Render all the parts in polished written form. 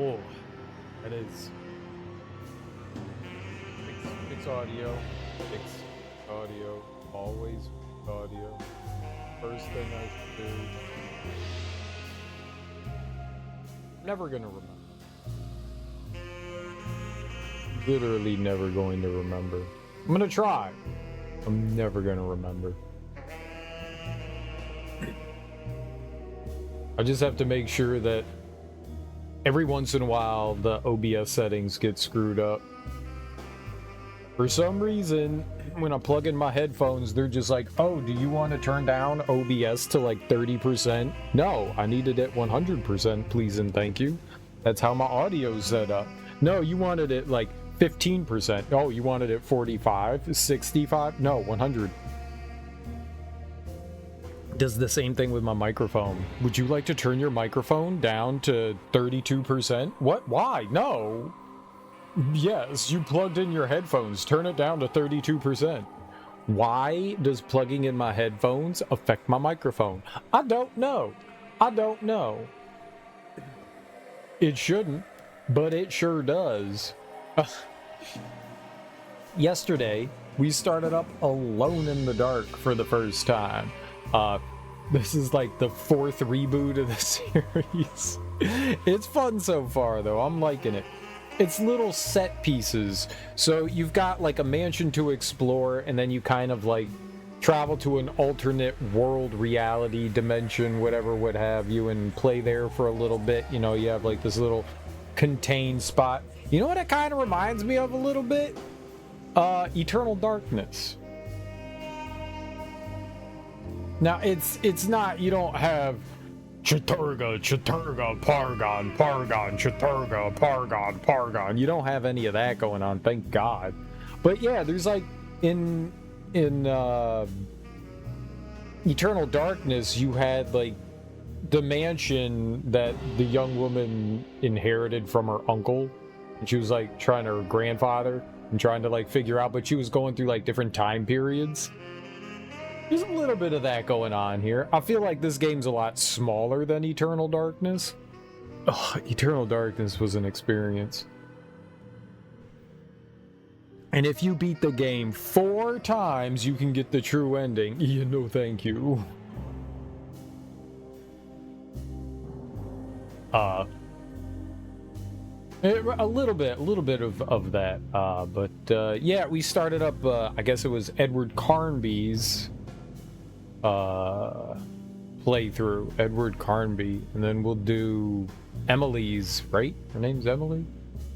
Oh, that is fix audio, fix audio, always fix audio. First thing I should do. I'm never gonna remember. Literally never going to remember. I'm gonna try. I'm never gonna remember. I just have to make sure that every once in a while the OBS settings get screwed up. For some reason, when I plug in my headphones, they're just like, oh, do you want to turn down OBS to like 30%? No, I need it at 100%, please and thank you. That's how my audio's set up. No, you wanted it like 15%. Oh, you wanted it 45, 65? No, 100. Does the same thing with my microphone. Would you like to turn your microphone down to 32%? What? Why? No. Yes, you plugged in your headphones. Turn it down to 32%. Why does plugging in my headphones affect my microphone? I don't know. I don't know. It shouldn't, but it sure does. Yesterday, we started up Alone in the Dark for the first time. This is like the 4th reboot of the series. It's fun so far, though. I'm liking it. It's little set pieces. So you've got like a mansion to explore, and then you kind of like travel to an alternate world, reality, dimension, whatever, what have you, and play there for a little bit. You know, you have like this little contained spot. You know what it kind of reminds me of a little bit? Eternal Darkness. Now, it's not, you don't have Chaturga, Pargon, Chaturga, Pargon. You don't have any of that going on, thank God. But yeah, there's like, in Eternal Darkness, you had like the mansion that the young woman inherited from her uncle. And she was like trying to her grandfather and trying to like figure out, but she was going through like different time periods. There's a little bit of that going on here. I feel like this game's a lot smaller than Eternal Darkness. Oh, Eternal Darkness was an experience. And if you beat the game 4 times, you can get the true ending. Yeah, no thank you. A little bit of that. But yeah, we started up, I guess it was Edward Carnby's playthrough, Edward Carnby, and then we'll do Emily's, right? Her name's Emily?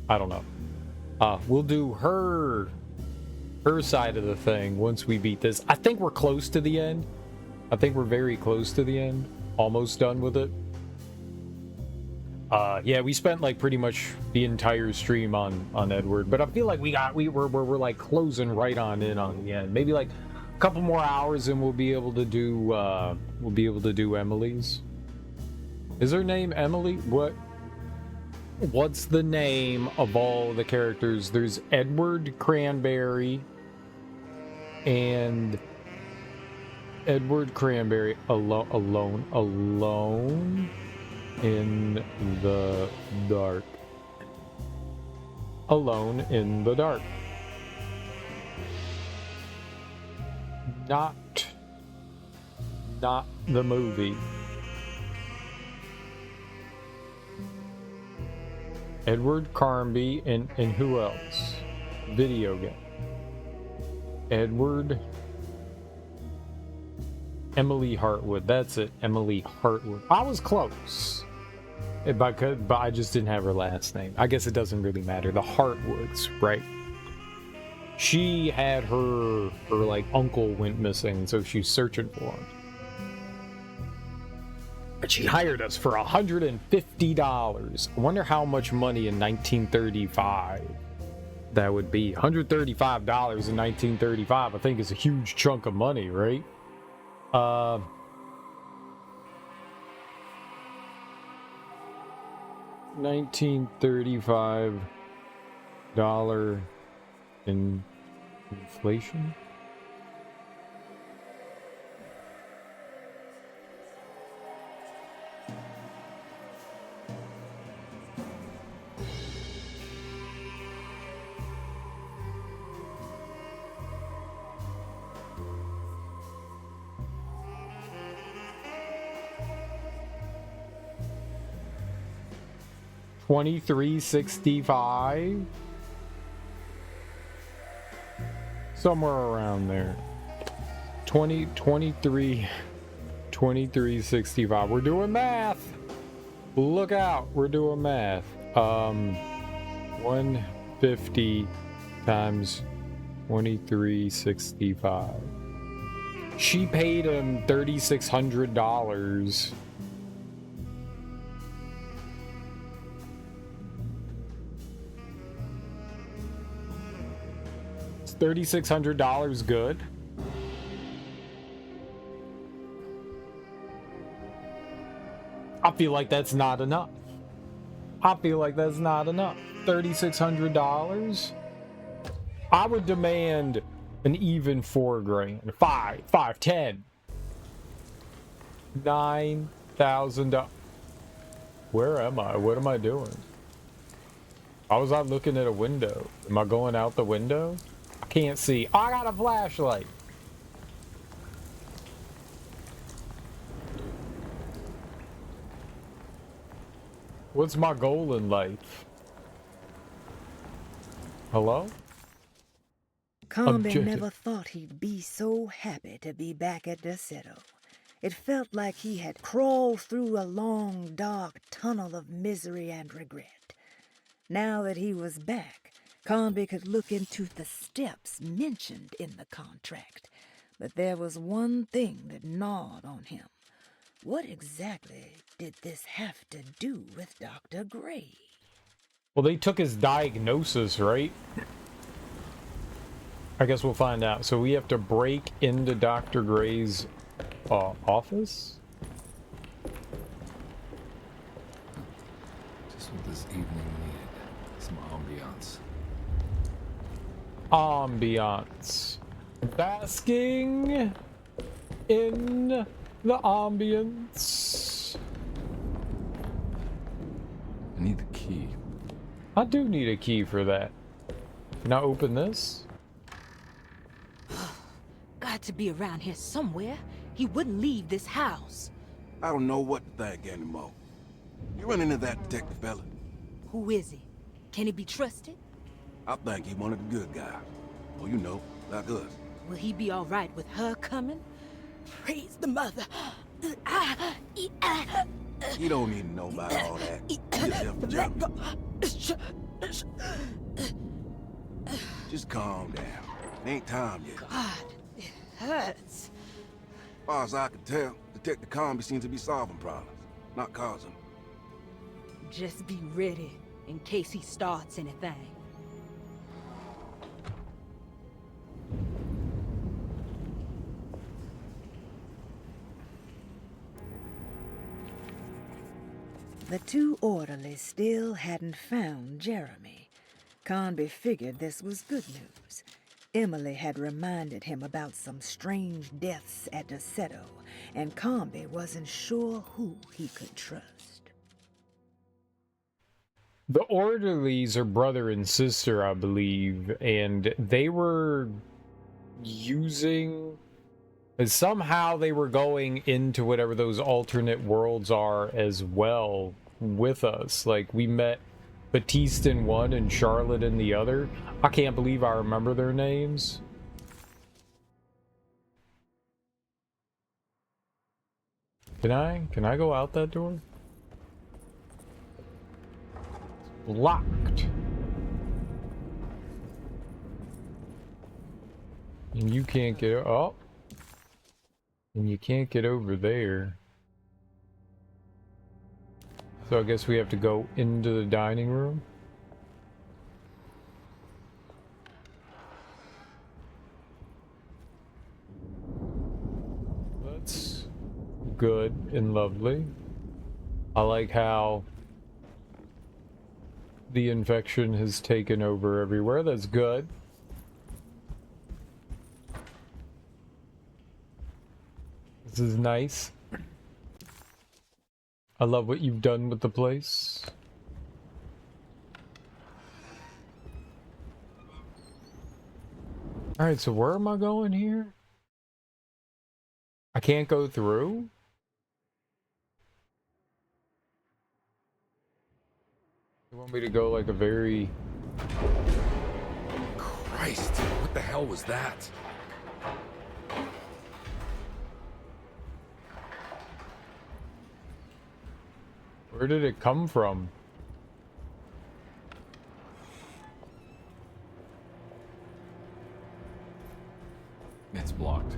I don't know. We'll do her side of the thing once we beat this. I think we're close to the end. I think we're very close to the end. Almost done with it. Yeah, we spent like pretty much the entire stream on Edward, but I feel like we're like closing right on in on the end. Maybe like a couple more hours and we'll be able to do Emily's. Is her name Emily? What's the name of all the characters? There's Edward Cranberry and Edward Cranberry alone in the dark. Alone in the dark. Not the movie. Edward Carnby and who else? Video game. Emily Hartwood. That's it. Emily Hartwood. I was close. But I just didn't have her last name. I guess it doesn't really matter. The Hartwoods, right? She had her like uncle went missing, so she's searching for him. But she hired us for $150. I wonder how much money in 1935 that would be. $135 in 1935, I think, is a huge chunk of money, right? $1935 in inflation. 2365. Somewhere around there. 2365. We're doing math. Look out, we're doing math. 150 times 2365. She paid him $3,600. Is $3,600 good? I feel like that's not enough. $3,600? I would demand an even $4,000. Five, 10. $9,000. Where am I? What am I doing? How was I looking at a window? Am I going out the window? I can't see. Oh, I got a flashlight. What's my goal in life? Hello? Carnby never thought he'd be so happy to be back at Deseto. It felt like he had crawled through a long, dark tunnel of misery and regret. Now that he was back, Carnby could look into the steps mentioned in the contract. But there was one thing that gnawed on him. What exactly did this have to do with Dr. Gray? Well, they took his diagnosis, right? I guess we'll find out. So we have to break into Dr. Gray's office? Just what this evening needed. Some Ambiance. Basking in the ambience. I need the key. I do need a key for that. Can I open this? Got to be around here somewhere. He wouldn't leave this house. I don't know what to think anymore. You run into that detective fella? Who is he? Can he be trusted? I think he one of the good guys. Well, you know, like us. Will he be all right with her coming? Praise the mother. You don't need to know about all that. You just have to Let jump. go. Just calm down. It ain't time yet. God, it hurts. As far as I can tell, Detective Carnby seems to be solving problems, not causing them. Just be ready in case he starts anything. The two orderlies still hadn't found Jeremy. Carnby figured this was good news. Emily had reminded him about some strange deaths at Deseto, and Carnby wasn't sure who he could trust. The orderlies are brother and sister, I believe, and they were using... Somehow they were going into whatever those alternate worlds are as well with us. Like, we met Batiste in one and Charlotte in the other. I can't believe I remember their names. Can I go out that door? Locked. And you can't get... Oh. And you can't get over there. So I guess we have to go into the dining room. That's good and lovely. I like how the infection has taken over everywhere. That's good. This is nice. I love what you've done with the place. Alright, so where am I going here? I can't go through? You want me to go like a very... Christ, what the hell was that? Where did it come from? It's blocked.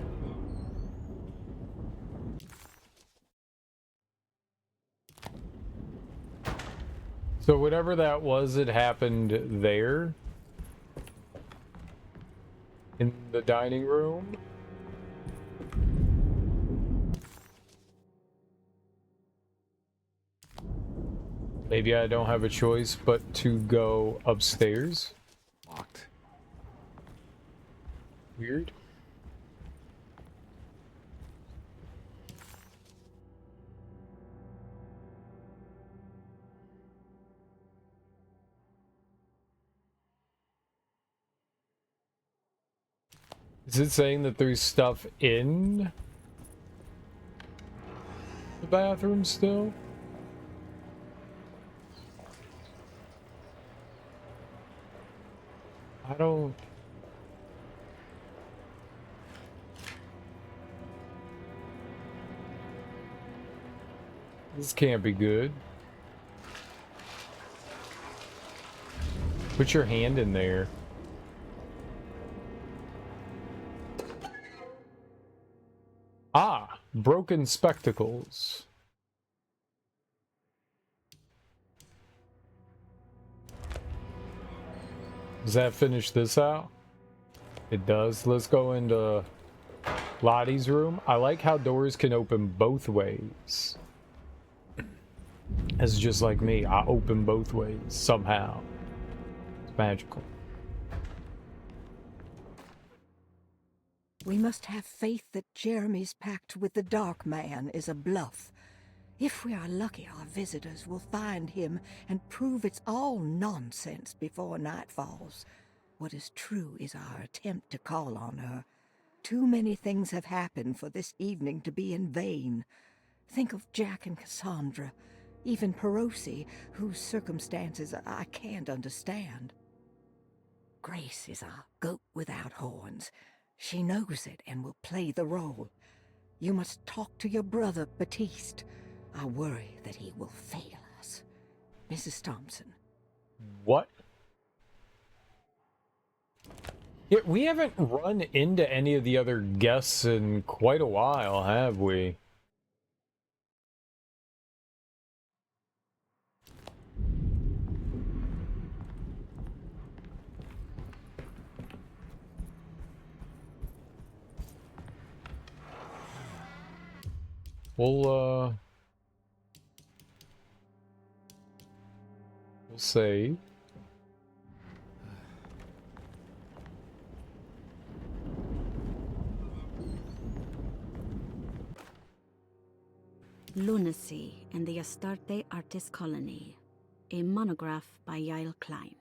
So whatever that was, it happened there? In the dining room? Maybe I don't have a choice but to go upstairs? Locked. Weird. Is it saying that there's stuff in the bathroom still? I don't... This can't be good. Put your hand in there. Ah, broken spectacles. Does that finish this out? It does. Let's go into Lottie's room. I like how doors can open both ways. It's just like me. I open both ways somehow. It's magical. We must have faith that Jeremy's pact with the Dark Man is a bluff. If we are lucky, our visitors will find him and prove it's all nonsense before night falls. What is true is our attempt to call on her. Too many things have happened for this evening to be in vain. Think of Jack and Cassandra, even Perosi, whose circumstances I can't understand. Grace is a goat without horns. She knows it and will play the role. You must talk to your brother, Baptiste. I worry that he will fail us. Mrs. Thompson. What? Yeah, we haven't run into any of the other guests in quite a while, have we? We'll save. Lunacy and the Astarte Artist Colony, a monograph by Yael Klein.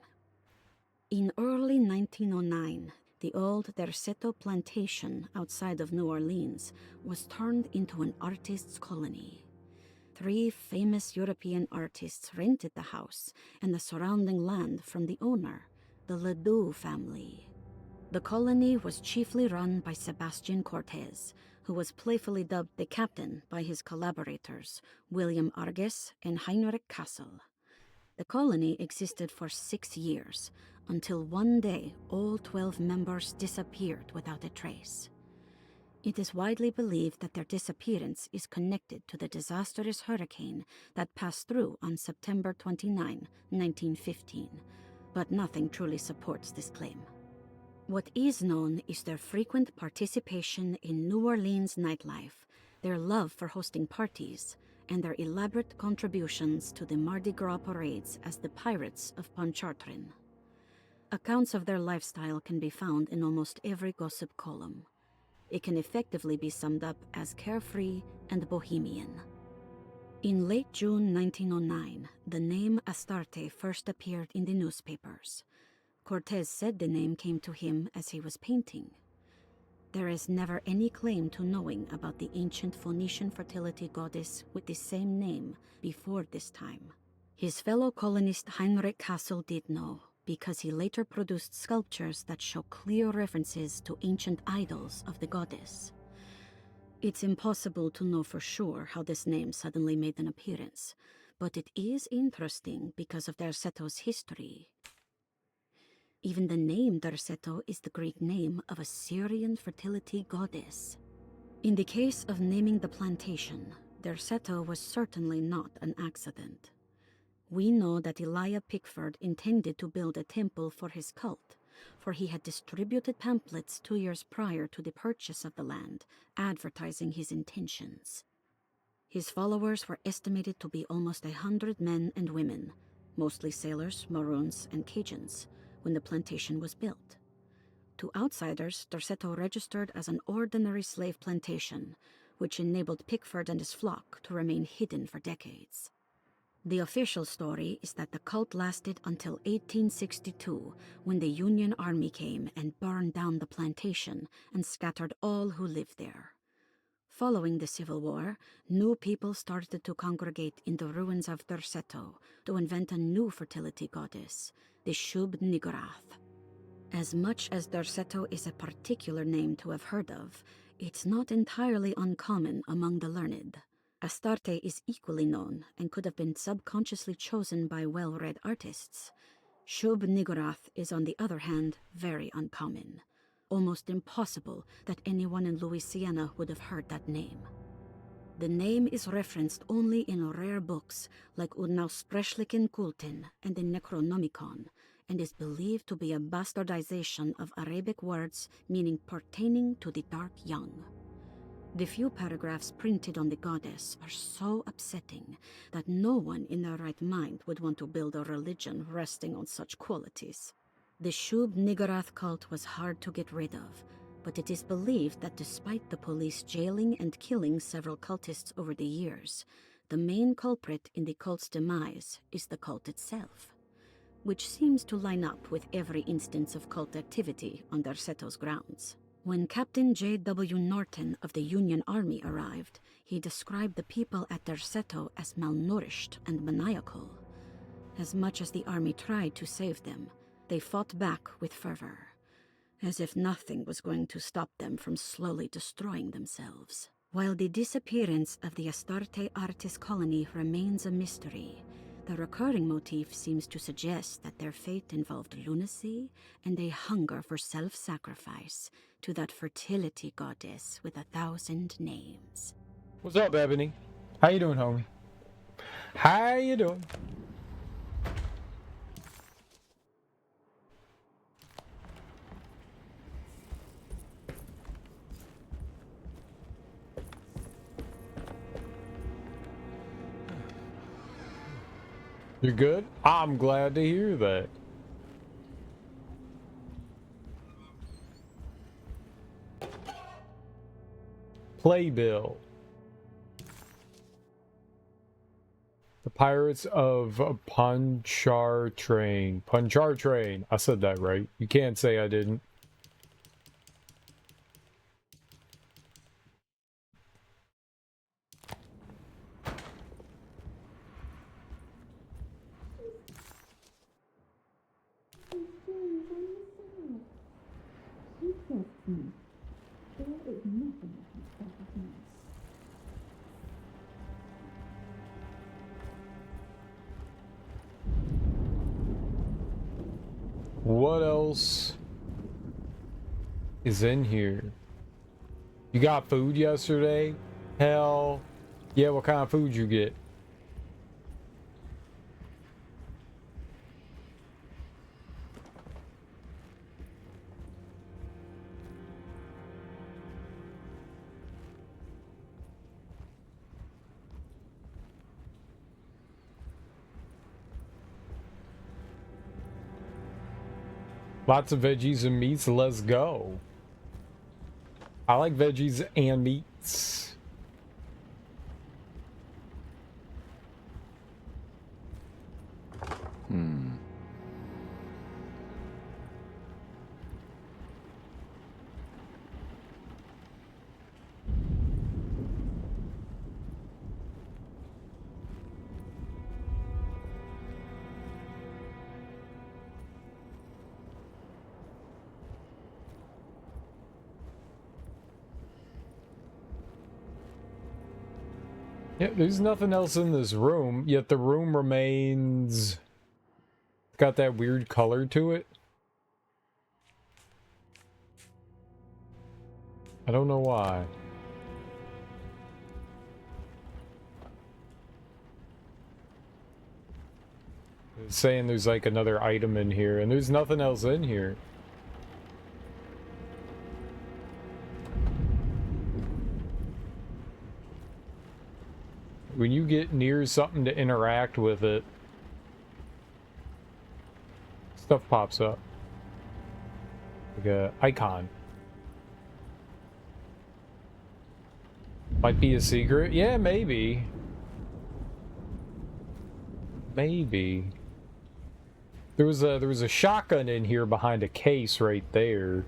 In early 1909, the old Derceto plantation outside of New Orleans was turned into an artist's colony. 3 famous European artists rented the house and the surrounding land from the owner, the Ledoux family. The colony was chiefly run by Sebastian Cortez, who was playfully dubbed the captain by his collaborators, William Arges and Heinrich Kassel. The colony existed for 6 years, until one day all 12 members disappeared without a trace. It is widely believed that their disappearance is connected to the disastrous hurricane that passed through on September 29, 1915, but nothing truly supports this claim. What is known is their frequent participation in New Orleans nightlife, their love for hosting parties, and their elaborate contributions to the Mardi Gras parades as the Pirates of Pontchartrain. Accounts of their lifestyle can be found in almost every gossip column. It can effectively be summed up as carefree and bohemian. In late June 1909, the name Astarte first appeared in the newspapers. Cortez said the name came to him as he was painting. There is never any claim to knowing about the ancient Phoenician fertility goddess with the same name before this time. His fellow colonist Heinrich Kassel did know, because he later produced sculptures that show clear references to ancient idols of the goddess. It's impossible to know for sure how this name suddenly made an appearance, but it is interesting because of Derceto's history. Even the name Derceto is the Greek name of a Syrian fertility goddess. In the case of naming the plantation, Derceto was certainly not an accident. We know that Elijah Pickford intended to build a temple for his cult, for he had distributed pamphlets 2 years prior to the purchase of the land, advertising his intentions. His followers were estimated to be almost 100 men and women, mostly sailors, Maroons, and Cajuns, when the plantation was built. To outsiders, Derceto registered as an ordinary slave plantation, which enabled Pickford and his flock to remain hidden for decades. The official story is that the cult lasted until 1862, when the Union Army came and burned down the plantation and scattered all who lived there. Following the Civil War, new people started to congregate in the ruins of Derceto to invent a new fertility goddess, the Shub-Niggurath. As much as Derceto is a particular name to have heard of, it's not entirely uncommon among the learned. Astarte is equally known and could have been subconsciously chosen by well-read artists. Shub-Niggurath is, on the other hand, very uncommon. Almost impossible that anyone in Louisiana would have heard that name. The name is referenced only in rare books like Unaussprechlichen Kulten and the Necronomicon, and is believed to be a bastardization of Arabic words meaning pertaining to the dark young. The few paragraphs printed on the goddess are so upsetting that no one in their right mind would want to build a religion resting on such qualities. The Shub-Niggurath cult was hard to get rid of, but it is believed that despite the police jailing and killing several cultists over the years, the main culprit in the cult's demise is the cult itself, which seems to line up with every instance of cult activity on Derceto's grounds. When Captain J.W. Norton of the Union Army arrived, he described the people at Derceto as malnourished and maniacal. As much as the army tried to save them, they fought back with fervor, as if nothing was going to stop them from slowly destroying themselves. While the disappearance of the Astarte artist colony remains a mystery, the recurring motif seems to suggest that their fate involved lunacy and a hunger for self-sacrifice to that fertility goddess with 1,000 names. What's up, Ebony? How you doing, homie? How you doing? You're good? I'm glad to hear that. Playbill. The Pirates of Pontchartrain. Pontchartrain. I said that right. You can't say I didn't. What else is in here? You got food yesterday? Hell yeah, what kind of food you get? Lots of veggies and meats, let's go. I like veggies and meats. Yeah, there's nothing else in this room, yet the room remains... got that weird color to it. I don't know why. It's saying there's like another item in here, and there's nothing else in here. When you get near something to interact with it, stuff pops up. Like a icon. Might be a secret? Yeah, maybe. Maybe. There was a shotgun in here behind a case right there.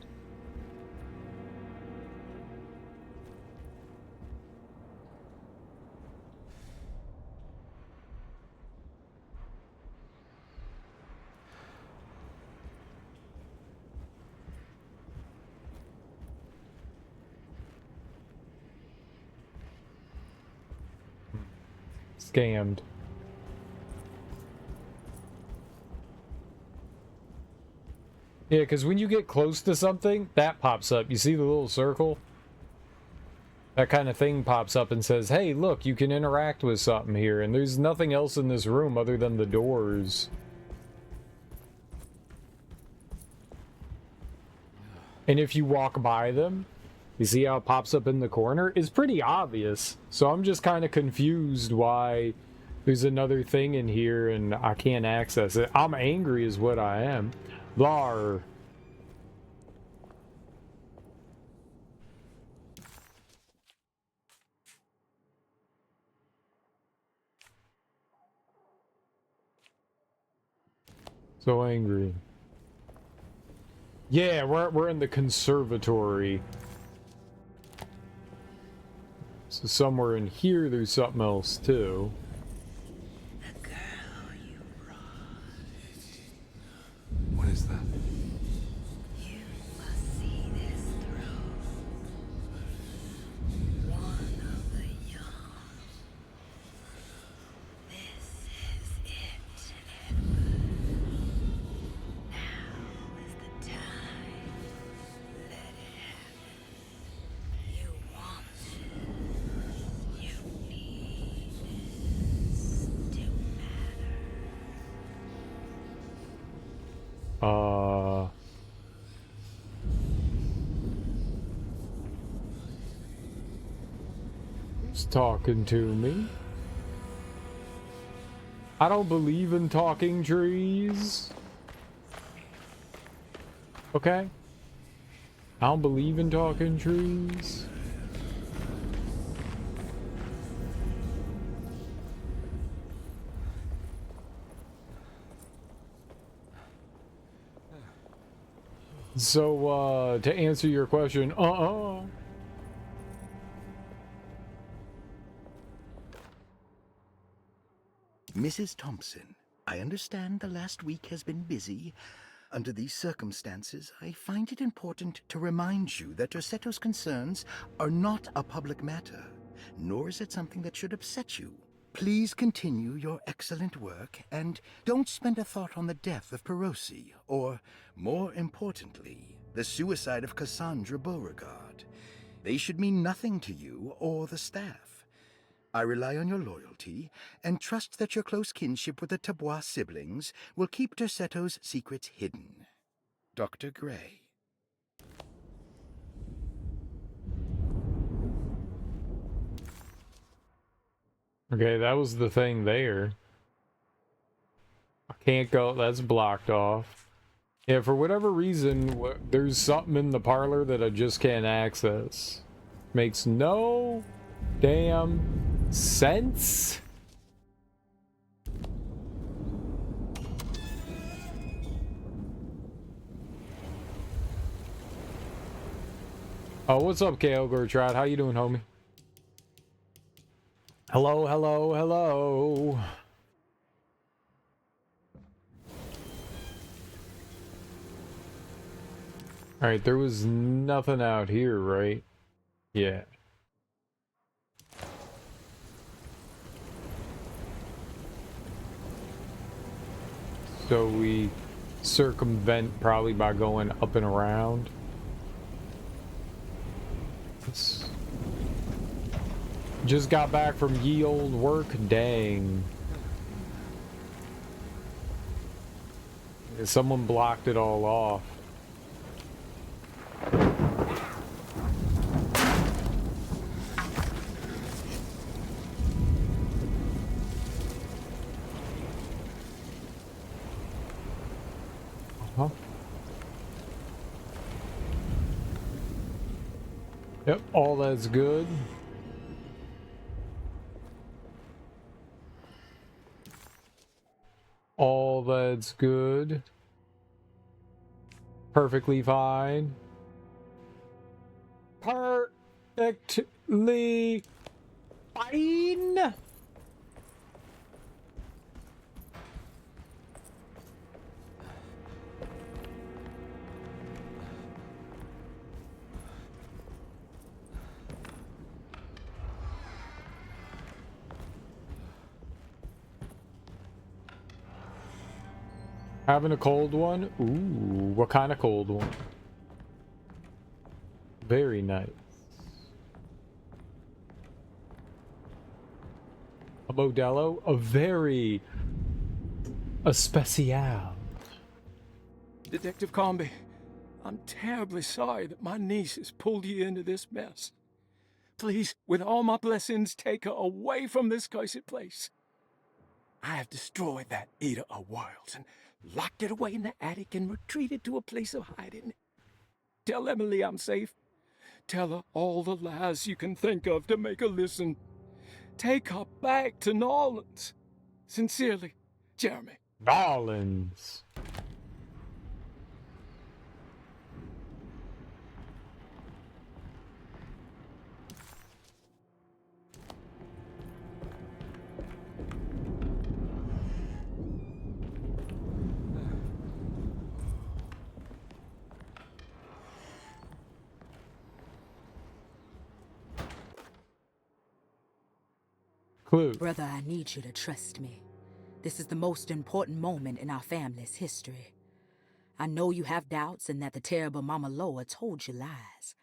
Scammed. Yeah, because when you get close to something, that pops up. You see the little circle? That kind of thing pops up and says, hey, look, you can interact with something here. And there's nothing else in this room other than the doors. And if you walk by them, you see how it pops up in the corner? It's pretty obvious. So I'm just kind of confused why there's another thing in here and I can't access it. I'm angry is what I am. Blar. So angry. Yeah, we're in the conservatory. So somewhere in here there's something else too. The girl you brought. What is that? You must see this throne. One of the young. This is it, Edward. Now is the time. Let it happen. You want it. You need this to matter. Who's talking to me? I don't believe in talking trees. Okay? I don't believe in talking trees. So, to answer your question, Mrs. Thompson, I understand the last week has been busy. Under these circumstances, I find it important to remind you that Dorsetto's concerns are not a public matter, nor is it something that should upset you. Please continue your excellent work, and don't spend a thought on the death of Perosi, or, more importantly, the suicide of Cassandra Beauregard. They should mean nothing to you or the staff. I rely on your loyalty, and trust that your close kinship with the Tabois siblings will keep Dorsetto's secrets hidden. Dr. Gray. okay, that was the thing there. I can't go, that's blocked off. Yeah, for whatever reason, there's something in the parlor that I just can't access. Makes no damn sense. Oh, what's up, KO Gertrude? How you doing, homie? Hello, hello, hello. Alright, there was nothing out here, right? Yeah. So we circumvent probably by going up and around. Just got back from ye old work, dang. Someone blocked it all off. Uh-huh. Yep, all that's good. All that's good. Perfectly fine. Perfectly fine. Having a cold one? Ooh, what kind of cold one? Very nice. A Modelo? A special. Detective Carnby, I'm terribly sorry that my niece has pulled you into this mess. Please, with all my blessings, take her away from this cursed place. I have destroyed that eater of worlds and locked it away in the attic and retreated to a place of hiding. Tell Emily I'm safe. Tell her all the lies you can think of to make her listen. Take her back to Nolans. Sincerely, Jeremy. Nolans. Clue. Brother, I need you to trust me. This is the most important moment in our family's history. I know you have doubts and that the terrible Mama Loa told you lies.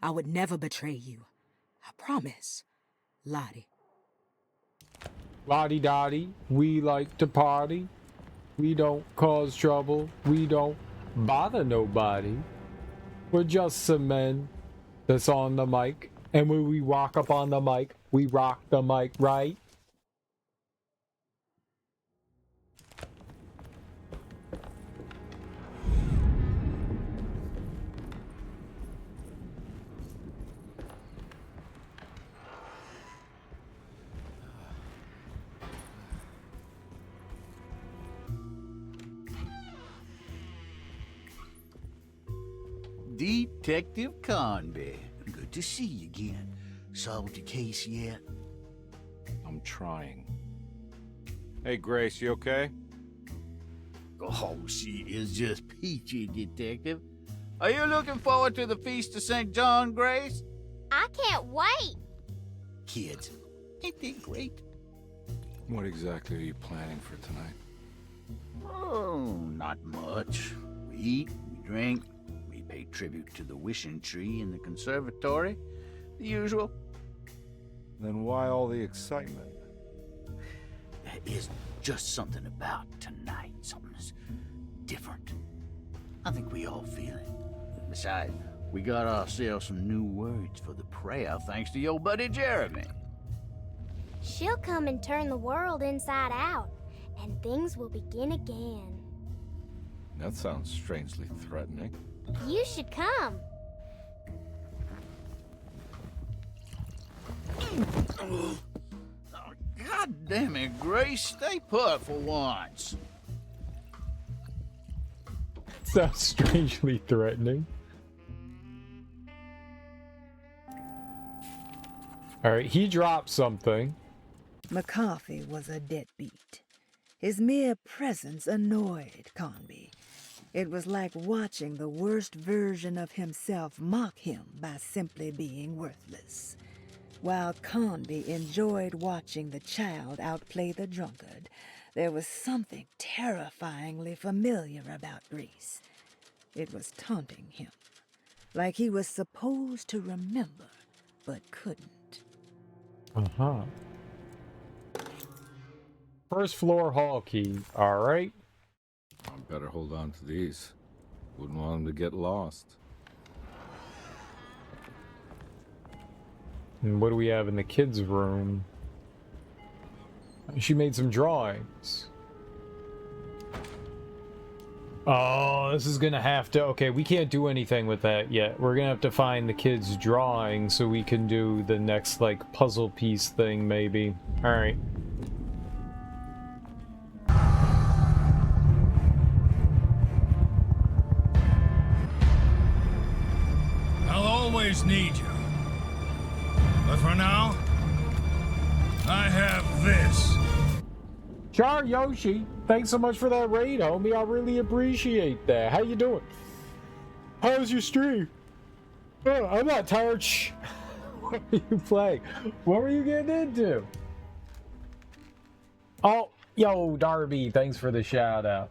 I would never betray you. I promise. Lottie. Lottie Dottie, we like to party. We don't cause trouble. We don't bother nobody. We're just some men that's on the mic. And when we walk up on the mic, we rock the mic, right? Detective Carnby. Good to see you again. Solved your case yet? I'm trying. Hey, Grace, you okay? Oh, she is just peachy, Detective. Are you looking forward to the Feast of St. John, Grace? I can't wait. Kids, ain't they great? What exactly are you planning for tonight? Oh, not much. We eat, we drink, we pay tribute to the wishing tree in the conservatory. The usual. Then why all the excitement? There is just something about tonight. Something's different. I think we all feel it. Besides, we got ourselves some new words for the prayer thanks to your buddy Jeremy. She'll come and turn the world inside out, and things will begin again. That sounds strangely threatening. You should come. God damn it, Grace. Stay put for once. Sounds strangely threatening. Alright, he dropped something. McCarthy was a deadbeat. His mere presence annoyed Carnby. It was like watching the worst version of himself mock him by simply being worthless. While Carnby enjoyed watching the child outplay the drunkard, There was something terrifyingly familiar about Grease. It was taunting him, like he was supposed to remember, but couldn't. Uh-huh. First floor hall key. All right. I better hold on to these. Wouldn't want them to get lost. And what do we have in the kids' room? She made some drawings. Oh, this is gonna have to... Okay, we can't do anything with that yet. We're gonna have to find the kids' drawings so we can do the next, like, puzzle piece thing, maybe. Alright. I'll always need you. But for now, I have this. Char Yoshi, thanks so much for that raid, homie. I really appreciate that. How you doing? How's your stream? Oh, I'm not tired. Shh. What are you playing? What were you getting into? Oh, yo, Darby, thanks for the shout out.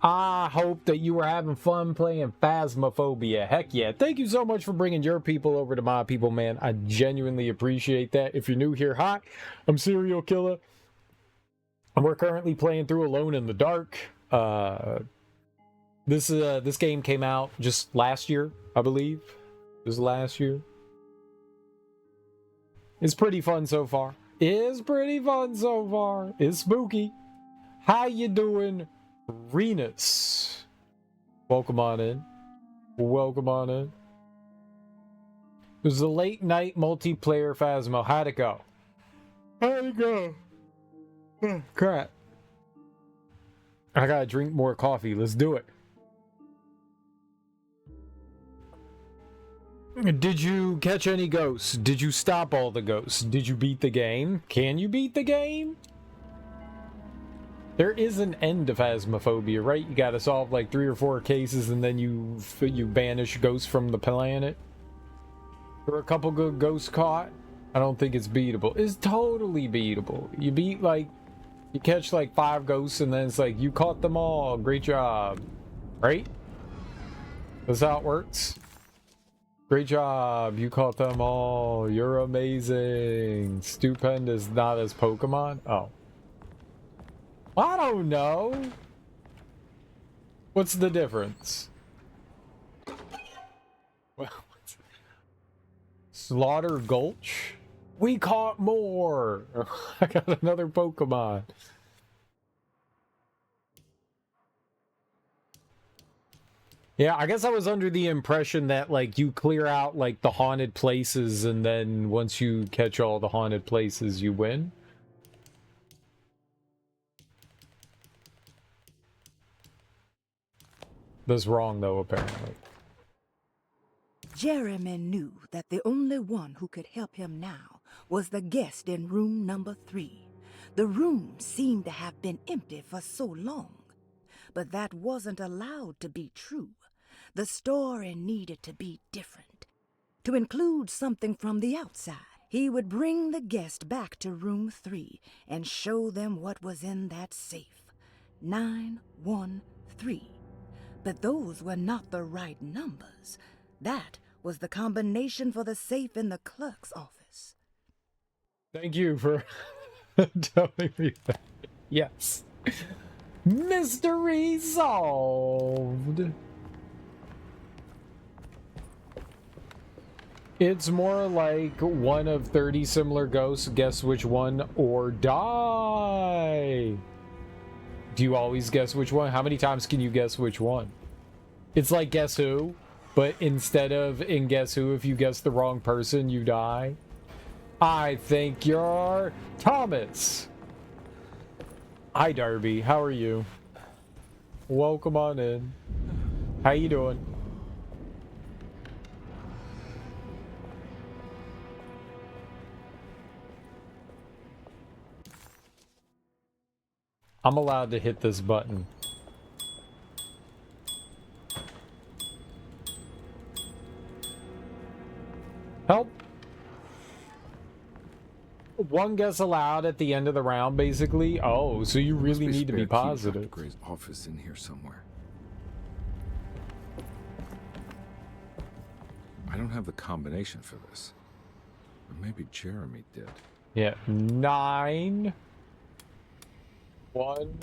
I hope that you were having fun playing Phasmophobia. Heck yeah. Thank you so much for bringing your people over to my people, man. I genuinely appreciate that. If you're new here, hi, I'm Serial Killer. And we're currently playing through Alone in the Dark. This game came out just last year, I believe. Just last year. It's pretty fun so far. It's pretty fun so far. It's spooky. How you doing, Renus? Welcome on in. Welcome on in. It was a late night multiplayer Phasmo. How'd it go? How'd it go? Crap. I gotta drink more coffee. Let's do it. Did you catch any ghosts? Did you stop all the ghosts? Did you beat the game? Can you beat the game? There is an end to Phasmophobia, right? You gotta solve like 3 or 4 cases and then you banish ghosts from the planet. There were a couple good ghosts caught. I don't think it's beatable. It's totally beatable. You beat like... You catch like 5 ghosts and then it's like, you caught them all. Great job. Right? That's how it works. Great job. You caught them all. You're amazing. Stupendous. Not as Pokemon? Oh. I don't know. What's the difference? Well, Slaughter Gulch? We caught more. I got another Pokemon. Yeah, I guess I was under the impression that, like, you clear out, like, the haunted places, and then once you catch all the haunted places, you win. That's wrong, though, apparently. Jeremy knew that the only one who could help him now was the guest in room number 3. The room seemed to have been empty for so long. But that wasn't allowed to be true. The story needed to be different. To include something from the outside, he would bring the guest back to room 3 and show them what was in that safe. 913. But those were not the right numbers. That was the combination for the safe in the clerk's office. Thank you for telling me that. Yes. Mystery solved. It's more like one of 30 similar ghosts. Guess which one or die. Do you always guess which one? How many times can you guess which one? It's like Guess Who, but instead of in Guess Who, if you guess the wrong person, you die. I think you're Thomas. Hi, Darby. How are you? Welcome on in. How you doing? I'm allowed to hit this button. Help. One guess allowed at the end of the round, basically. Oh, so you really need to be positive. Dr. Gray's office in here somewhere. I don't have the combination for this. Or maybe Jeremy did. Yeah, 9, 1,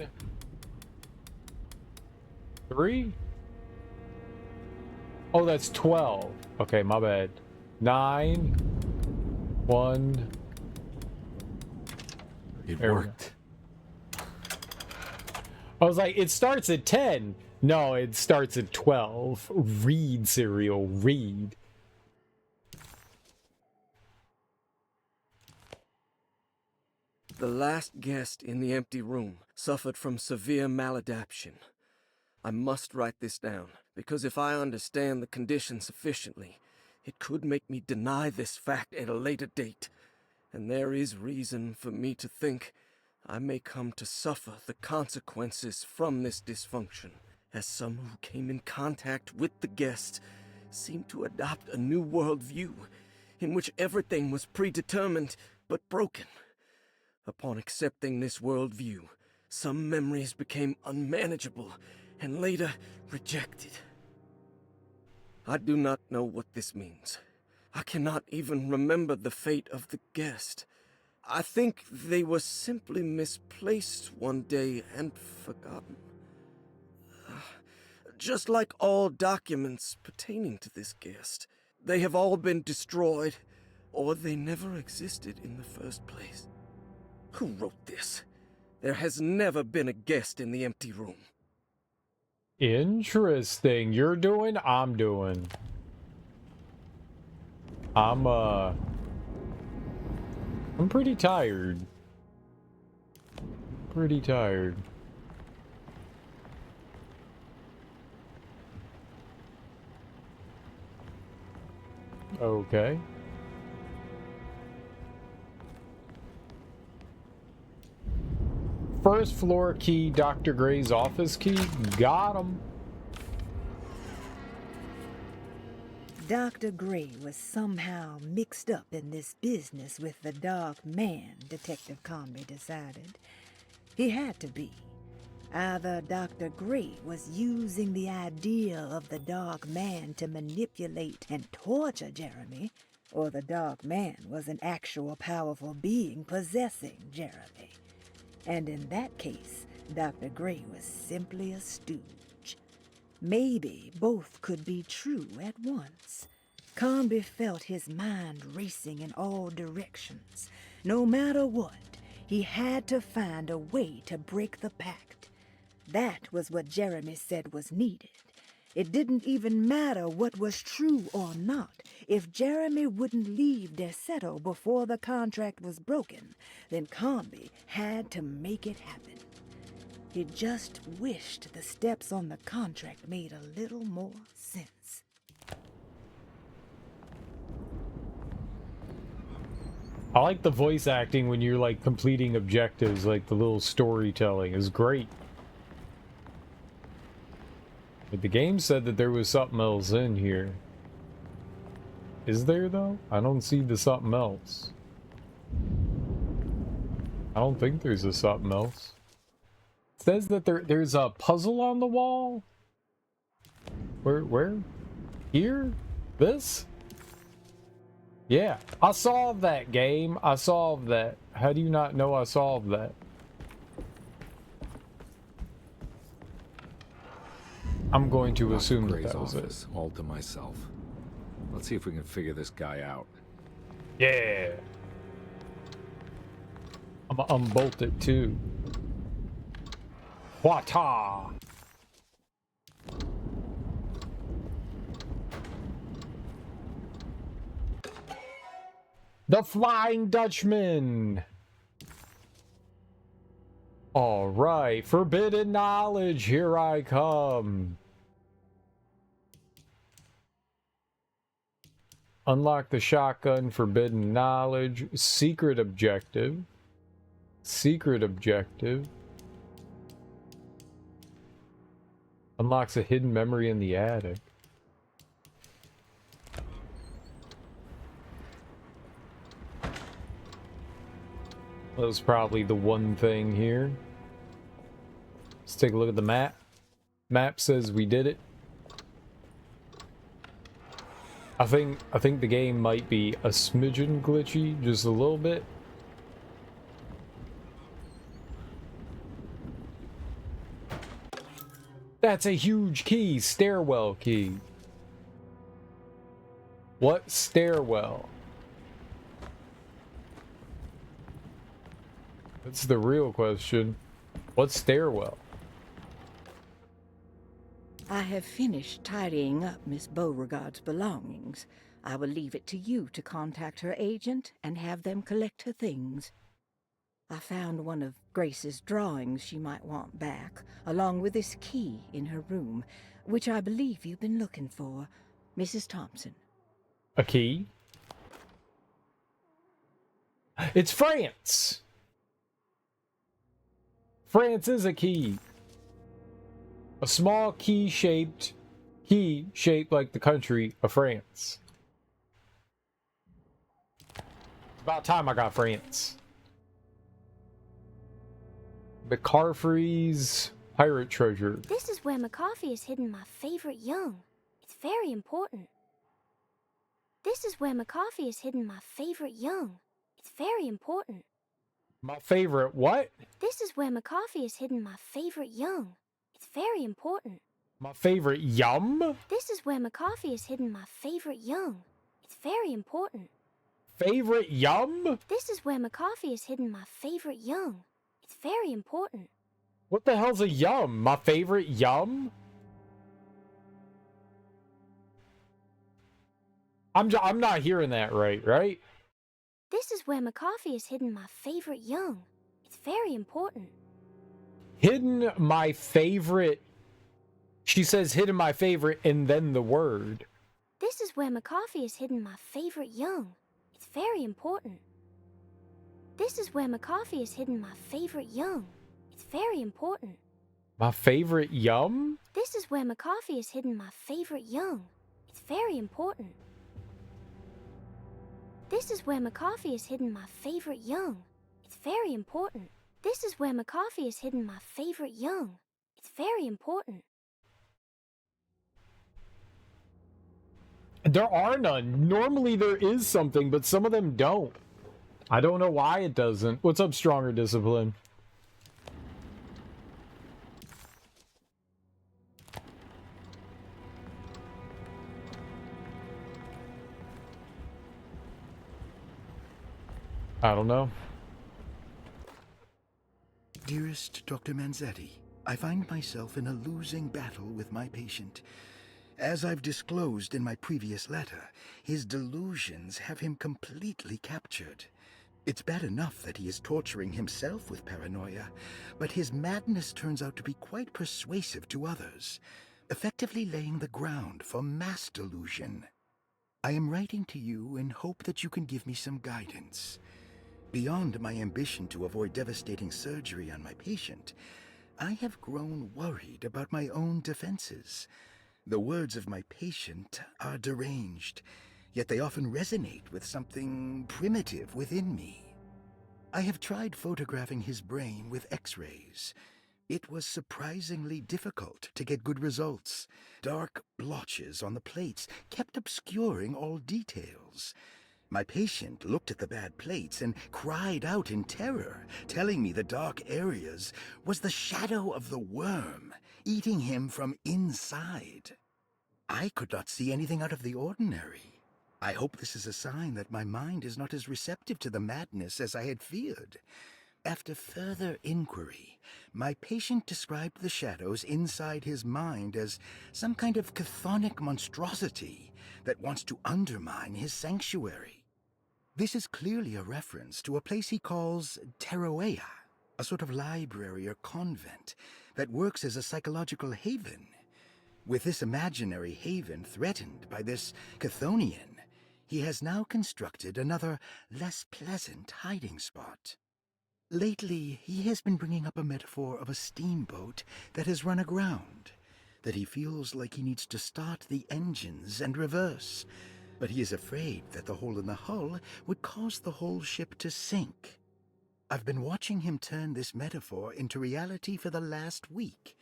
3. Oh, that's 12. Okay, my bad. 9, 1. It There we worked. I was like, it starts at 10. No, it starts at 12. Read, Serial, read. The last guest in the empty room suffered from severe maladaptation. I must write this down, because if I understand the condition sufficiently, it could make me deny this fact at a later date. And there is reason for me to think I may come to suffer the consequences from this dysfunction, as some who came in contact with the guest seemed to adopt a new worldview in which everything was predetermined but broken. Upon accepting this worldview, some memories became unmanageable and later rejected. I do not know what this means. I cannot even remember the fate of the guest. I think they were simply misplaced one day and forgotten. Just like all documents pertaining to this guest, they have all been destroyed, or they never existed in the first place. Who wrote this? There has never been a guest in the empty room. Interesting. You're doing, I'm doing. I'm pretty tired. Pretty tired. Okay. First floor key, Dr. Gray's office key. Got him. Dr. Gray was somehow mixed up in this business with the Dark Man, Detective Carnby decided. He had to be. Either Dr. Gray was using the idea of the Dark Man to manipulate and torture Jeremy, or the Dark Man was an actual powerful being possessing Jeremy. And in that case, Dr. Gray was simply a stooge. Maybe both could be true at once. Carnby felt his mind racing in all directions. No matter what, he had to find a way to break the pact. That was what Jeremy said was needed. It didn't even matter what was true or not. If Jeremy wouldn't leave Deseto before the contract was broken, then Carnby had to make it happen. He just wished the steps on the contract made a little more sense. I like the voice acting when you're like completing objectives, like the little storytelling is great. But the game said that there was something else in here. Is there though? I don't see the something else. I don't think there's a something else. It says that there's a puzzle on the wall. Where? Here? This? Yeah, I solved that game. I solved that. How do you not know I solved that? I'm going to assume that was it. All to myself. Let's see if we can figure this guy out. Yeah. I'm gonna unbolt it too. Wata! The Flying Dutchman! Alright, forbidden knowledge, here I come. Unlock the shotgun, forbidden knowledge, secret objective. Secret objective. Unlocks a hidden memory in the attic. That was probably the one thing here. Let's take a look at the map. Map says we did it. I think the game might be a smidgen glitchy, just a little bit. That's a huge key, stairwell key. What stairwell? That's the real question. What stairwell? I have finished tidying up Miss Beauregard's belongings. I will leave it to you to contact her agent and have them collect her things. I found one of Grace's drawings she might want back, along with this key in her room, which I believe you've been looking for, Mrs. Thompson. A key? It's France! France is a key. A small key shaped like the country of France. About time I got France. McCarfrey's pirate treasure. This is where McCoffey has hidden my favorite young. It's very important. This is where McCoffey has hidden my favorite young. It's very important. My favorite what? This is where McCoffey has hidden my favorite young. It's very important. My favorite yum? This is where McCoffey has hidden my favorite young. It's very important. Favorite yum? This is where McCoffey has hidden my favorite young. It's very important. What the hell's a yum? My favorite yum? I'm not hearing that right? This is where McCoffey has hidden my favorite young. It's very important. Hidden my favorite. She says hidden my favorite and then the word. This is where McCoffey has hidden my favorite young. It's very important. This is where McCoffey has hidden my favorite young. It's very important. My favorite yum? This is where McCoffey has hidden my favorite young. It's very important. This is where McCoffey has hidden my favorite young. It's very important. This is where McCoffey has hidden my favorite young. It's very important. There are none. Normally there is something, but some of them don't. I don't know why it doesn't. What's up, Stronger Discipline? I don't know. Dearest Dr. Manzetti, I find myself in a losing battle with my patient. As I've disclosed in my previous letter, his delusions have him completely captured. It's bad enough that he is torturing himself with paranoia, but his madness turns out to be quite persuasive to others, effectively laying the ground for mass delusion. I am writing to you in hope that you can give me some guidance. Beyond my ambition to avoid devastating surgery on my patient, I have grown worried about my own defenses. The words of my patient are deranged, yet they often resonate with something primitive within me. I have tried photographing his brain with X-rays. It was surprisingly difficult to get good results. Dark blotches on the plates kept obscuring all details. My patient looked at the bad plates and cried out in terror, telling me the dark areas was the shadow of the worm, eating him from inside. I could not see anything out of the ordinary. I hope this is a sign that my mind is not as receptive to the madness as I had feared. After further inquiry, my patient described the shadows inside his mind as some kind of chthonic monstrosity that wants to undermine his sanctuary. This is clearly a reference to a place he calls Teroea, a sort of library or convent that works as a psychological haven. With this imaginary haven threatened by this Chthonian, he has now constructed another, less pleasant hiding spot. Lately, he has been bringing up a metaphor of a steamboat that has run aground, that he feels like he needs to start the engines and reverse, but he is afraid that the hole in the hull would cause the whole ship to sink. I've been watching him turn this metaphor into reality for the last week.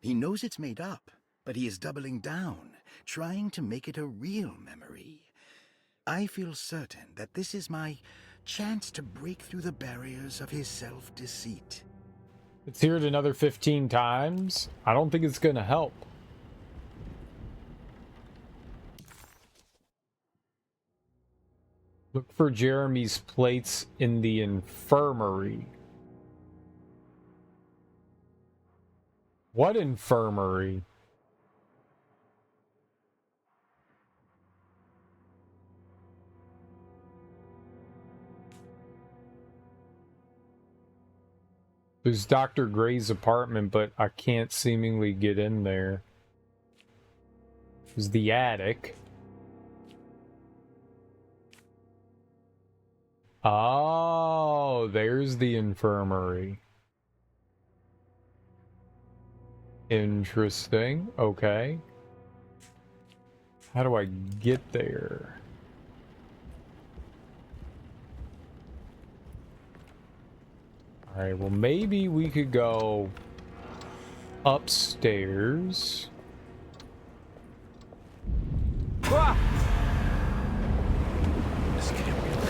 He knows it's made up, but he is doubling down, trying to make it a real memory. I feel certain that this is my chance to break through the barriers of his self-deceit. Let's hear it another 15 times. I don't think it's gonna help. Look for Jeremy's plates in the infirmary. What infirmary? There's Dr. Gray's apartment, but I can't seemingly get in there. There's the attic. Oh, there's the infirmary. Interesting. Okay. How do I get there? Alright, well maybe we could go upstairs. Ah! This can't be right.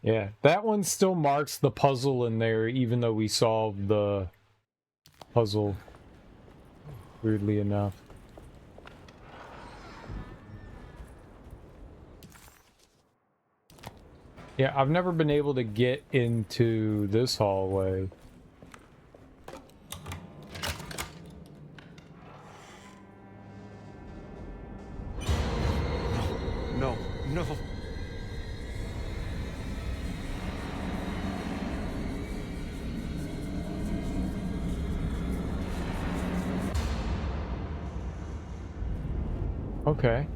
Yeah, that one still marks the puzzle in there, even though we solved the puzzle, weirdly enough. Yeah, I've never been able to get into this hallway. No, no. Okay.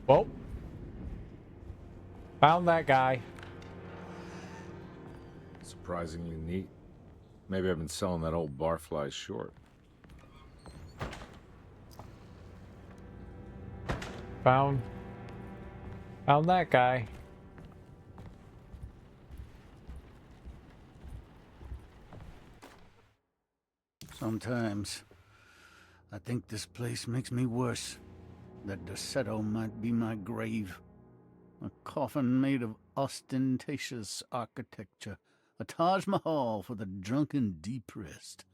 Well. Found that guy. Surprisingly neat. Maybe I've been selling that old barfly short. Found that guy. Sometimes I think this place makes me worse. That Derceto might be my grave. A coffin made of ostentatious architecture. A Taj Mahal for the drunken depressed.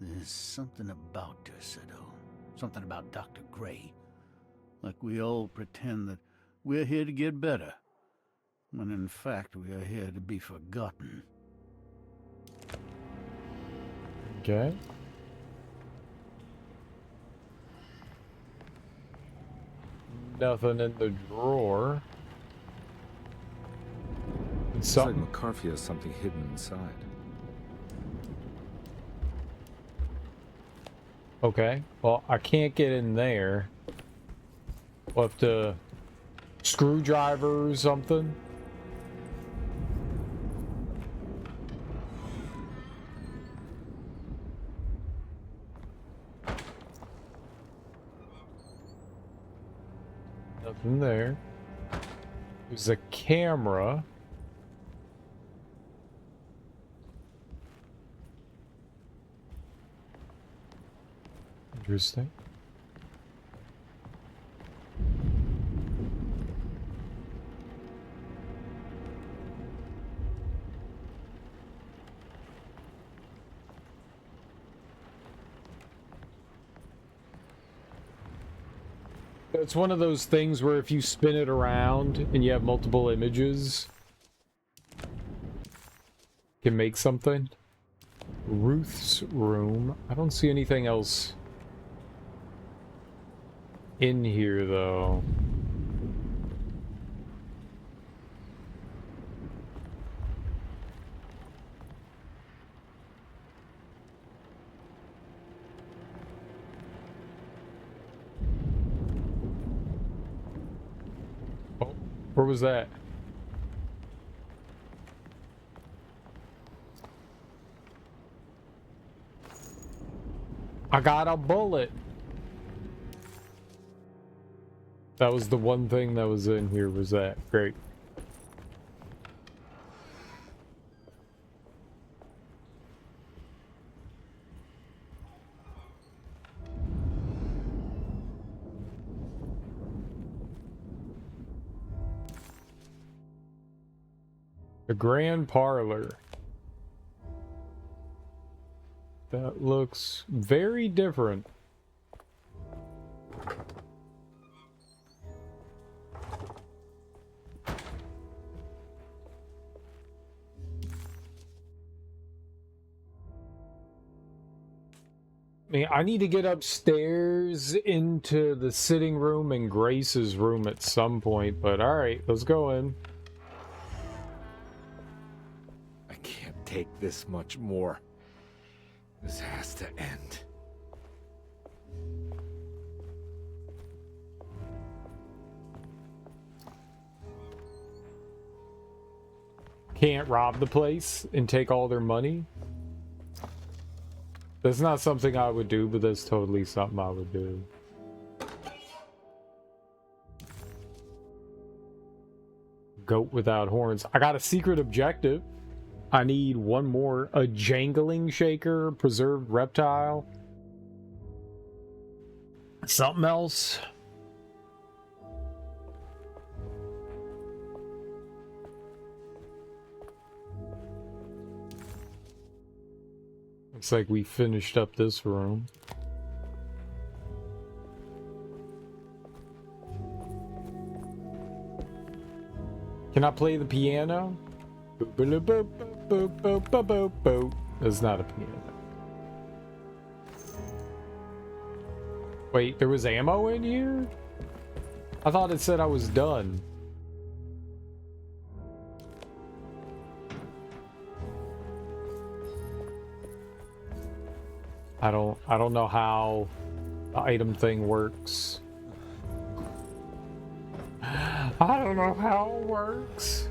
There's something about Derceto. Something about Dr. Gray. Like we all pretend that we're here to get better. When in fact we are here to be forgotten. Okay. Nothing in the drawer. Looks like McCarthy has something hidden inside. Okay. Well, I can't get in there. We'll have to screwdriver or something. Nothing there. There's a camera. Interesting. It's one of those things where if you spin it around and you have multiple images, can make something. Ruth's room. I don't see anything else in here, though. Oh, where was that? I got a bullet. That was the one thing that was in here, was that. Great. The grand parlor. That looks very different. I mean, I need to get upstairs into the sitting room and Grace's room at some point, but alright, let's go in. I can't take this much more. This has to end. Can't rob the place and take all their money? That's not something I would do, but that's totally something I would do. Goat without horns. I got a secret objective. I need one more. A jangling shaker, preserved reptile. Something else. Looks like we finished up this room. Can I play the piano? That's not a piano. Wait, there was ammo in here? I thought it said I was done. I don't know how the item thing works. I don't know how it works.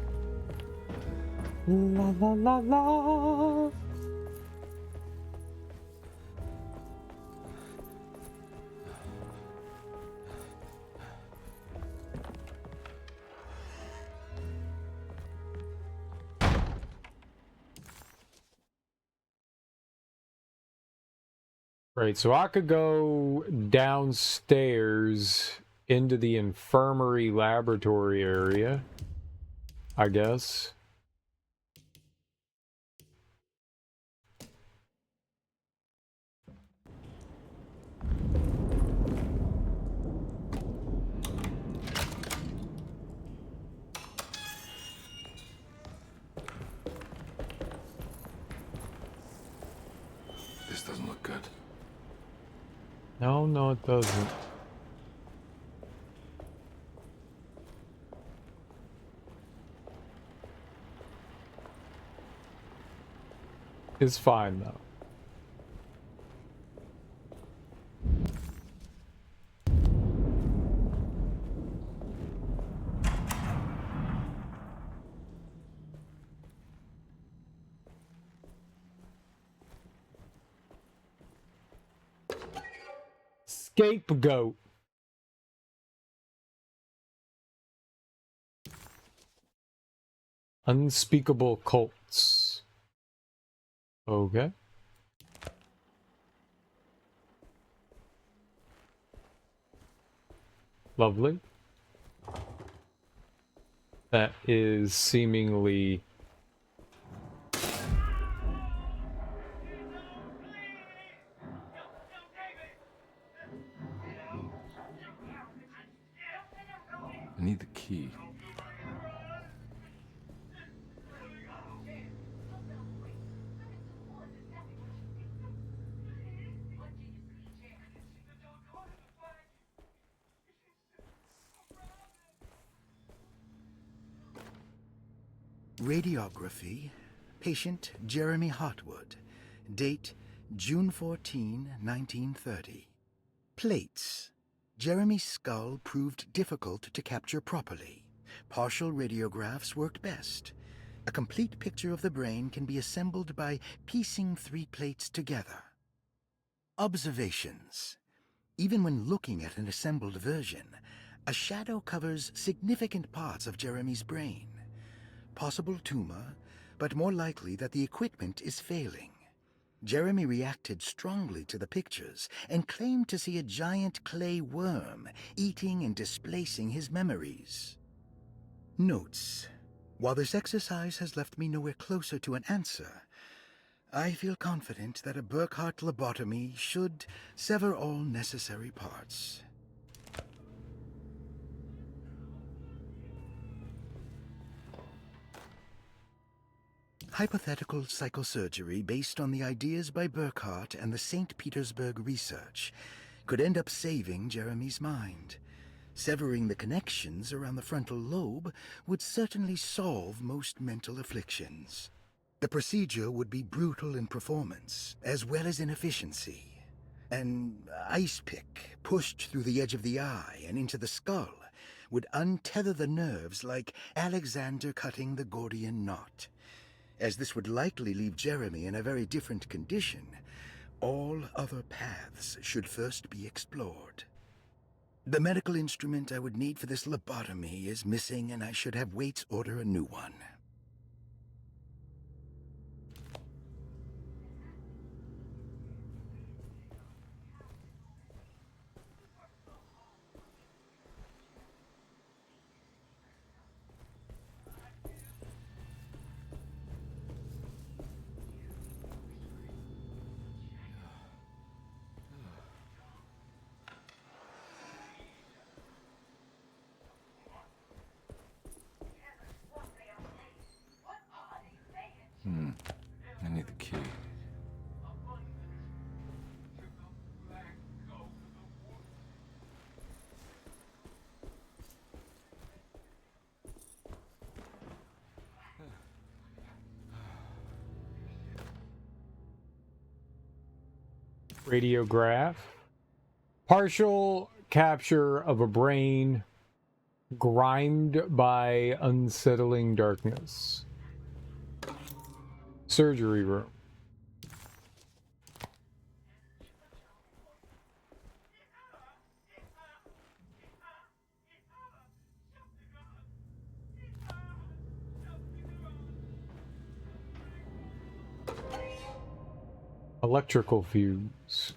La la la la. Right, so I could go downstairs into the infirmary laboratory area, I guess. This doesn't look good. No, it doesn't. It's fine, though. Scapegoat. Unspeakable cults. Okay. Lovely. That is seemingly... I need the key. Radiography. Patient Jeremy Hartwood. Date June 14, 1930. Plates. Jeremy's skull proved difficult to capture properly. Partial radiographs worked best. A complete picture of the brain can be assembled by piecing 3 plates together. Observations. Even when looking at an assembled version, a shadow covers significant parts of Jeremy's brain. Possible tumor, but more likely that the equipment is failing. Jeremy reacted strongly to the pictures and claimed to see a giant clay worm eating and displacing his memories. Notes. While this exercise has left me nowhere closer to an answer, I feel confident that a Burkhart lobotomy should sever all necessary parts. Hypothetical psychosurgery based on the ideas by Burkhart and the St. Petersburg research could end up saving Jeremy's mind. Severing the connections around the frontal lobe would certainly solve most mental afflictions. The procedure would be brutal in performance, as well as in efficiency. An ice pick pushed through the edge of the eye and into the skull would untether the nerves like Alexander cutting the Gordian knot. As this would likely leave Jeremy in a very different condition, all other paths should first be explored. The medical instrument I would need for this lobotomy is missing, and I should have Waits order a new one. I need the key. Radiograph. Partial capture of a brain grimed by unsettling darkness. Surgery room. Electrical fuse.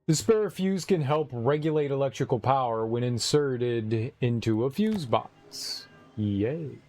The spare fuse can help regulate electrical power when inserted into a fuse box. Yay.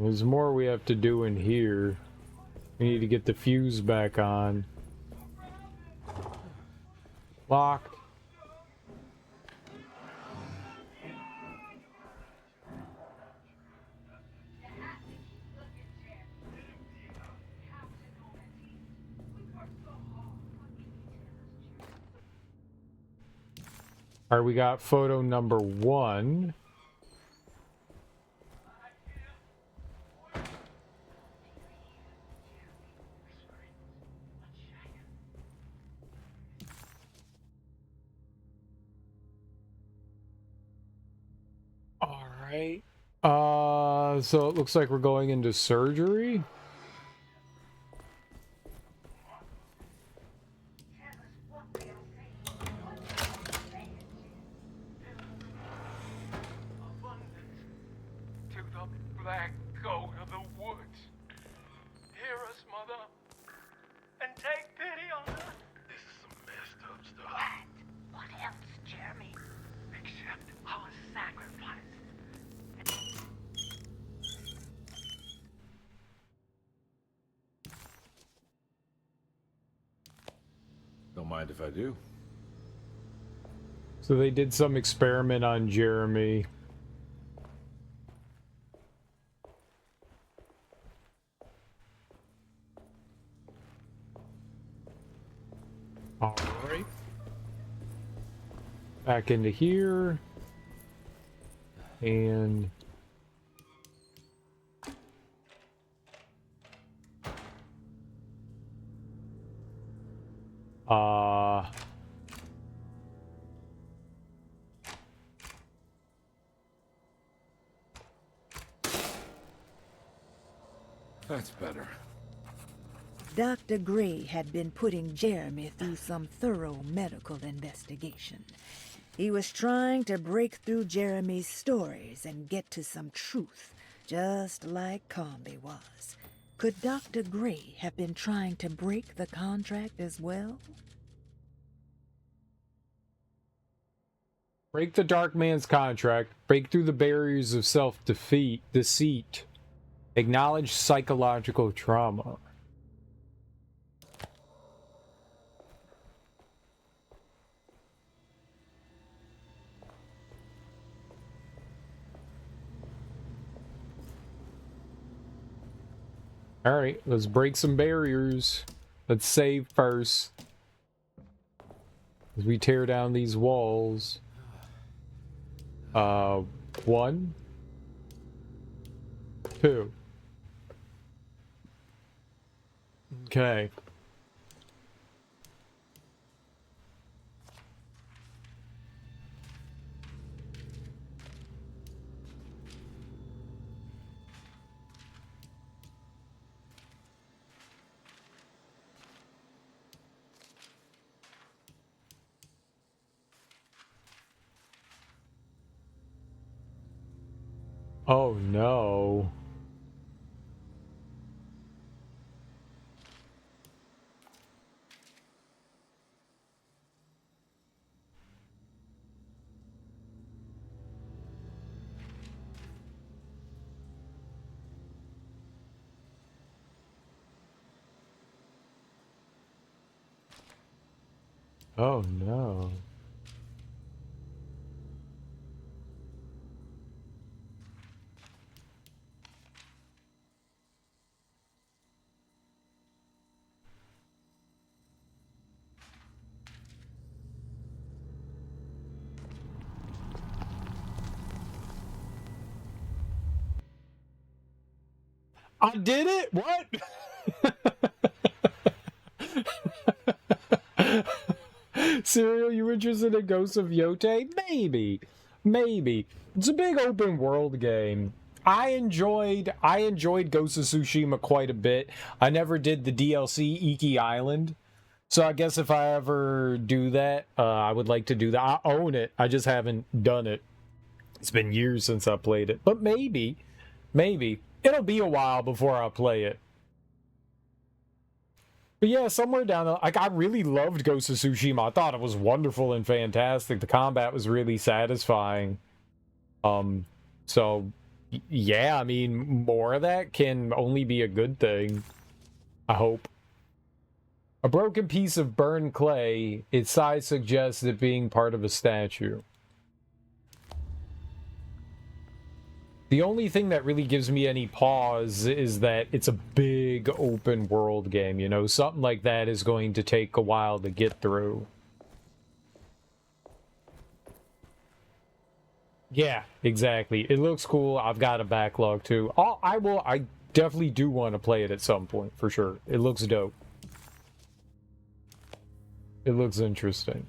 There's more we have to do in here. We need to get the fuse back on. Locked. Alright, we got photo number 1. Alright. So it looks like we're going into surgery. To the black goat of the woods. Hear us, Mother, and take pity on us. This is some messed up stuff. What else, Jeremy? Accept our sacrifice. mind if I do. So they did some experiment on Jeremy. All right. Back into here. And... That's better. Dr. Gray had been putting Jeremy through some thorough medical investigation. He was trying to break through Jeremy's stories and get to some truth, just like Carnby was. Could Dr. Gray have been trying to break the contract as well? break the Dark Man's contract, break through the barriers of deceit, acknowledge psychological trauma. Alright, let's break some barriers. Let's save first. As we tear down these walls. 1, 2. Okay. Oh no. Oh no. I did it? What? Serial, you interested in Ghosts of Yote? Maybe. Maybe. It's a big open world game. I enjoyed Ghost of Tsushima quite a bit. I never did the DLC Iki Island. So I guess if I ever do that, I would like to do that. I own it. I just haven't done it. It's been years since I played it. But maybe. It'll be a while before I play it. But yeah, somewhere down the... Like, I really loved Ghost of Tsushima. I thought it was wonderful and fantastic. The combat was really satisfying. So, yeah, I mean, more of that can only be a good thing. I hope. A broken piece of burned clay. Its size suggests it being part of a statue. The only thing that really gives me any pause is that it's a big open world game, you know? Something like that is going to take a while to get through. Yeah, exactly. It looks cool. I've got a backlog too. I definitely do want to play it at some point, for sure. It looks dope. It looks interesting.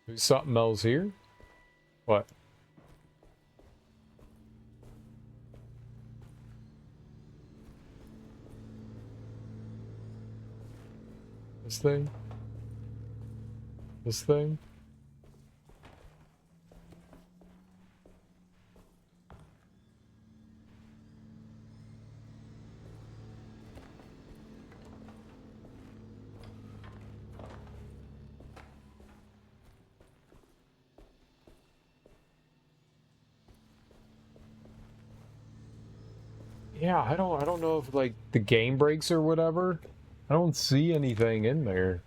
There's something else here. What? This thing? This thing? Yeah, I don't know if like the game breaks or whatever. I don't see anything in there.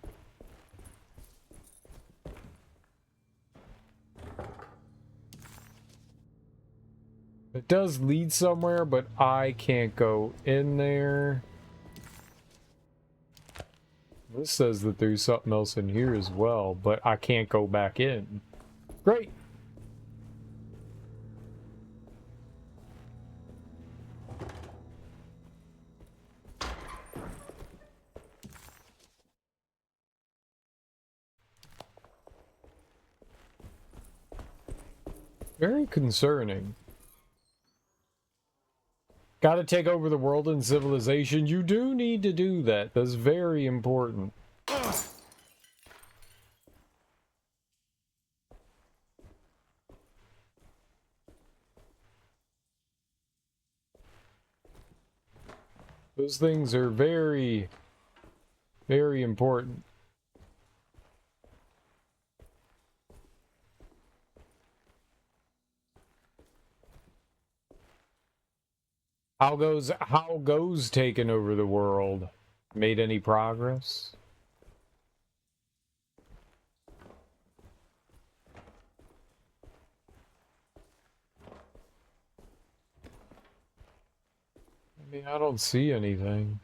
It does lead somewhere, but I can't go in there. This says that there's something else in here as well, but I can't go back in. Great. Very concerning. Gotta take over the world and civilization. You do need to do that. That's very important. Those things are very, very important. How goes taking over the world? Made any progress? I mean, I don't see anything.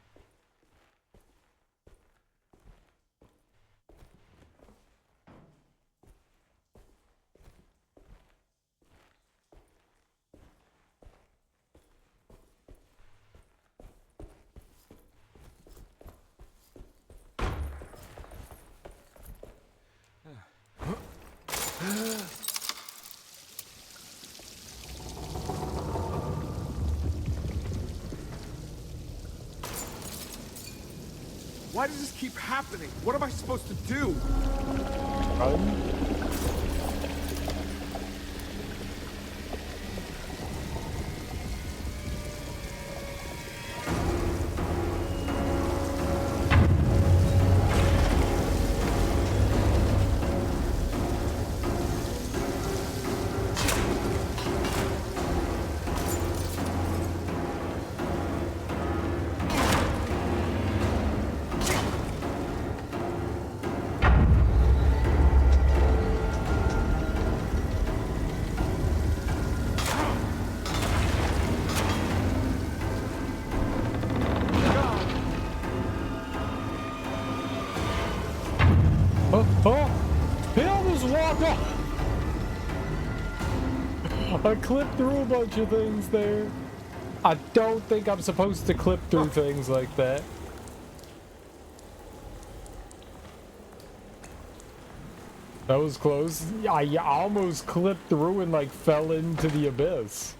Why does this keep happening? What am I supposed to do? I clipped through a bunch of things there. I don't think I'm supposed to clip through things like that. That was close. I almost clipped through and like fell into the abyss.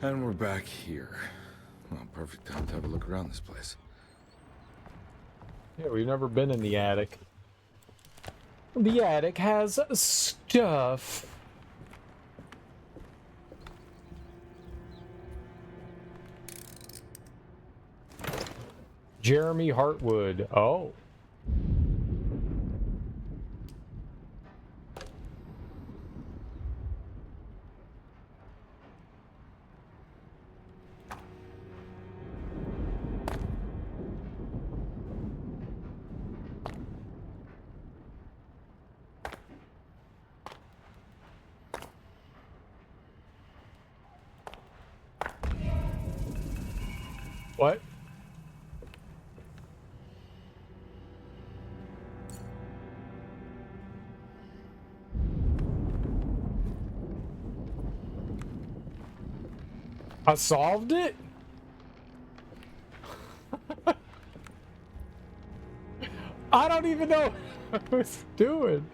And we're back here. Well, perfect time to have a look around this place. Yeah, we've never been in the attic. The attic has stuff. Jeremy Hartwood. Oh. What? I solved it? I don't even know what I was doing.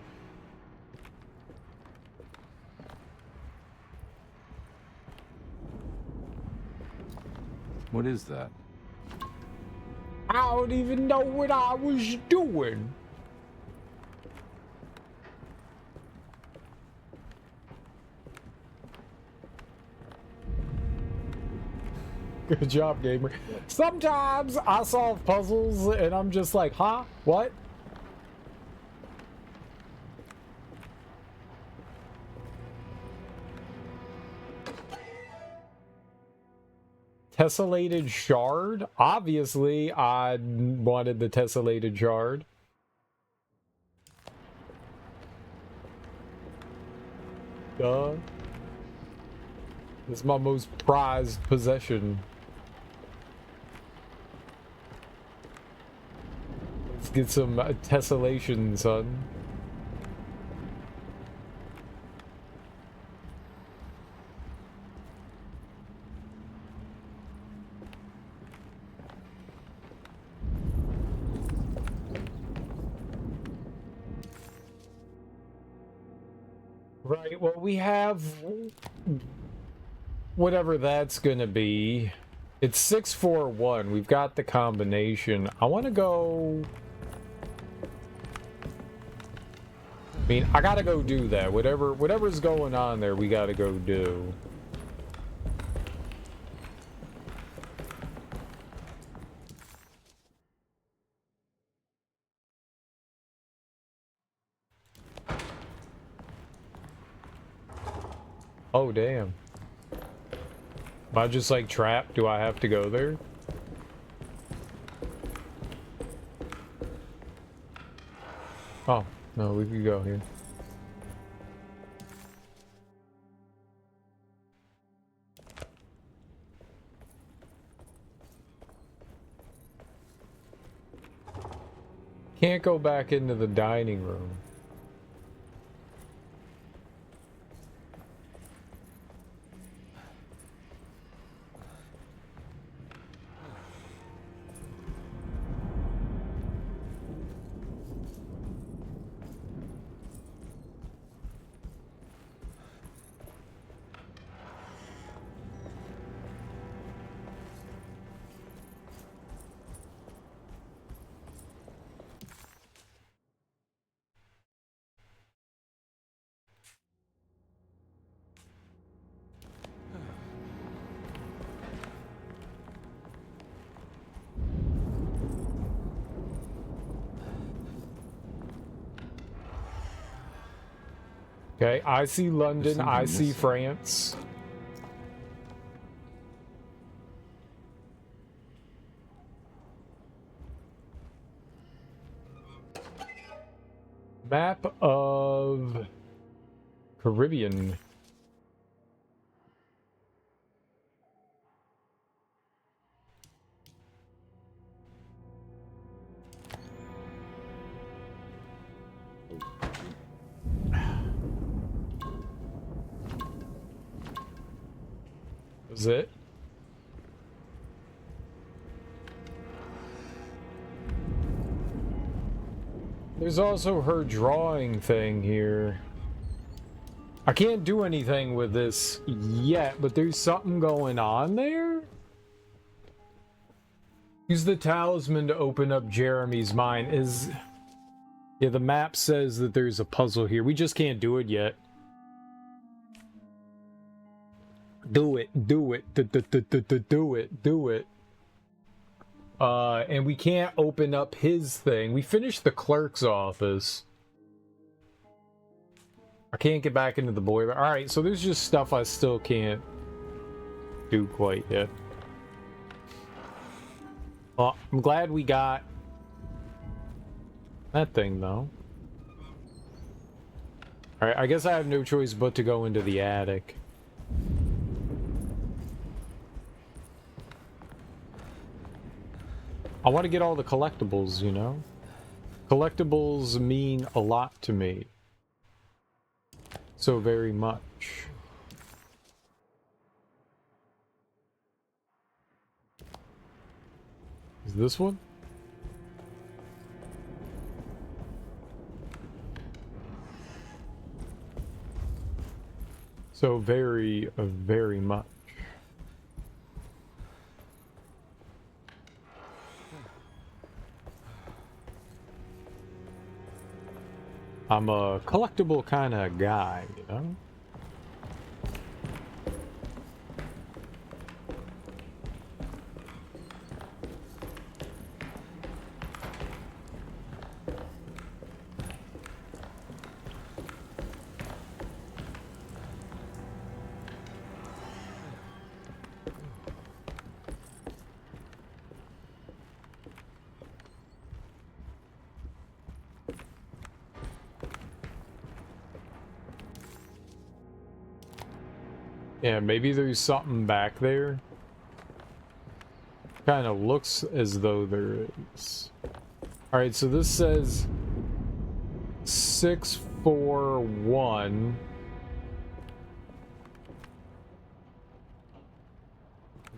What is that? I don't even know what I was doing. Good job, gamer. Sometimes I solve puzzles and I'm just like, huh? What? Tessellated shard? Obviously, I wanted the tessellated shard. Duh. This is my most prized possession. Let's get some tessellation, son. Right, well, we have whatever that's gonna be. It's 641. We've got the combination. I want to go... I mean, I gotta go do that. Whatever's going on there, we gotta go do. Oh, damn. Am I just, like, trapped? Do I have to go there? Oh, no, we could go here. Can't go back into the dining room. Okay, I see London, I see France. Map of Caribbean. Is it? There's also her drawing thing here. I can't do anything with this yet, but there's something going on there? Use the talisman to open up Jeremy's mind. Yeah, the map says that there's a puzzle here. We just can't do it yet. Do it. Do it. Do it. And we can't open up his thing. We finished the clerk's office. I can't get back into the boiler. Alright, so there's just stuff I still can't do quite yet. Well, I'm glad we got that thing, though. Alright, I guess I have no choice but to go into the attic. I want to get all the collectibles, you know? Collectibles mean a lot to me. So very much. Is this one? So very, very much. I'm a collectible kind of guy, you know? Yeah, maybe there's something back there. Kind of looks as though there is. Alright, so this says 641.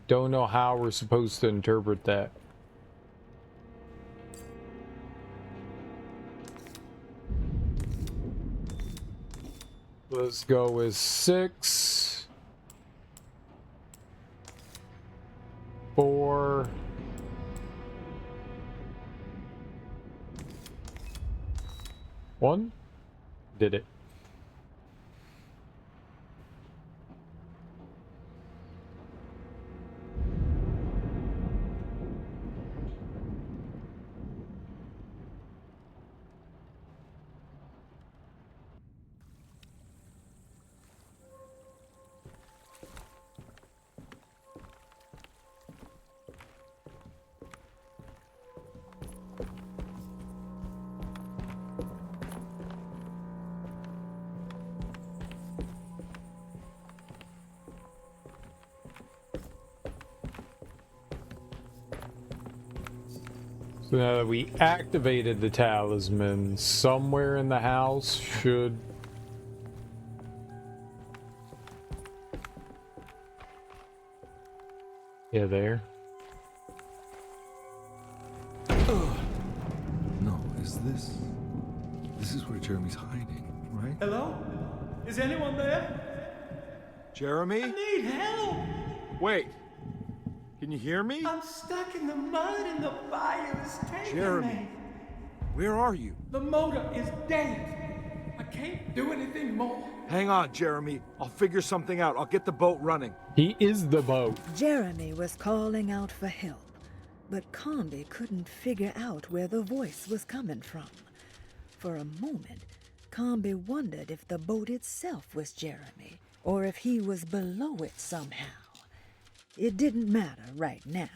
Don't know how we're supposed to interpret that. Let's go with 6, 4, 1. Did it. So now that we activated the talisman, somewhere in the house should... Yeah, there. No, is this... This is where Jeremy's hiding, right? Hello? Is anyone there? Jeremy? I need help! Wait. Can you hear me? I'm stuck in the mud and the fire is taking Jeremy, me. where are you? The motor is dead. I can't do anything more. Hang on, Jeremy. I'll figure something out. I'll get the boat running. He is the boat. Jeremy was calling out for help, but Carnby couldn't figure out where the voice was coming from. For a moment, Carnby wondered if the boat itself was Jeremy, or if he was below it somehow. It didn't matter right now.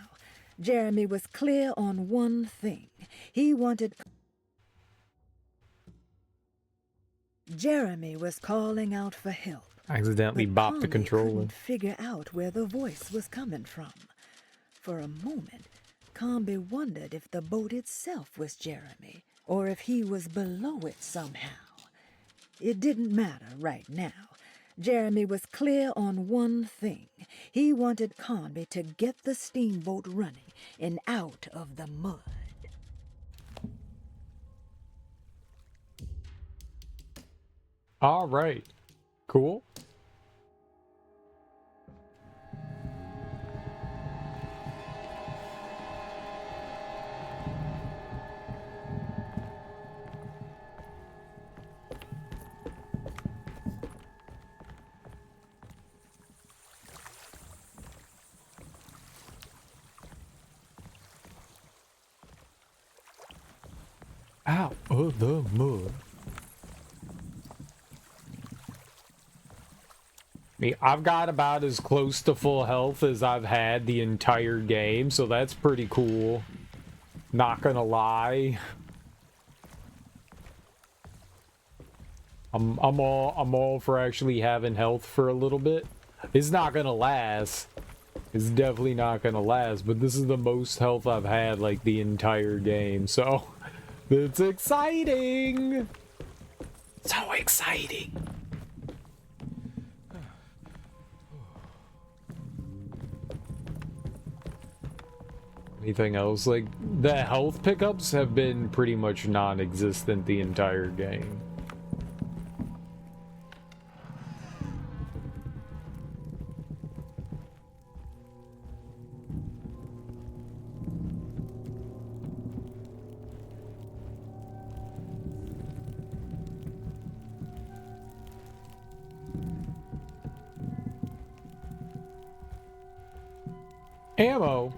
Jeremy was clear on one thing. He wanted... Jeremy was calling out for help. Accidentally bopped the Carnby controller. couldn't figure out where the voice was coming from. For a moment, Carnby wondered if the boat itself was Jeremy, or if he was below it somehow. It didn't matter right now. Jeremy was clear on one thing. He wanted Carnby to get the steamboat running and out of the mud. All right. Cool. Out of the mud. I've got about as close to full health as I've had the entire game, so that's pretty cool. Not gonna lie. I'm all for actually having health for a little bit. It's not gonna last. It's definitely not gonna last, but this is the most health I've had like the entire game, so it's exciting. So exciting. Anything else? Like, the health pickups have been pretty much non-existent the entire game. Ammo?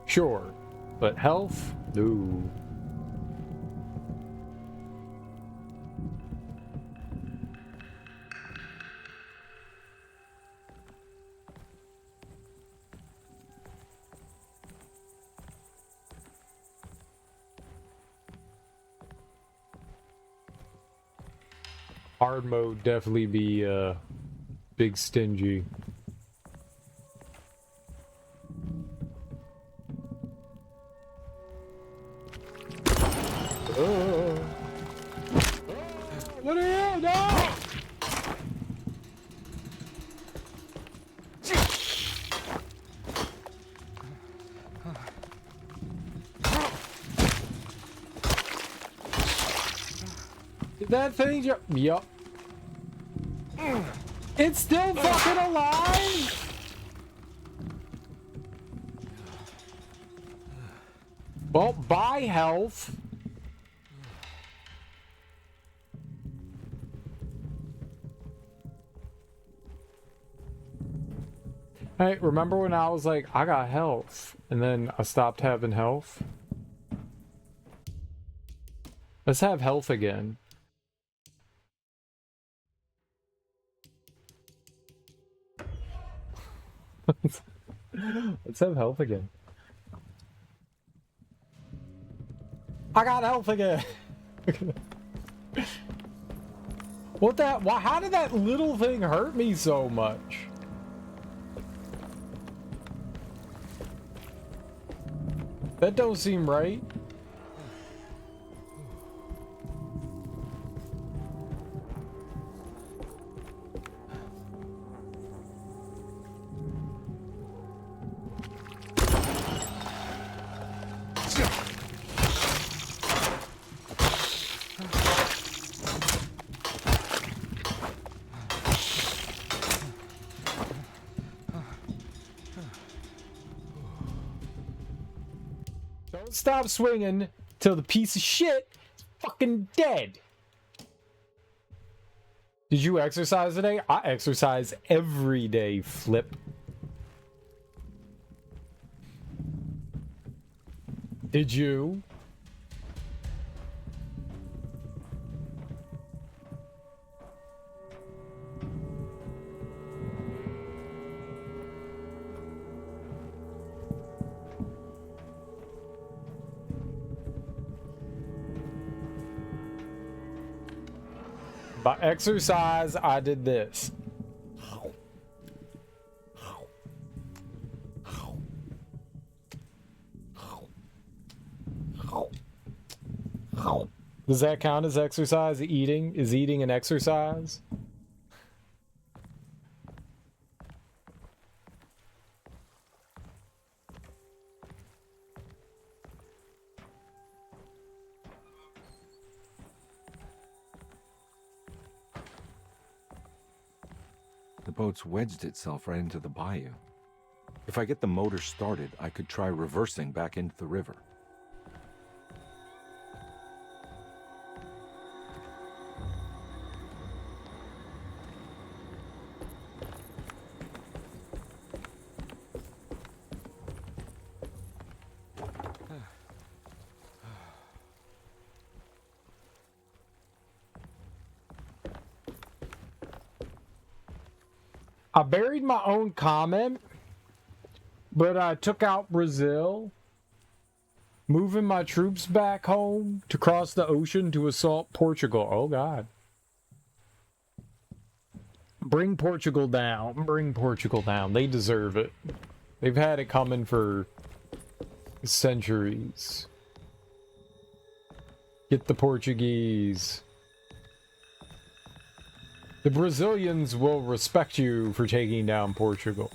Sure. But health? No. Hard mode definitely be big stingy. What are you? No! Did that thing just... Yup. It's still fucking alive? Well, bye, health. Hey, remember when I was like, I got health, and then I stopped having health? Let's have health again. Let's have health again. I got health again. What that? Why? How did that little thing hurt me so much? That don't seem right. Don't stop swinging till the piece of shit is fucking dead. Did you exercise today? I exercise every day, Flip. Did you? By exercise, I did this. Does that count as exercise? Eating? Is eating an exercise? The boat's wedged itself right into the bayou. If I get the motor started, I could try reversing back into the river. I buried my own comment, but I took out Brazil, moving my troops back home to cross the ocean to assault Portugal. Oh, God. Bring Portugal down. Bring Portugal down. They deserve it. They've had it coming for centuries. Get the Portuguese. The Brazilians will respect you for taking down Portugal.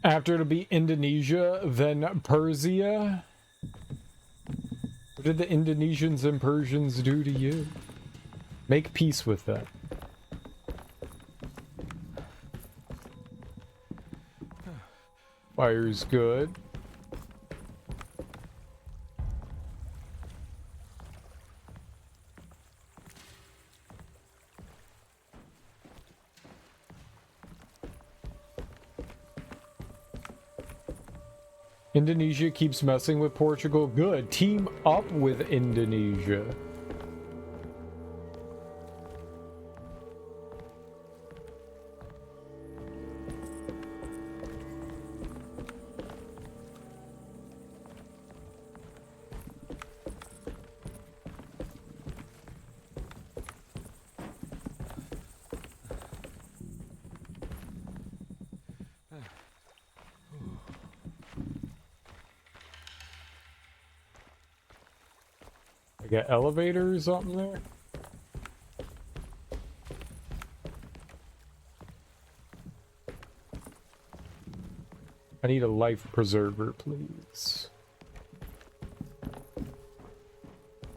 After it'll be Indonesia, then Persia. What did the Indonesians and Persians do to you? Make peace with them. Fire's good. Indonesia keeps messing with Portugal. Good. Team up with Indonesia. I got elevators up in there. I need a life preserver, please.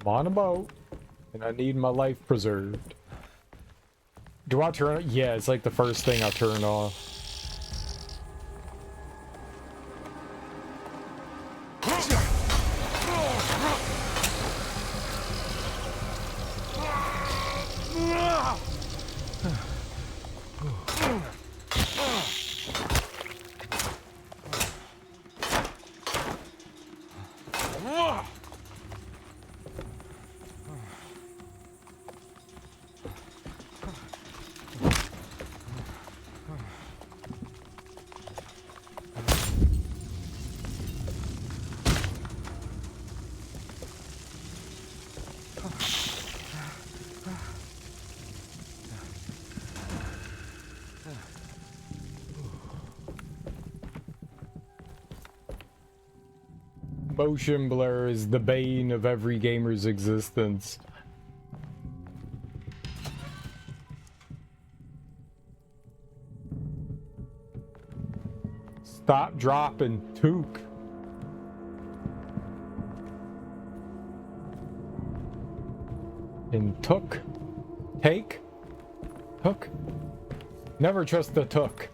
I'm on a boat, and I need my life preserved. Do I turn it? Yeah, it's like the first thing I turn off. Motion blur is the bane of every gamer's existence. Stop dropping, Took. And Took. Take? Took? Never trust the Took.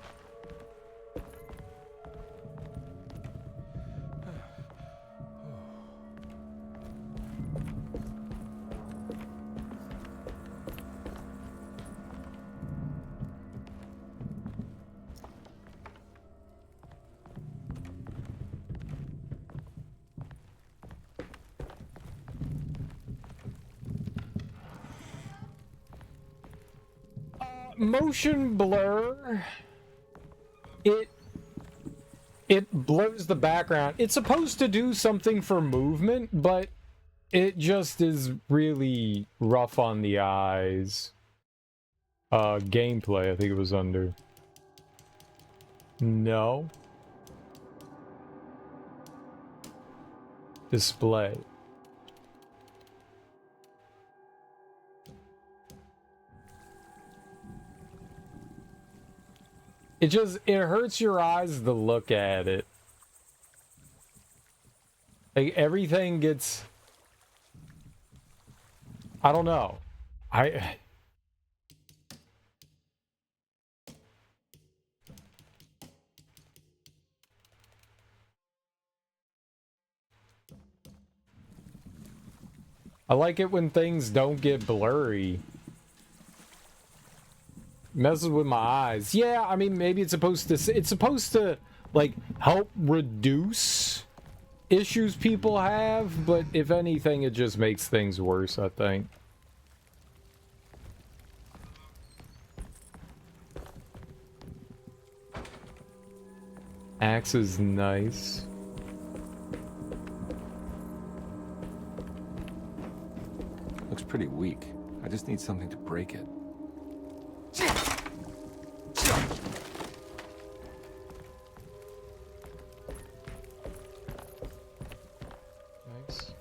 Motion blur, it blurs the background. It's supposed to do something for movement, but it just is really rough on the eyes. Gameplay, I think it was under. No. Display. It hurts your eyes to look at it. Like, everything gets... I don't know. I like it when things don't get blurry. Messes with my eyes. Yeah, I mean, maybe it's supposed to like help reduce issues people have, but if anything, it just makes things worse, I think. Axe is nice. Looks pretty weak. I just need something to break it. Nice.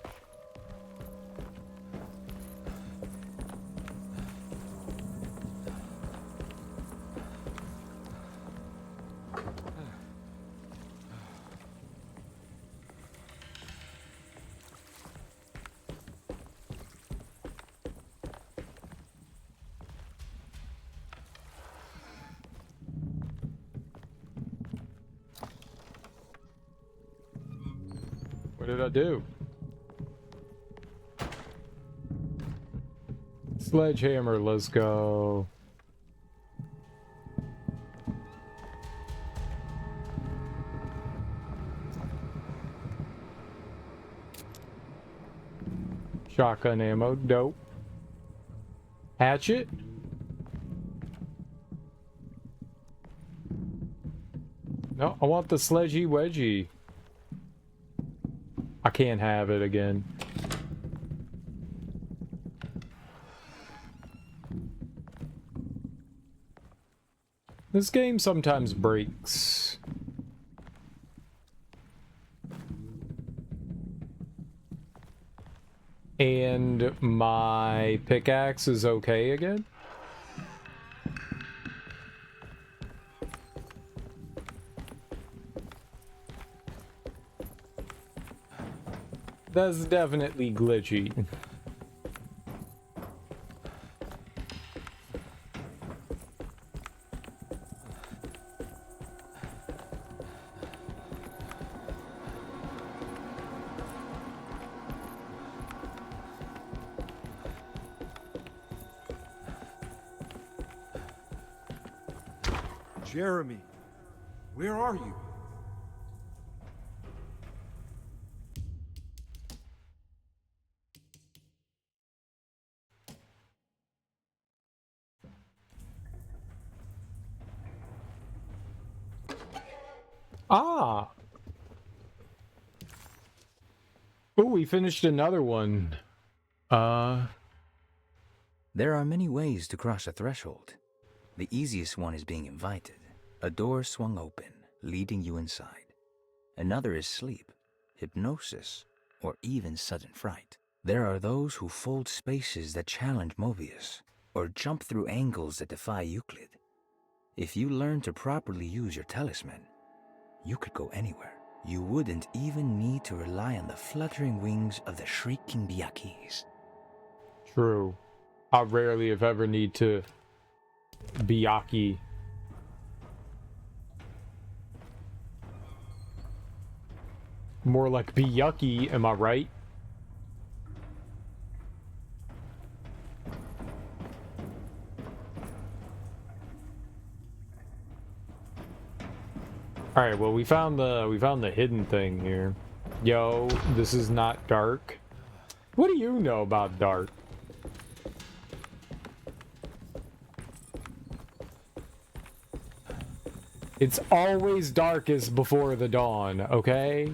What did I do? Sledgehammer, let's go. Shotgun ammo, dope. Hatchet? No, I want the sledgy wedgie. I can't have it again. This game sometimes breaks. And my pickaxe is okay again? That's definitely glitchy. Jeremy, where are you? Ah! Oh, we finished another one. There are many ways to cross a threshold. The easiest one is being invited. A door swung open, leading you inside. Another is sleep, hypnosis, or even sudden fright. There are those who fold spaces that challenge Mobius, or jump through angles that defy Euclid. If you learn to properly use your talisman, you could go anywhere. You wouldn't even need to rely on the fluttering wings of the shrieking Byakis. True. I rarely, if ever, need to Byaki. More like Byucky, am I right? Alright, well we found the hidden thing here. Yo, this is not dark. What do you know about dark? It's always darkest before the dawn, okay?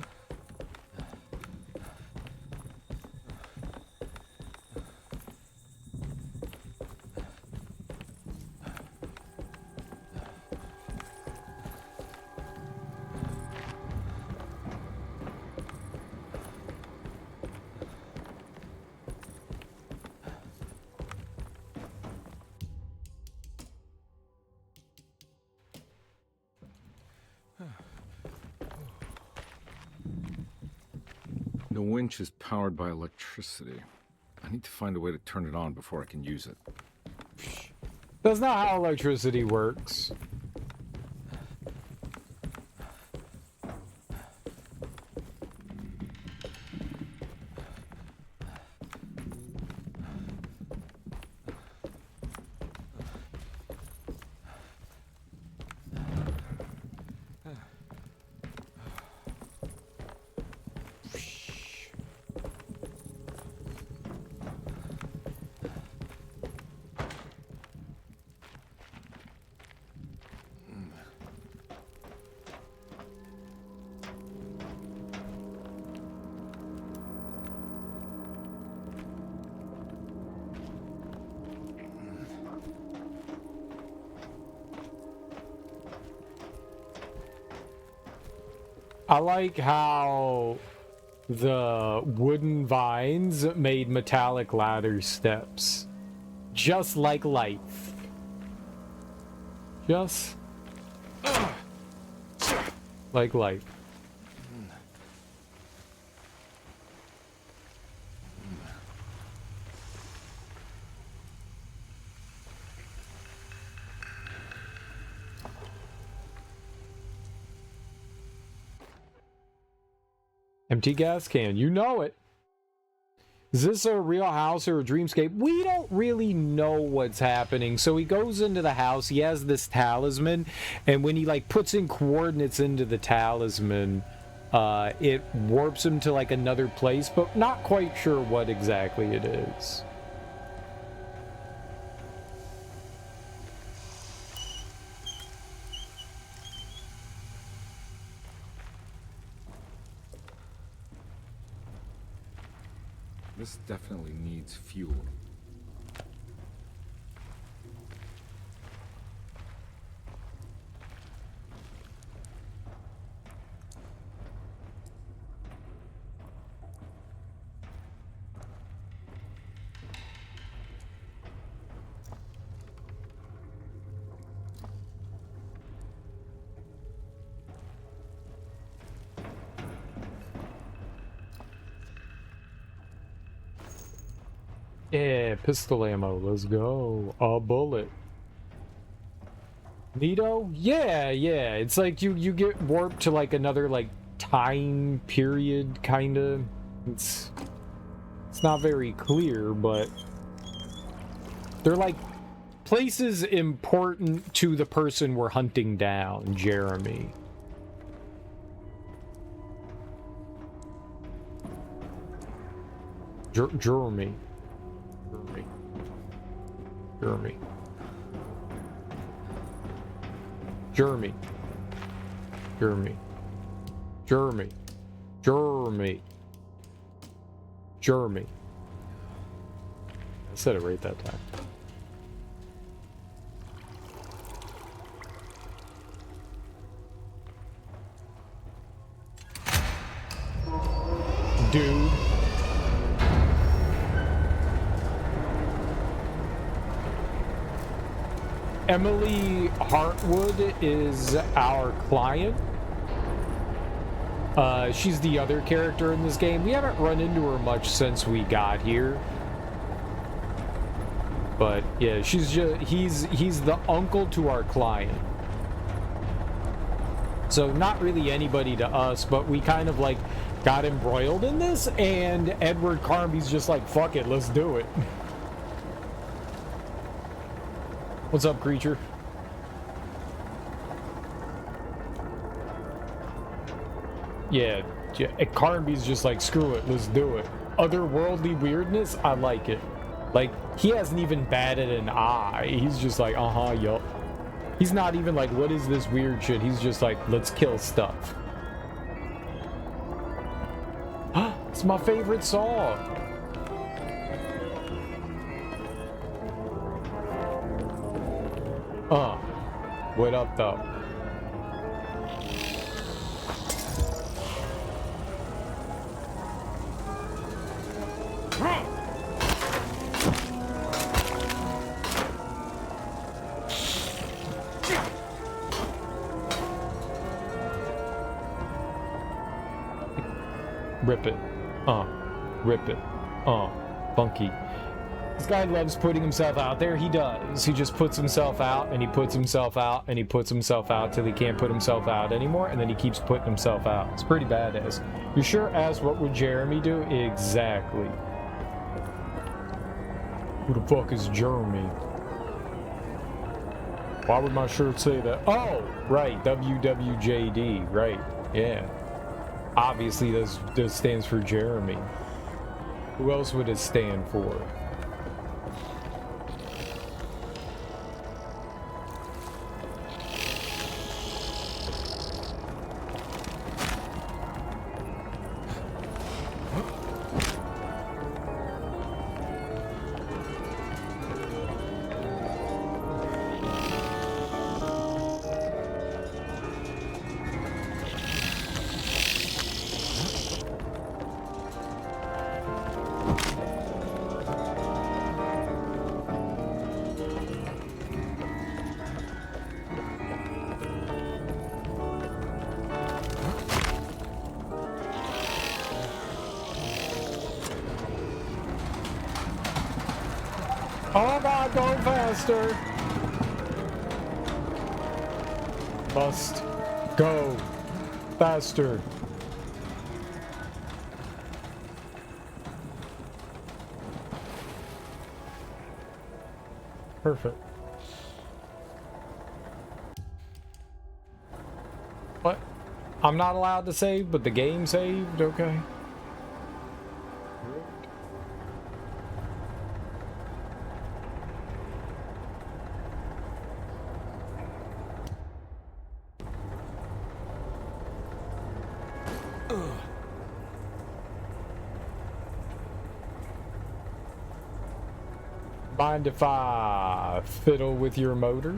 The winch is powered by electricity. I need to find a way to turn it on before I can use it. That's not how electricity works. I like how the wooden vines made metallic ladder steps. Just like life. Just like life. Empty gas can, you know it. Is this a real house or a dreamscape? We don't really know what's happening. So he goes into the house, he has this talisman, and when he like puts in coordinates into the talisman, it warps him to like another place, but not quite sure what exactly it is. This definitely needs fuel. Yeah, pistol ammo. Let's go. A bullet. Nito? Yeah, yeah. It's like you get warped to like another like time period kind of. It's not very clear, but they're like places important to the person we're hunting down, Jeremy. Jeremy. Jeremy. Jeremy. Jeremy. Jeremy. Jeremy. Jeremy. I said it right that time. Dude. Emily Hartwood is our client. She's the other character in this game. We haven't run into her much since we got here. But yeah, she's just he's the uncle to our client. So not really anybody to us, but we kind of like got embroiled in this, and Edward Carnby's just like, fuck it, let's do it. What's up, creature? Yeah, Carnby's just like, screw it, let's do it. Otherworldly weirdness, I like it. Like, he hasn't even batted an eye. He's just like, yup. He's not even like, what is this weird shit? He's just like, let's kill stuff. It's my favorite song. What up, though? Rip it. Rip it. Funky. This guy loves putting himself out there. He does. He just puts himself out, and he puts himself out, and he puts himself out till he can't put himself out anymore, and then he keeps putting himself out. It's pretty badass. You sure asked what would Jeremy do? Exactly. Who the fuck is Jeremy? Why would my shirt say that? Oh, right. WWJD. Right. Yeah. Obviously, this stands for Jeremy. Who else would it stand for? Oh god, going faster! Must go faster. Perfect. What? I'm not allowed to save, but the game saved? Okay. Mind if I fiddle with your motor?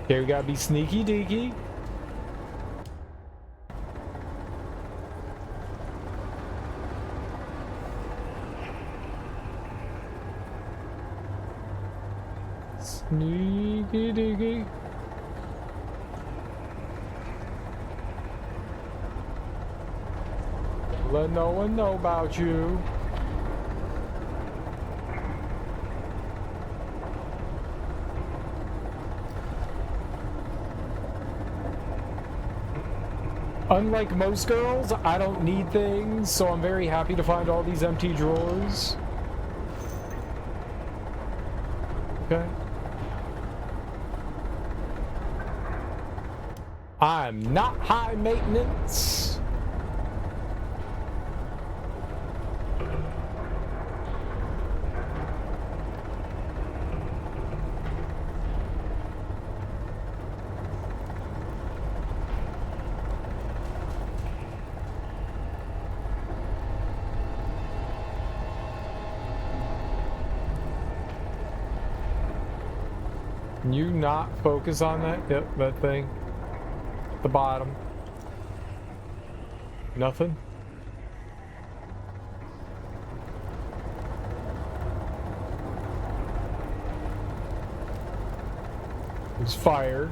Okay, we gotta be sneaky deaky. Sneaky deaky. Let no one know about you. Unlike most girls, I don't need things, so I'm very happy to find all these empty drawers. Okay. I'm not high maintenance. Can you not focus on that? Yep, that thing. At the bottom. Nothing? There's fire.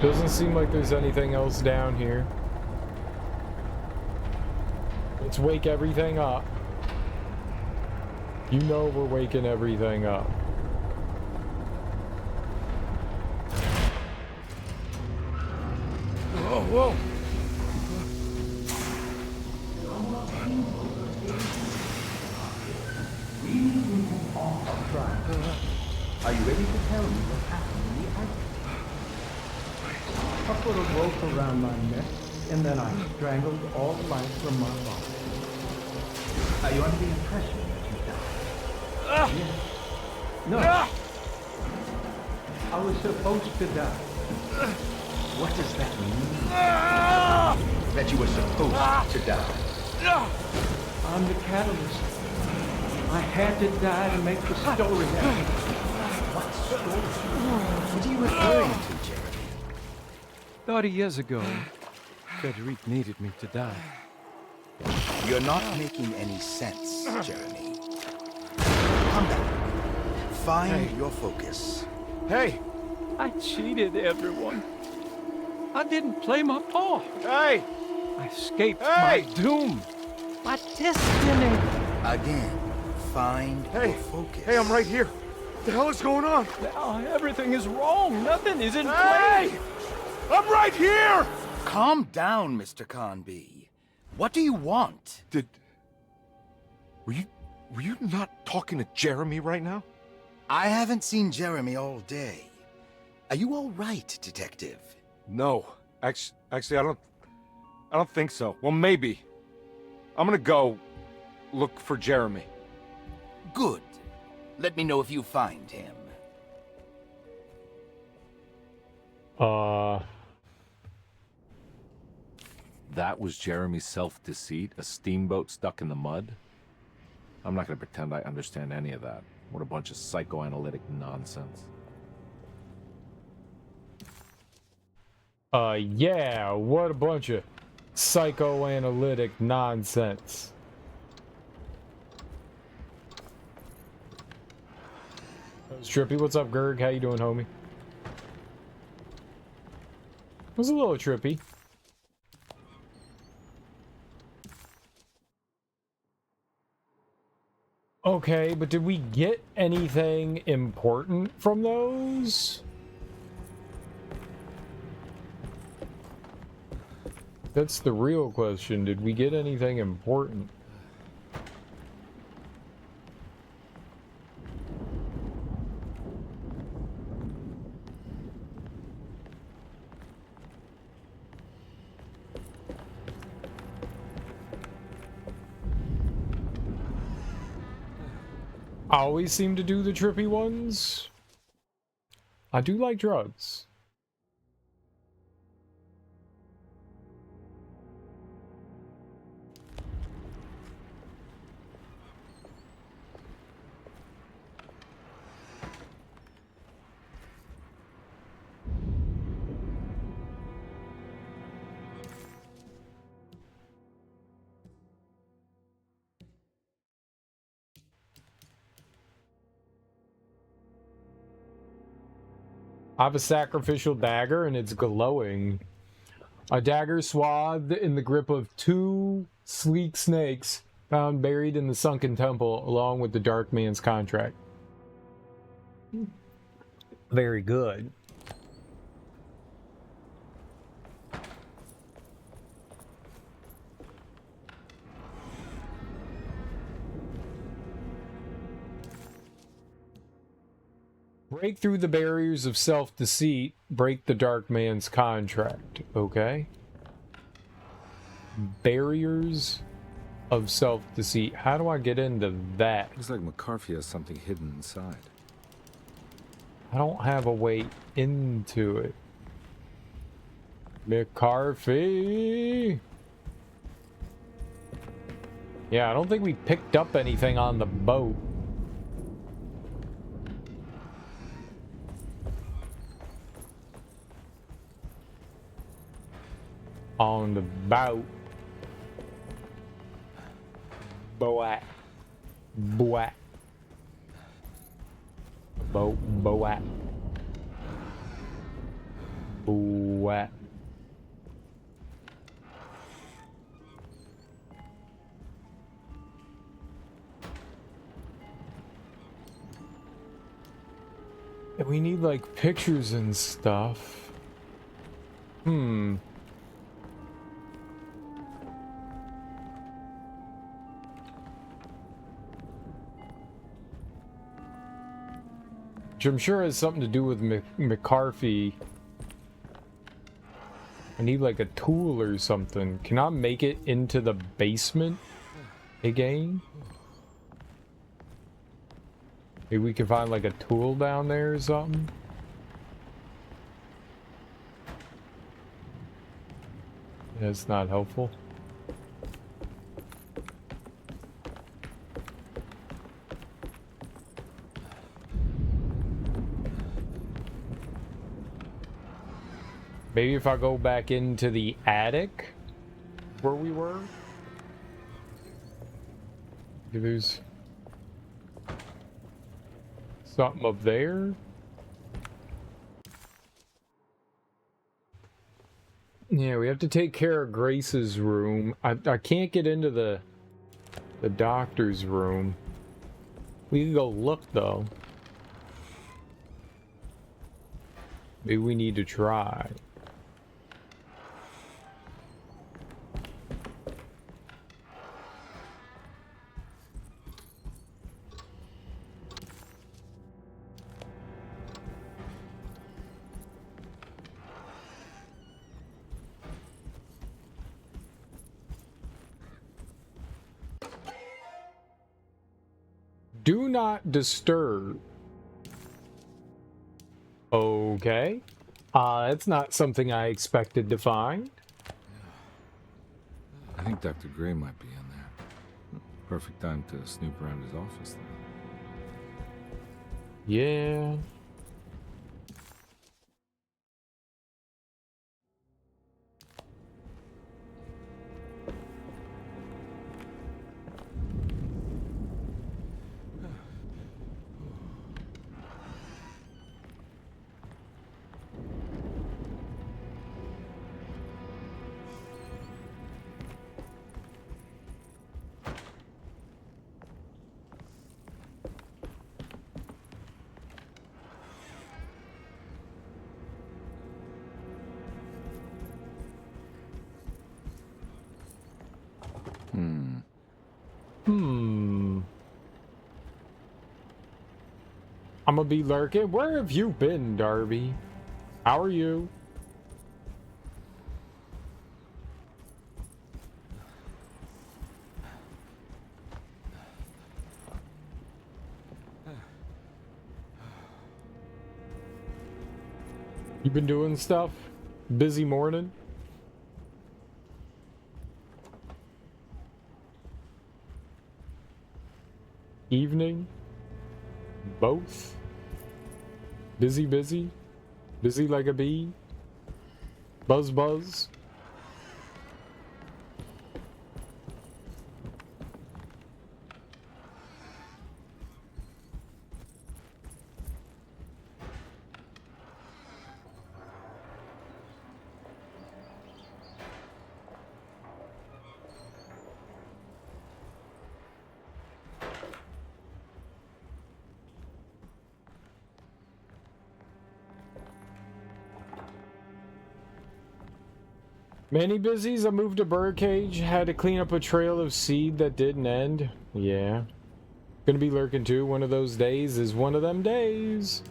Doesn't seem like there's anything else down here. Let's wake everything up. You know we're waking everything up. Whoa, whoa. Are you ready to tell me what happened in the attic? I put a rope around my neck, and then I strangled all life from my body. Are you under the impression that you died? Yes. No. I was supposed to die. What does that mean? That you were supposed to die. I'm the catalyst. I had to die to make the story happen. What story? What are you referring to, Jeremy? 30 years ago, Frederic needed me to die. You're not making any sense, Jeremy. Come back. Find your focus. Hey! I cheated everyone. I didn't play my part. Hey! I escaped my doom. My destiny. Again, find your focus. Hey, I'm right here. What the hell is going on? Now everything is wrong. Nothing is in place. I'm right here! Calm down, Mr. Carnby. What do you want? Were you not talking to Jeremy right now? I haven't seen Jeremy all day. Are you all right, Detective? No. Actually, I don't think so. Well, maybe. I'm gonna go look for Jeremy. Good. Let me know if you find him. That was Jeremy's self-deceit? A steamboat stuck in the mud? I'm not gonna pretend I understand any of that. What a bunch of psychoanalytic nonsense. Yeah, what a bunch of psychoanalytic nonsense. That was trippy. What's up, Gerg? How you doing, homie? It was a little trippy. Okay, but did we get anything important from those? That's the real question. Did we get anything important? I always seem to do the trippy ones. I do like drugs. I have a sacrificial dagger and it's glowing. A dagger swathed in the grip of 2 sleek snakes found buried in the sunken temple along with the Dark Man's contract. Very good. Break through the barriers of self-deceit, break the Dark Man's contract, okay? Barriers of self-deceit. How do I get into that? Looks like McCarthy has something hidden inside. I don't have a way into it. McCarthy! Yeah, I don't think we picked up anything on the boat. On the boat. Boat. Boat. Boat. Boat. Boat. We need like pictures and stuff. Which I'm sure has something to do with McCarthy. I need like a tool or something. Can I make it into the basement again? Maybe we can find like a tool down there or something. That's not helpful. Maybe if I go back into the attic where we were. Maybe there's something up there. Yeah, we have to take care of Grace's room. I can't get into the doctor's room. We can go look though. Maybe we need to try. Do not disturb. Okay. That's not something I expected to find. I think Dr. Gray might be in there. Perfect time to snoop around his office then. Yeah. I'm gonna be lurking. Where have you been, Darby? How are you? You been doing stuff? Busy morning? Evening? Both? Busy, busy? Busy like a bee? Buzz, buzz? Many busies. I moved a birdcage. Had to clean up a trail of seed that didn't end. Yeah. Gonna be lurking too. One of those days is one of them days.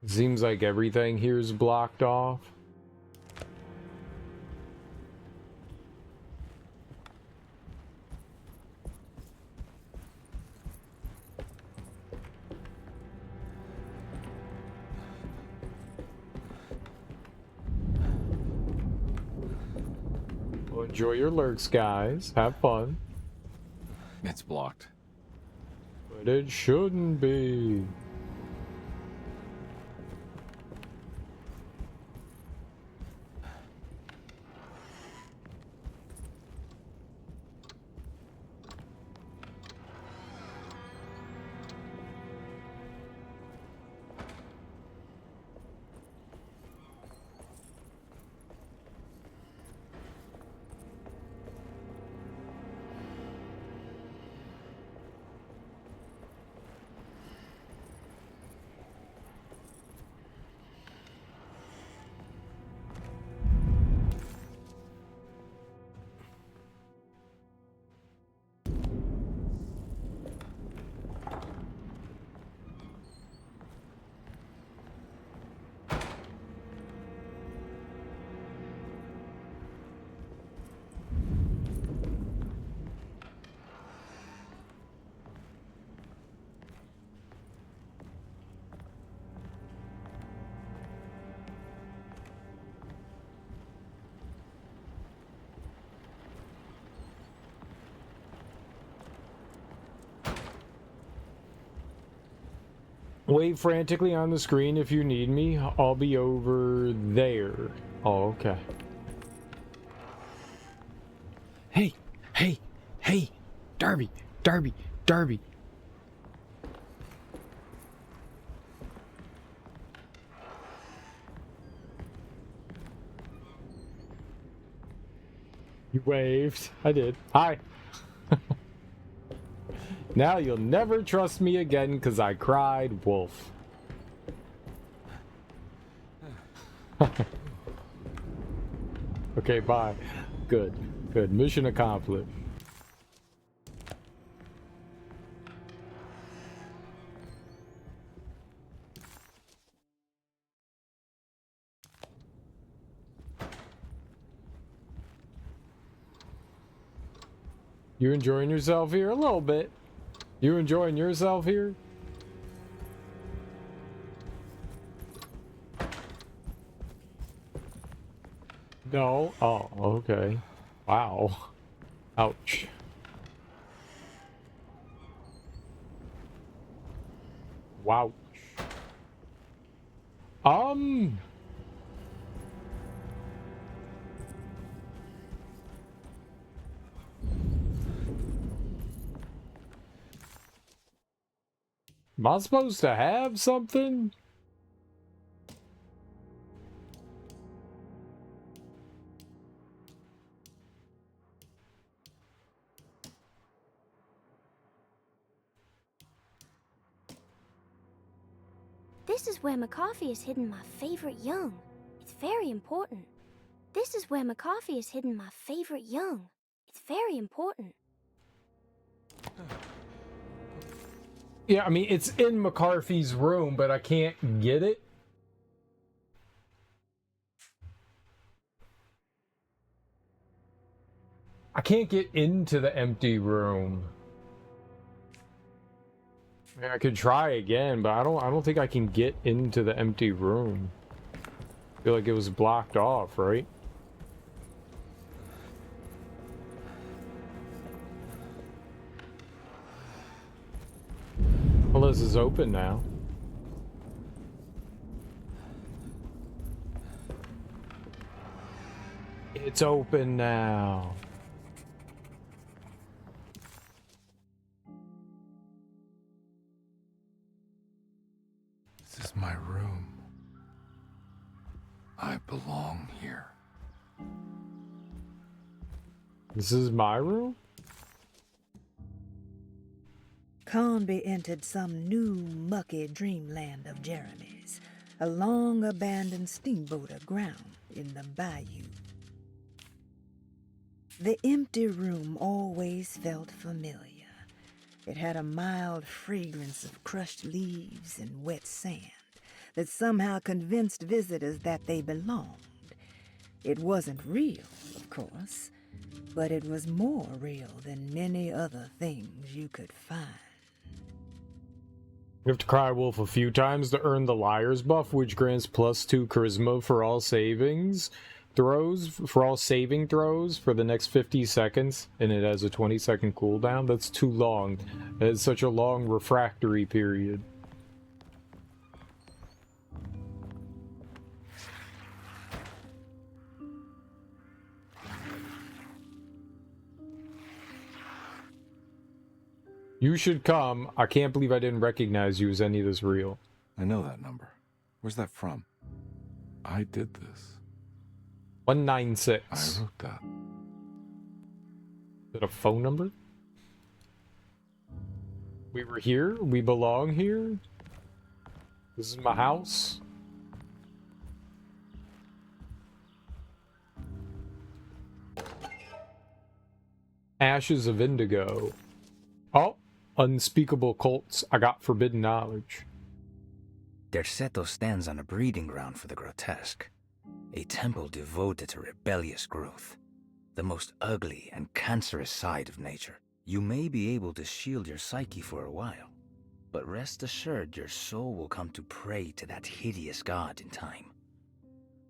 Seems like everything here is blocked off. Well, enjoy your lurks, guys. Have fun. It's blocked. But it shouldn't be. Wave frantically on the screen if you need me. I'll be over there. Oh, okay. Hey, hey, hey, Darby, Darby, Darby. You waved. I did. Hi. Now you'll never trust me again because I cried wolf. Okay, bye. Good. Good. Mission accomplished. You enjoying yourself here? A little bit. You enjoying yourself here? No. Oh, okay. Wow. Ouch. Wow. Am I supposed to have something? This is where McCoffee has hidden my favorite young. It's very important. This is where McCoffee has hidden my favorite young. It's very important. Yeah, I mean, it's in McCarthy's room, but I can't get it. I can't get into the empty room. I mean, I could try again, but I don't think I can get into the empty room. I feel like it was blocked off, right? Well, this is open now. It's open now. This is my room. I belong here. This is my room? Carnby entered some new, mucky dreamland of Jeremy's, a long-abandoned steamboat aground in the bayou. The empty room always felt familiar. It had a mild fragrance of crushed leaves and wet sand that somehow convinced visitors that they belonged. It wasn't real, of course, but it was more real than many other things you could find. You have to cry wolf a few times to earn the liar's buff, which grants +2 charisma for all savings throws, for all saving throws for the next 50 seconds, and it has a 20-second cooldown. That's too long. It's such a long refractory period. You should come. I can't believe I didn't recognize you as any of this real. I know that number. Where's that from? I did this. 196. I wrote that. Is it a phone number? We were here? We belong here? This is my house? Ashes of Indigo. Oh, unspeakable cults. I got forbidden knowledge. Derceto stands on a breeding ground for the grotesque. A temple devoted to rebellious growth. The most ugly and cancerous side of nature. You may be able to shield your psyche for a while, but rest assured your soul will come to pray to that hideous god in time.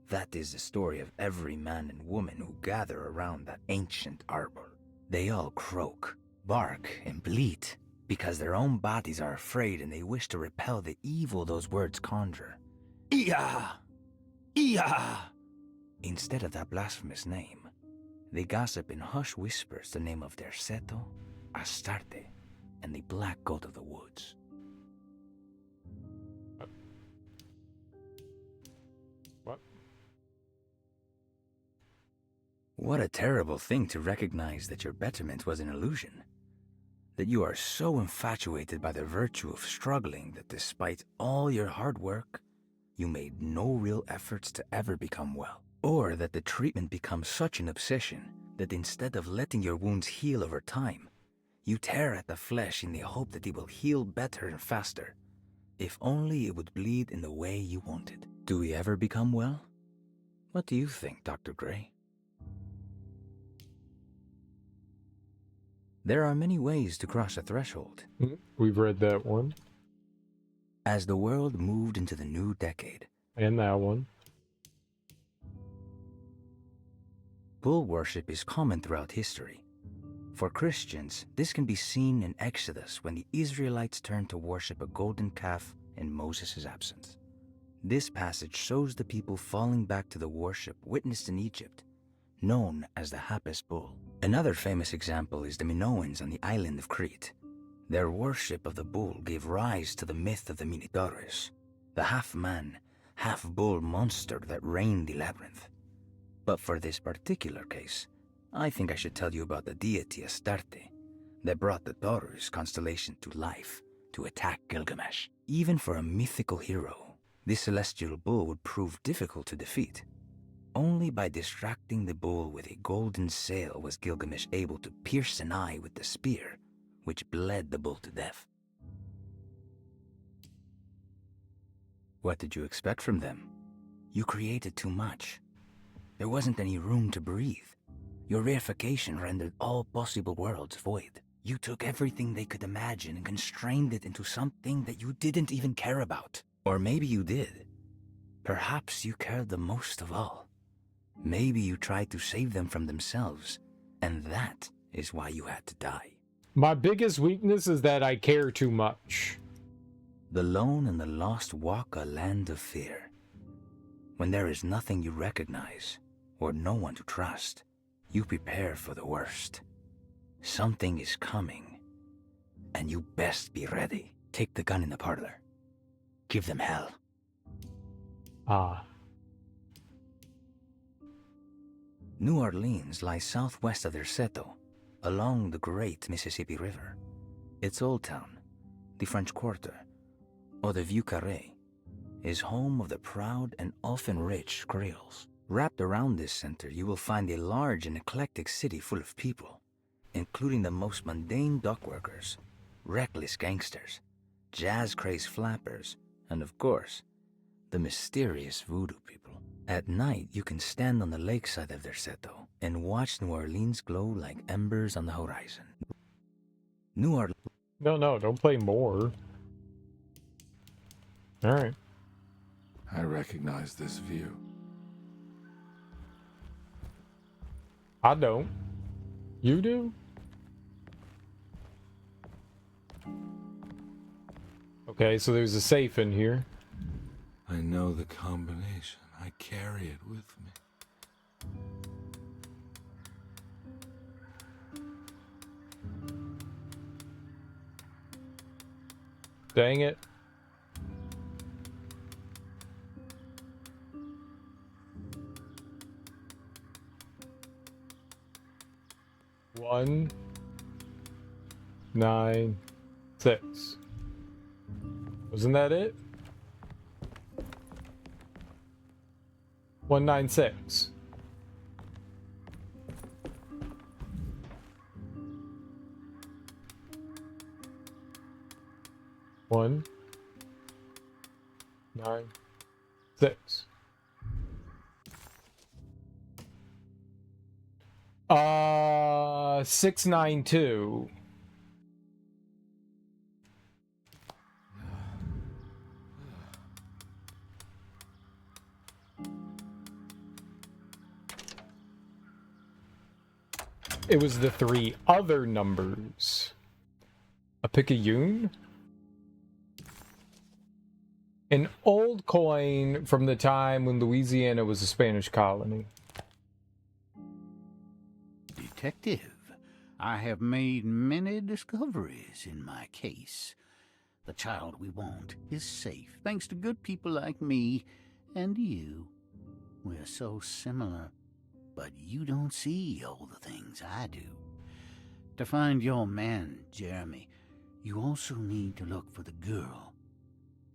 That is the story of every man and woman who gather around that ancient arbor. They all croak, bark, and bleat because their own bodies are afraid and they wish to repel the evil those words conjure. Iya! Iya! Instead of that blasphemous name, they gossip in hushed whispers the name of Derceto, Astarte, and the Black Goat of the Woods. What? What a terrible thing to recognize that your betterment was an illusion. That you are so infatuated by the virtue of struggling that despite all your hard work, you made no real efforts to ever become well. Or that the treatment becomes such an obsession that instead of letting your wounds heal over time, you tear at the flesh in the hope that it will heal better and faster, if only it would bleed in the way you wanted. Do we ever become well? What do you think, Dr. Gray? There are many ways to cross a threshold. We've read that one. As the world moved into the new decade. And that one. Bull worship is common throughout history. For Christians, this can be seen in Exodus when the Israelites turned to worship a golden calf in Moses' absence. This passage shows the people falling back to the worship witnessed in Egypt, known as the Hapis bull. Another famous example is the Minoans on the island of Crete. Their worship of the bull gave rise to the myth of the Minotaurus, the half-man, half-bull monster that reigned the labyrinth. But for this particular case, I think I should tell you about the deity Astarte that brought the Taurus constellation to life to attack Gilgamesh. Even for a mythical hero, The celestial bull would prove difficult to defeat. Only by distracting the bull with a golden sail was Gilgamesh able to pierce an eye with the spear, which bled the bull to death. What did you expect from them? You created too much. There wasn't any room to breathe. Your reification rendered all possible worlds void. You took everything they could imagine and constrained it into something that you didn't even care about. Or maybe you did. Perhaps you cared the most of all. Maybe you tried to save them from themselves, and that is why you had to die. My biggest weakness is that I care too much. The lone and the lost walk a land of fear. When there is nothing you recognize, or no one to trust, you prepare for the worst. Something is coming, and you best be ready. Take the gun in the parlor. Give them hell. Ah. New Orleans lies southwest of Derceto, along the great Mississippi River. Its old town, the French Quarter, or the Vieux Carré, is home of the proud and often rich Creoles. Wrapped around this center, you will find a large and eclectic city full of people, including the most mundane dock workers, reckless gangsters, jazz-crazed flappers, and of course, the mysterious voodoo people. At night, you can stand on the lakeside of Derceto and watch New Orleans glow like embers on the horizon. New Orleans... No, don't play more. Alright. I recognize this view. I don't. You do? Okay, so there's a safe in here. I know the combination. I carry it with me. Dang it. One, 9, 6. Wasn't that it? 196. One, 9, 6. 692. It was the 3 other numbers. A picayune? An old coin from the time when Louisiana was a Spanish colony. Detective, I have made many discoveries in my case. The child we want is safe, thanks to good people like me and you. We're so similar, but you don't see all the things I do. To find your man, Jeremy, you also need to look for the girl.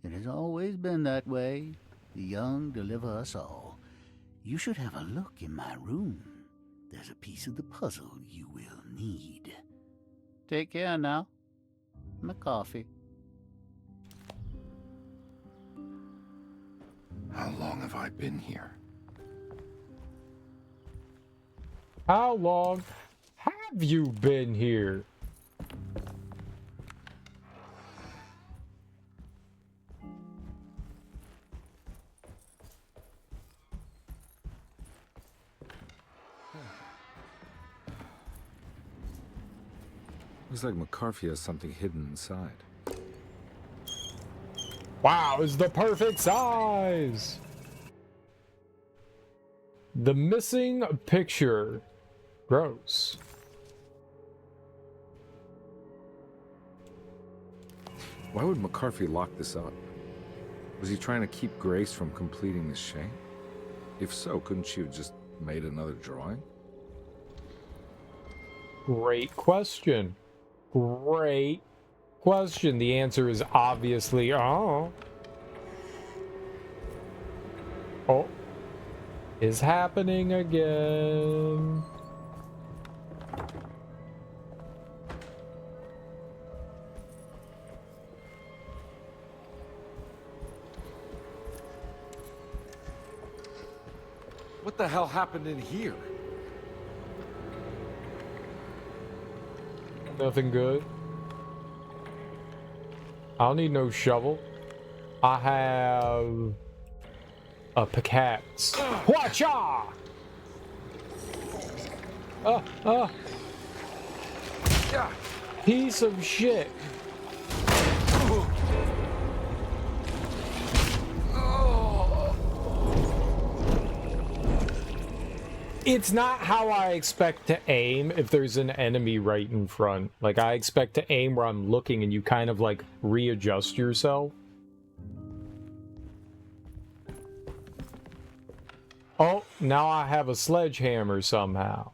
It has always been that way. The young deliver us all. You should have a look in my room. There's a piece of the puzzle you will need. Take care now. My coffee. How long have I been here? How long have you been here? Looks like McCarthy has something hidden inside. Wow, it's the perfect size! The missing picture. Gross. Why would McCarthy lock this up? Was he trying to keep Grace from completing the shame? If so, couldn't she have just made another drawing? Great question. Great question. The answer is obviously, oh. Oh. Is happening again. What the hell happened in here? Nothing good. I don't need no shovel. I have a pickaxe. Whatcha! Piece of shit. It's not how I expect to aim if there's an enemy right in front. Like, I expect to aim where I'm looking and you kind of, like, readjust yourself. Oh, now I have a sledgehammer somehow.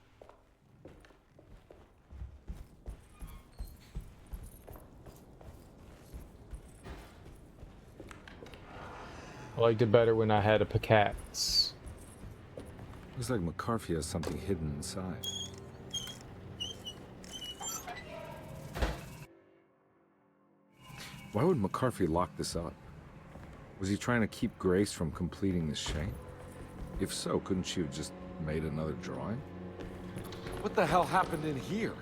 I liked it better when I had a pickaxe. Looks like McCarthy has something hidden inside. Why would McCarthy lock this up? Was he trying to keep Grace from completing the shape? If so, couldn't she have just made another drawing? What the hell happened in here?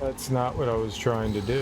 That's not what I was trying to do.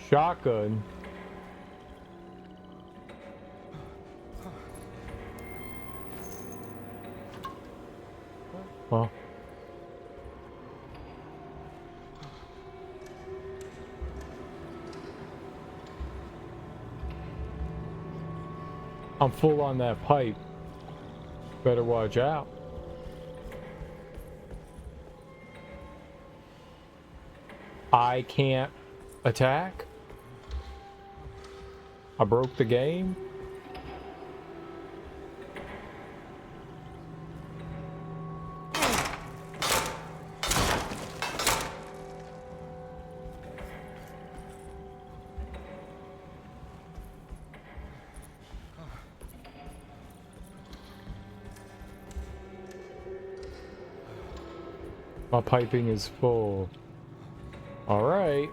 Shotgun. Huh. I'm full on that pipe. Better watch out. I can't attack? I broke the game? My piping is full. All right.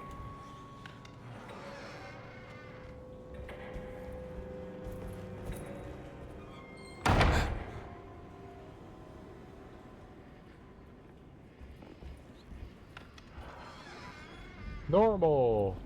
Normal.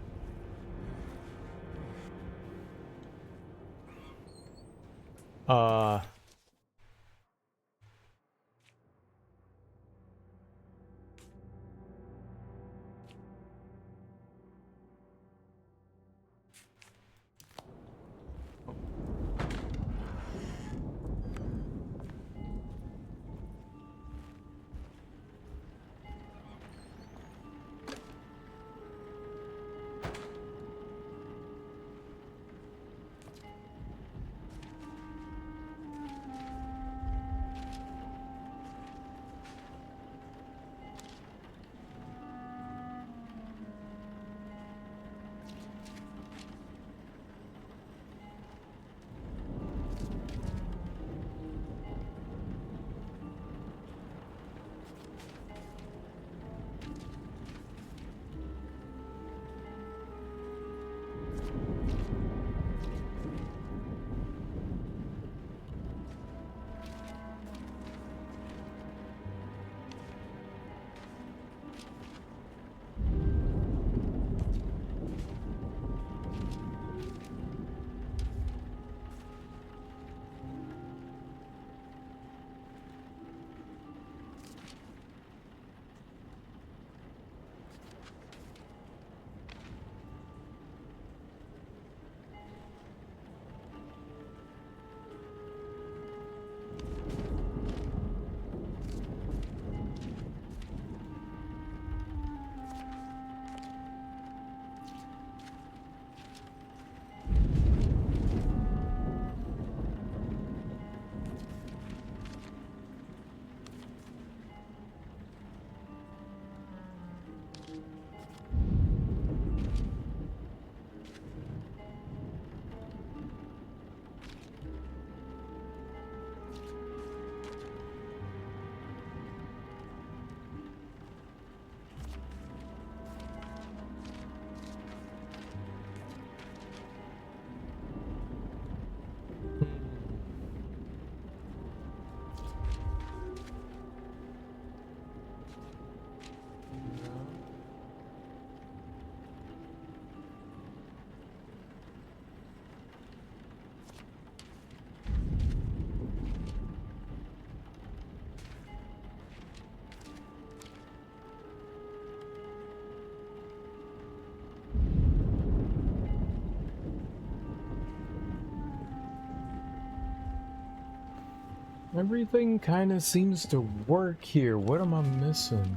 Everything kind of seems to work here. What am I missing?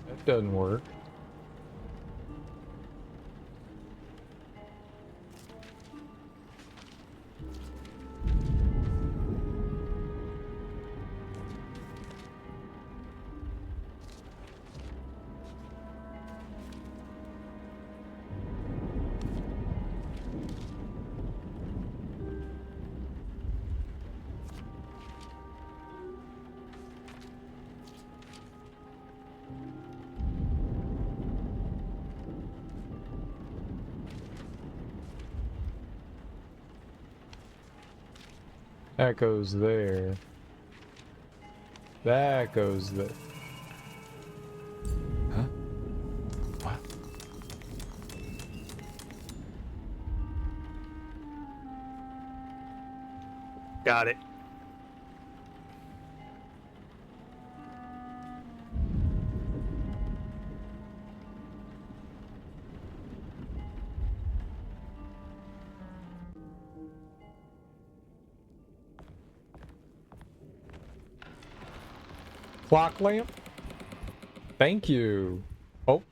That doesn't work. That goes there. That goes there. Huh? What? Got it. Clock lamp? Thank you. Oh.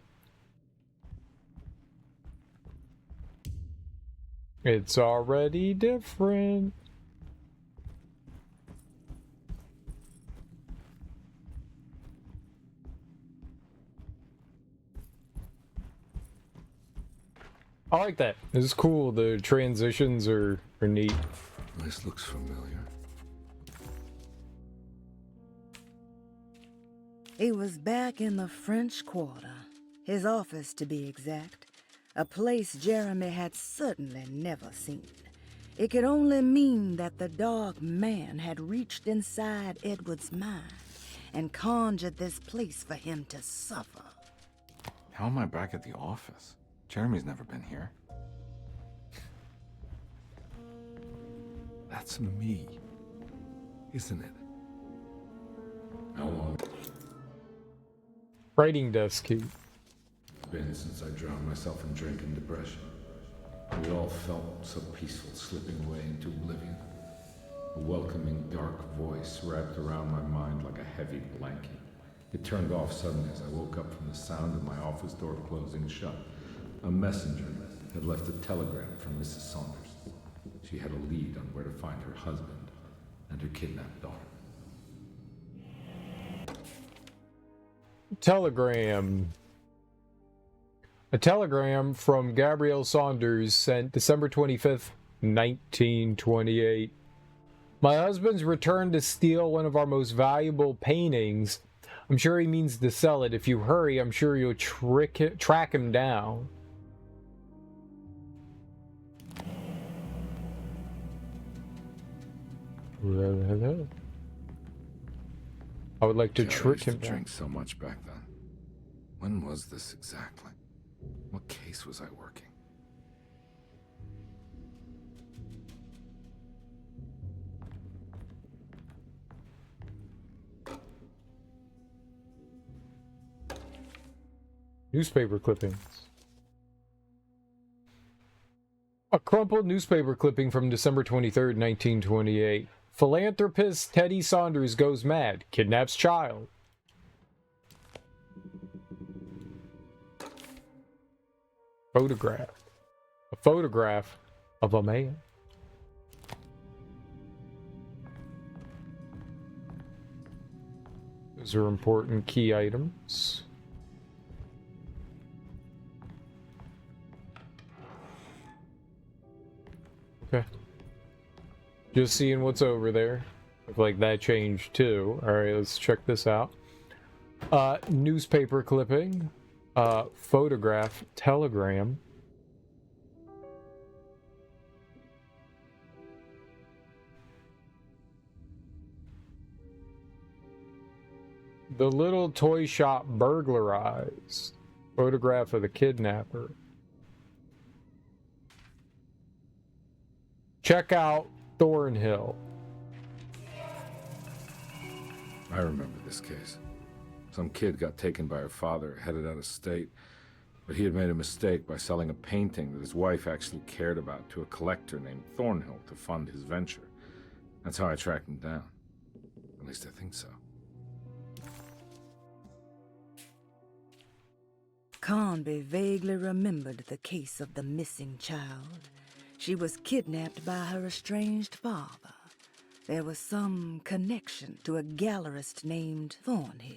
It's already different. I like that. It's cool. The transitions are neat. This looks familiar. He was back in the French Quarter, his office to be exact, a place Jeremy had certainly never seen. It could only mean that the dark man had reached inside Edward's mind and conjured this place for him to suffer. How am I back at the office? Jeremy's never been here. That's me, isn't it? How long? Writing desk key. It's been since I drowned myself in drink and depression. We all felt so peaceful, slipping away into oblivion. A welcoming, dark voice wrapped around my mind like a heavy blanket. It turned off suddenly as I woke up from the sound of my office door closing shut. A messenger had left a telegram from Mrs. Saunders. She had a lead on where to find her husband and her kidnapped daughter. Telegram. A telegram from Gabrielle Saunders sent December 25th, 1928. My husband's returned to steal one of our most valuable paintings. I'm sure he means to sell it. If you hurry, I'm sure you'll track him down. Hello. I would like to trick him down. Drank so much back then. When was this exactly? What case was I working? Newspaper clippings. A crumpled newspaper clipping from December 23rd, 1928. Philanthropist Teddy Saunders goes mad, kidnaps child. Photograph. A photograph of a man. Those are important key items. Okay. Just seeing what's over there. Look like that changed too. Alright, let's check this out. Newspaper clipping. Photograph. Telegram. The little toy shop burglarized. Photograph of the kidnapper. Check out Thornhill. I remember this case. Some kid got taken by her father, headed out of state. But he had made a mistake by selling a painting that his wife actually cared about to a collector named Thornhill to fund his venture. That's how I tracked him down. At least I think so. Carnby vaguely remembered the case of the missing child. She was kidnapped by her estranged father. There was some connection to a gallerist named Thornhill.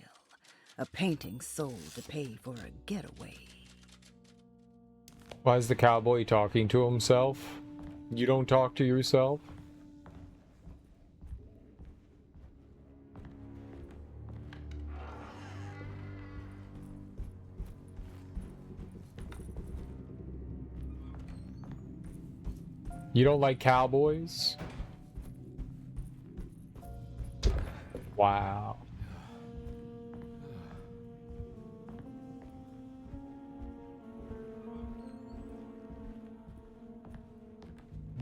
A painting sold to pay for a getaway. Why is the cowboy talking to himself? You don't talk to yourself? You don't like cowboys? Wow.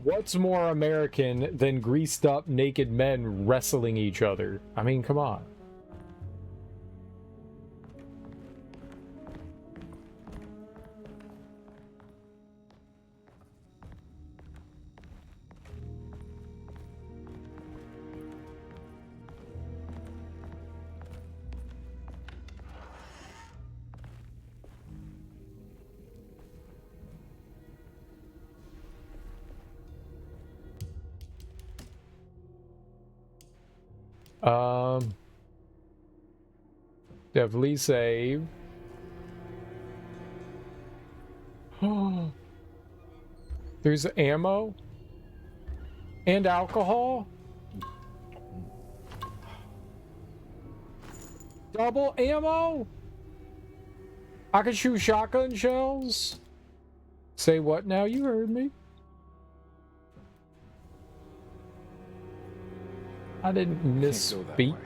What's more American than greased up naked men wrestling each other? I mean, come on. Definitely save. There's ammo and alcohol. Double ammo. I can shoot shotgun shells. Say what now? You heard me. I didn't misspeak.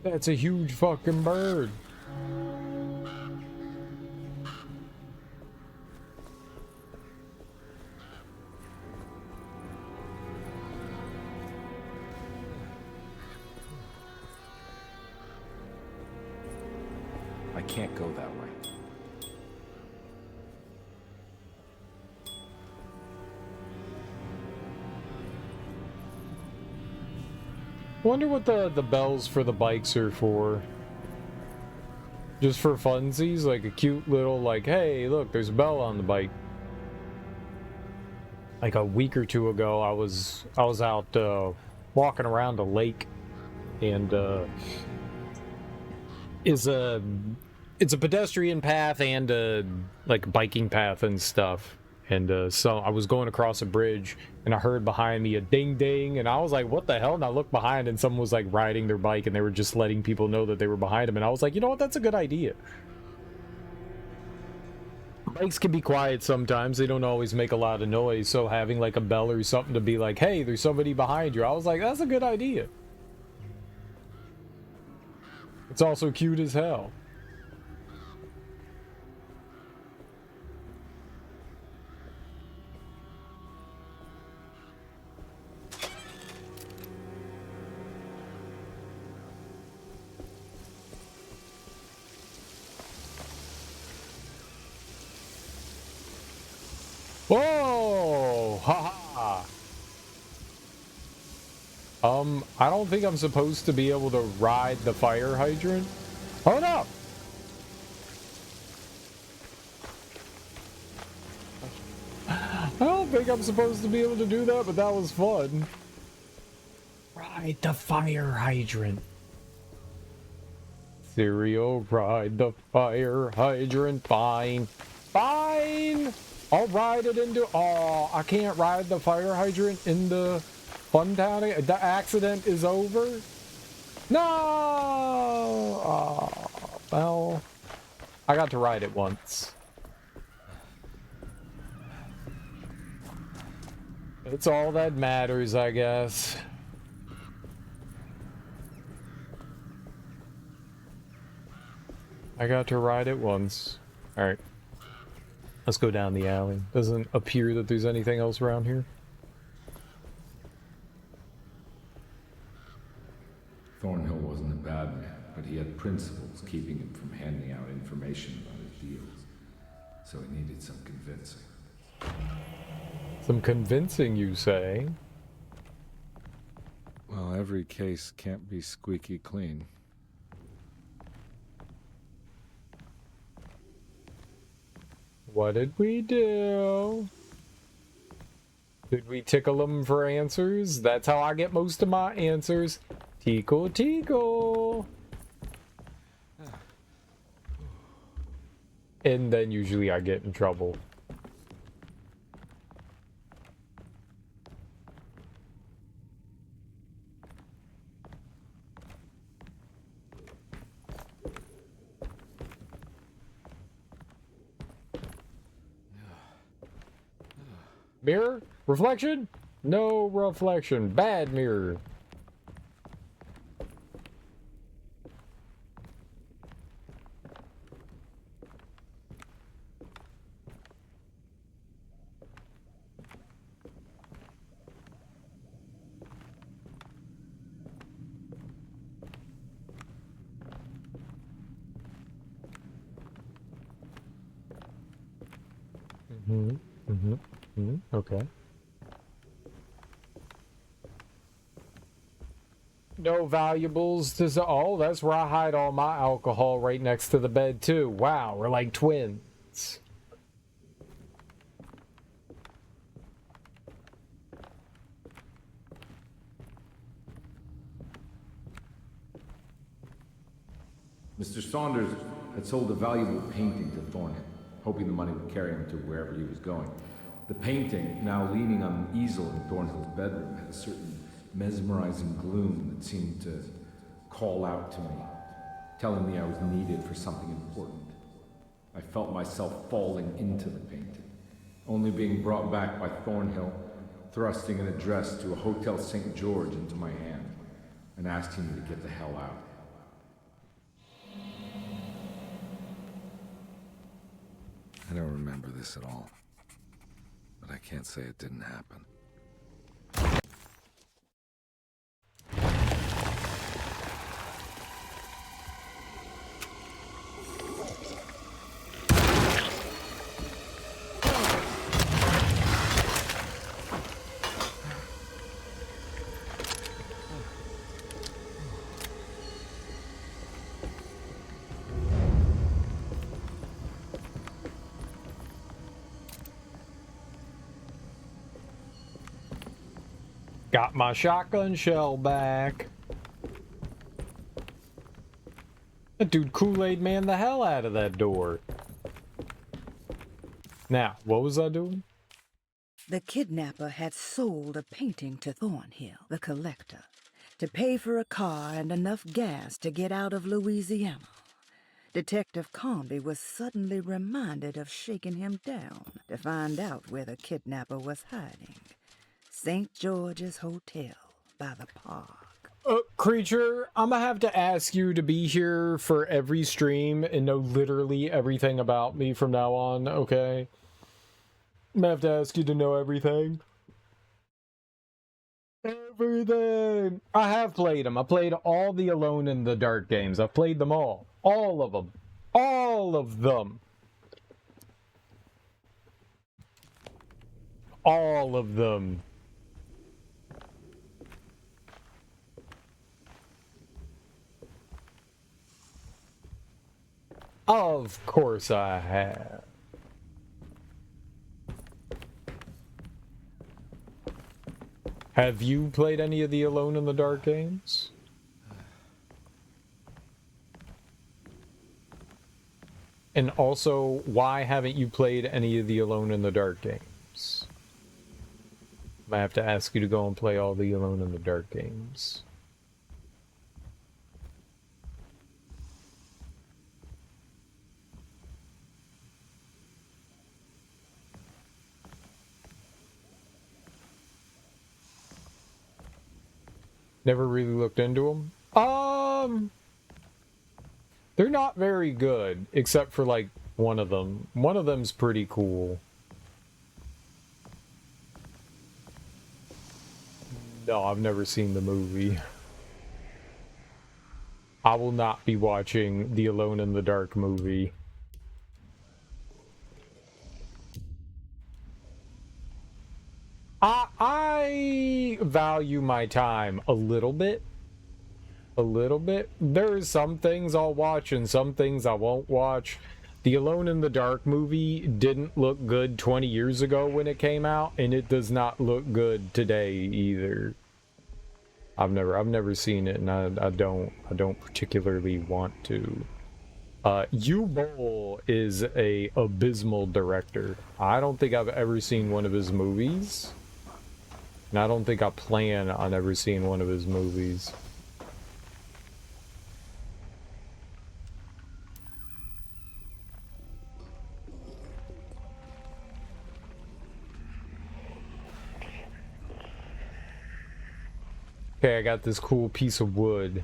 That's a huge fucking bird. I can't go that way. Wonder what the bells for the bikes are for. Just for funsies, like a cute little like, hey, look, there's a bell on the bike. Like a week or two ago, I was out walking around a lake, and it's a pedestrian path and like biking path and stuff. And so I was going across a bridge, and I heard behind me a ding ding, and I was like, what the hell? And I looked behind, and someone was like riding their bike, and they were just letting people know that they were behind them. And I was like, you know what? That's a good idea. Bikes can be quiet sometimes. They don't always make a lot of noise. So having like a bell or something to be like, hey, there's somebody behind you. I was like, that's a good idea. It's also cute as hell. Whoa! Haha! I don't think I'm supposed to be able to ride the fire hydrant. Oh no! I don't think I'm supposed to be able to do that, but that was fun. Ride the fire hydrant. Cereal, ride the fire hydrant. Fine. Fine! I'll ride it into... Oh, I can't ride the fire hydrant in the fun town. The accident is over. No! Oh, well, I got to ride it once. It's all that matters, I guess. I got to ride it once. Alright. Let's go down the alley. Doesn't appear that there's anything else around here. Thornhill wasn't a bad man, but he had principles keeping him from handing out information about his deals. So he needed some convincing. Some convincing, you say? Well, every case can't be squeaky clean. What did we do? Did we tickle them for answers? That's how I get most of my answers. Tickle, tickle. And then usually I get in trouble. Mirror? Reflection? No reflection. Bad mirror. Okay. No valuables. Oh, that's where I hide all my alcohol, right next to the bed, too. Wow, we're like twins. Mr. Saunders had sold a valuable painting to Thornhill, hoping the money would carry him to wherever he was going. The painting, now leaning on an easel in Thornhill's bedroom, had a certain mesmerizing gloom that seemed to call out to me, telling me I was needed for something important. I felt myself falling into the painting, only being brought back by Thornhill, thrusting an address to a Hotel St. George into my hand, and asking me to get the hell out. I don't remember this at all, but I can't say it didn't happen. Got my shotgun shell back. That dude Kool-Aid man the hell out of that door. Now, what was I doing? The kidnapper had sold a painting to Thornhill, the collector, to pay for a car and enough gas to get out of Louisiana. Detective Carnby was suddenly reminded of shaking him down to find out where the kidnapper was hiding. St. George's Hotel by the park. Creature, I'm gonna have to ask you to be here for every stream and know literally everything about me from now on, okay? I'm gonna have to ask you to know everything. Everything! I have played them. I played all the Alone in the Dark games. I've played them all. All of them. All of them. All of them. Of course I have. Have you played any of the Alone in the Dark games? And also, why haven't you played any of the Alone in the Dark games? I have to ask you to go and play all the Alone in the Dark games. Never really looked into them. They're not very good, except for like one of them. One of them's pretty cool. No, I've never seen the movie. I will not be watching the Alone in the Dark movie. I value my time a little bit. A little bit. There's some things I'll watch and some things I won't watch. The Alone in the Dark movie didn't look good 20 years ago when it came out, and it does not look good today either. I've never seen it, and I don't particularly want to. Bowl is a abysmal director. I don't think I've ever seen one of his movies. And I don't think I plan on ever seeing one of his movies. Okay, I got this cool piece of wood.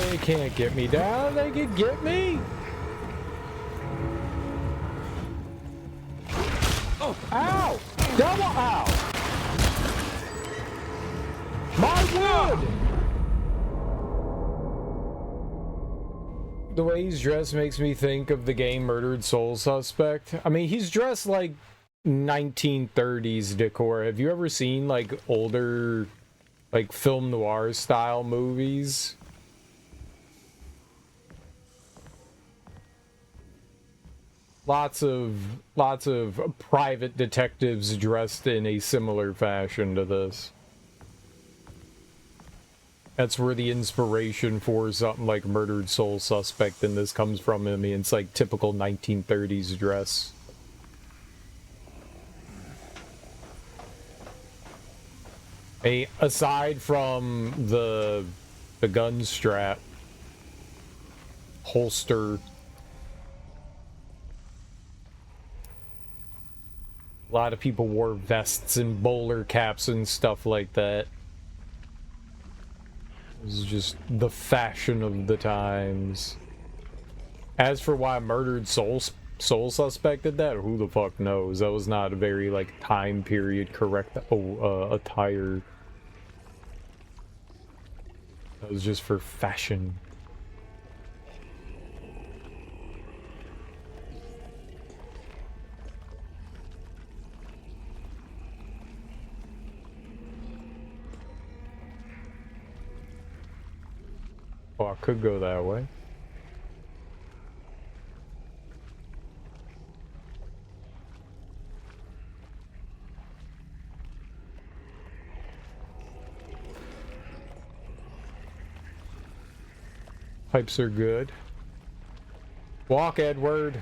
They can't get me down. They can get me. Oh, ow! Double ow! My wood! The way he's dressed makes me think of the game Murdered Soul Suspect. I mean, he's dressed like 1930s decor. Have you ever seen like older, like film noir style movies? Lots of private detectives dressed in a similar fashion to this. That's where the inspiration for something like Murdered Soul Suspect in this comes from. I mean, it's like typical 1930s dress. Aside from the gun strap, holster, a lot of people wore vests and bowler caps and stuff like that. This is just the fashion of the times. As for why Murdered Soul Suspect did that, who the fuck knows? That was not a very, like, time period correct attire. That was just for fashion. Oh, I could go that way. Pipes are good. Walk, Edward.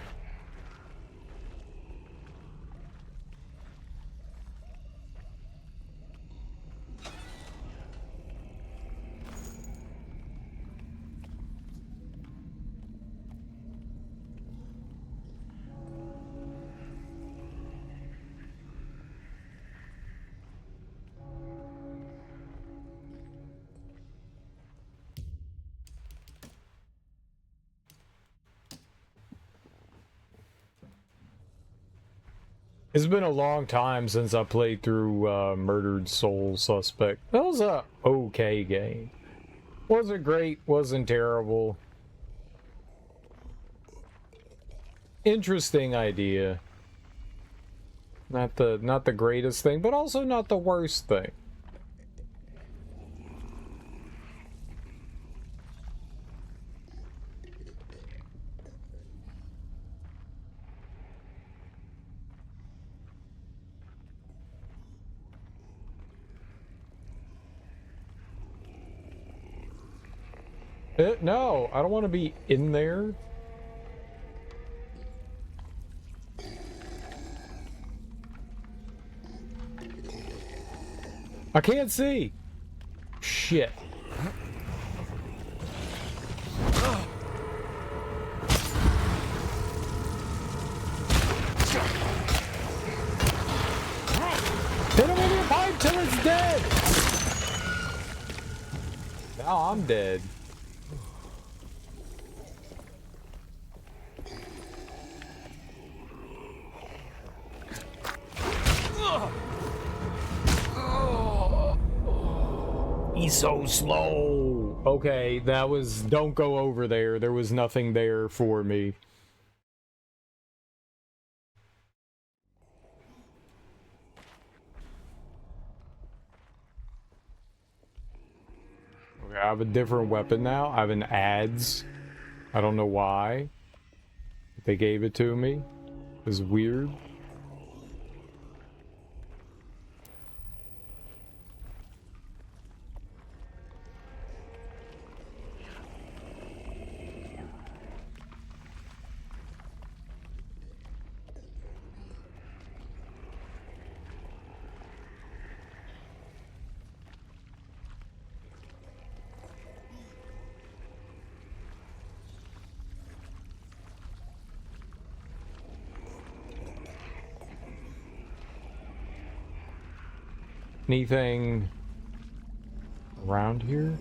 It's been a long time since I played through Murdered Soul Suspect. That was a okay game. Wasn't great, wasn't terrible. Interesting idea. Not the greatest thing, but also not the worst thing. No, I don't want to be in there. I can't see. Shit. Hit him with your pipe till it's dead. Now I'm dead. He's so slow. Okay, that was... Don't go over there. There was nothing there for me. Okay, I have a different weapon now. I have an adze. I don't know why. They gave it to me. It was weird. Anything around here?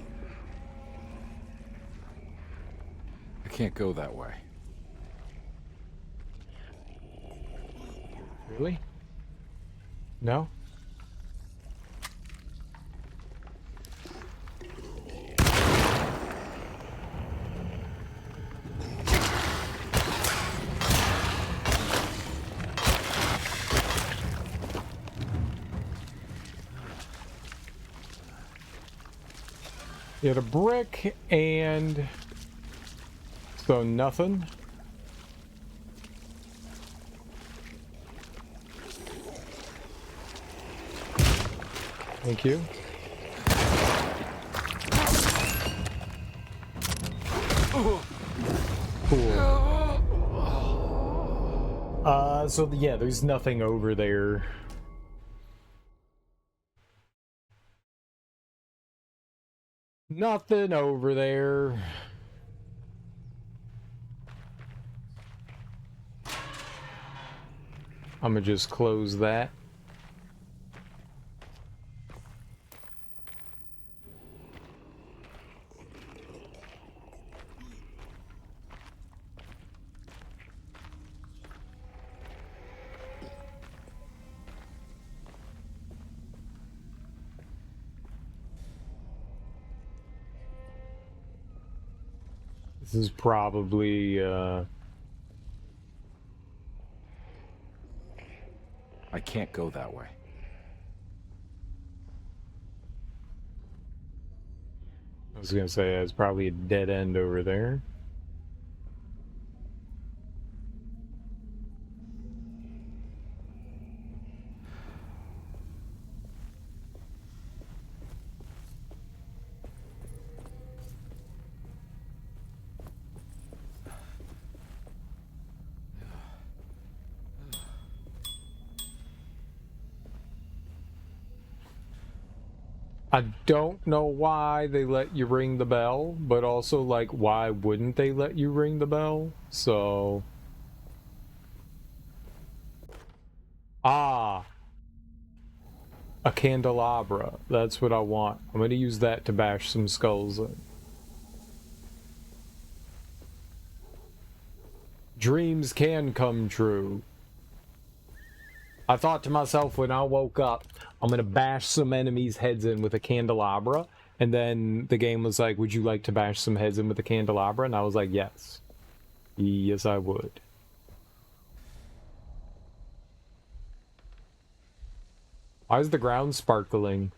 I can't go that way. Really? No? Get a brick and... So nothing. Thank you. Cool. So yeah, there's nothing over there. Nothing over there. I'm gonna just close that. This is probably, I can't go that way. I was gonna say it's probably a dead end over there. I don't know why they let you ring the bell, but also, like, why wouldn't they let you ring the bell? So... Ah! A candelabra. That's what I want. I'm gonna use that to bash some skulls in. Dreams can come true. I thought to myself when I woke up, I'm gonna bash some enemies' heads in with a candelabra, and then the game was like, would you like to bash some heads in with a candelabra? And I was like, yes. Yes, I would. Why is the ground sparkling?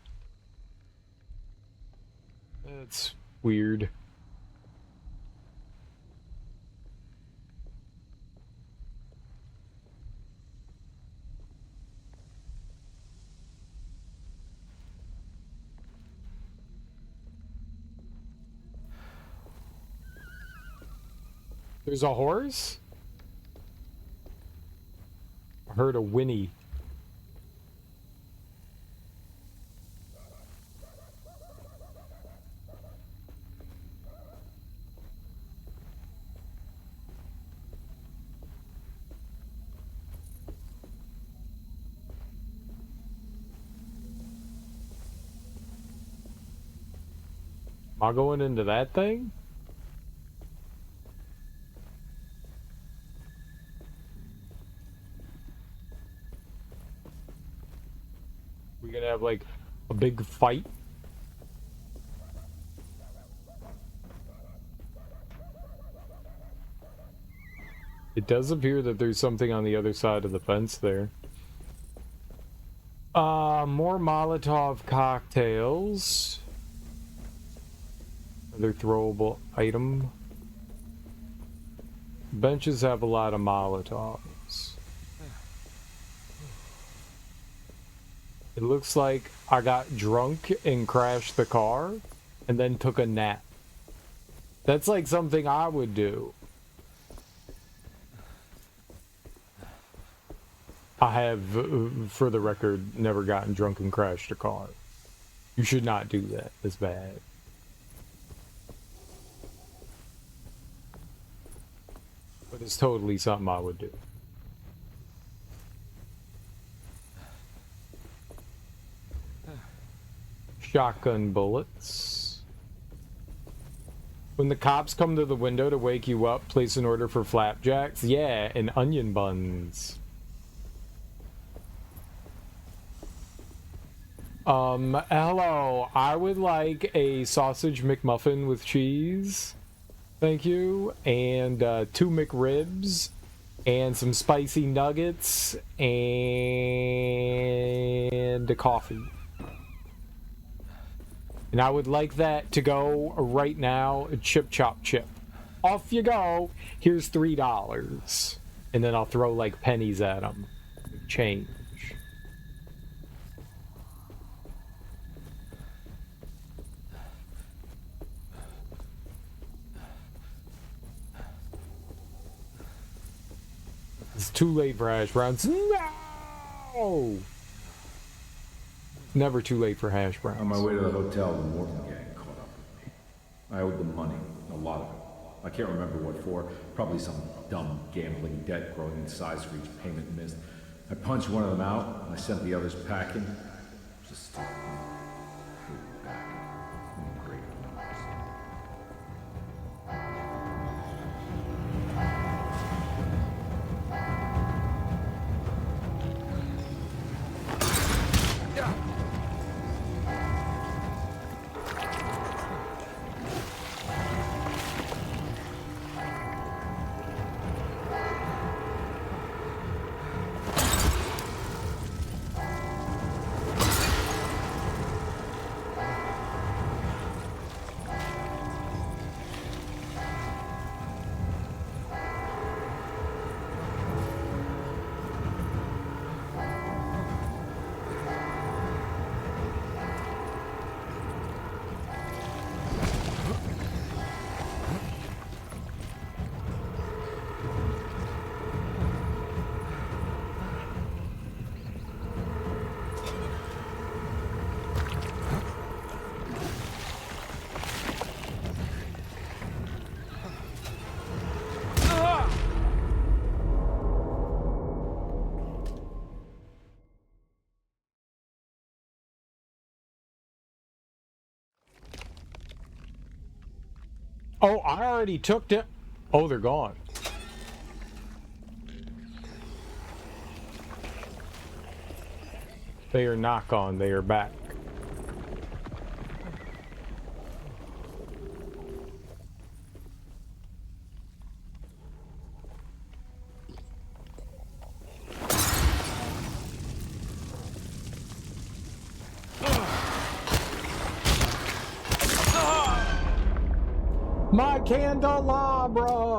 That's weird. There's a horse? I heard a whinny. Am I going into that thing? We gonna have like a big fight? It does appear that there's something on the other side of the fence there. More Molotov cocktails. Another throwable item. Benches have a lot of Molotovs. It looks like I got drunk and crashed the car and then took a nap. That's like something I would do. I have, for the record, never gotten drunk and crashed a car. You should not do that. It's bad. But it's totally something I would do. Shotgun bullets. When the cops come to the window to wake you up, place an order for flapjacks. Yeah, and onion buns. Hello. I would like a sausage McMuffin with cheese. Thank you. And 2 McRibs. And some spicy nuggets. And a coffee. And I would like that to go right now. Chip, chop, chip. Off you go. Here's $3. And then I'll throw like pennies at them. Change. It's too late for hash browns. No! Never too late for hash browns. On my way to the hotel, the Morton gang caught up with me. I owed them money, a lot of it. I can't remember what for. Probably some dumb gambling debt growing in size for each payment missed. I punched one of them out, and I sent the others packing. Just back in great numbers. Oh, I already took it. Oh, they're gone. They are not gone. They are back. My candelabra!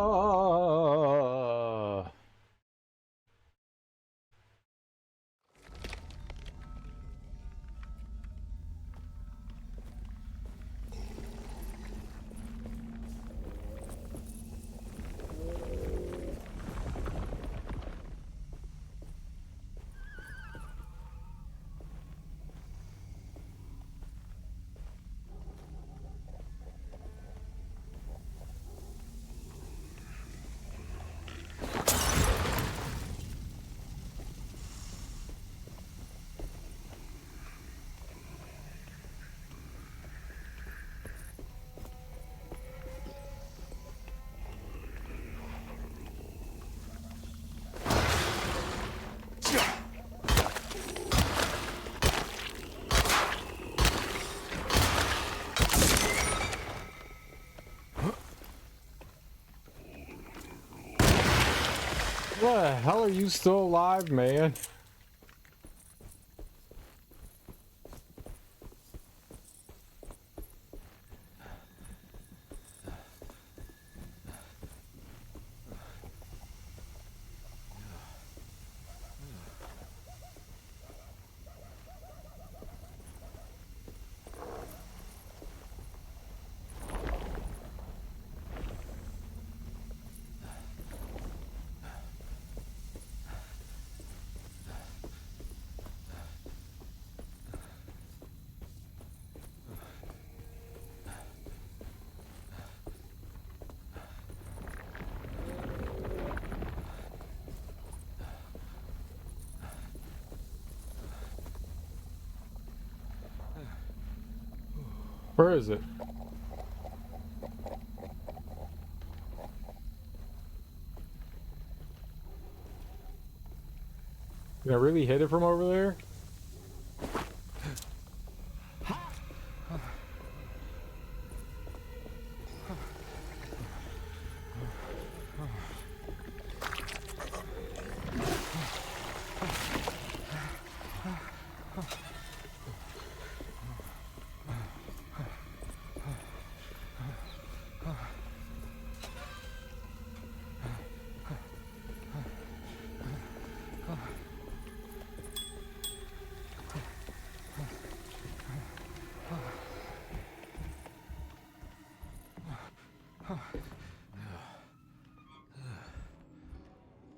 What the hell are you still alive, man? Where is it? Can I really hit it from over there?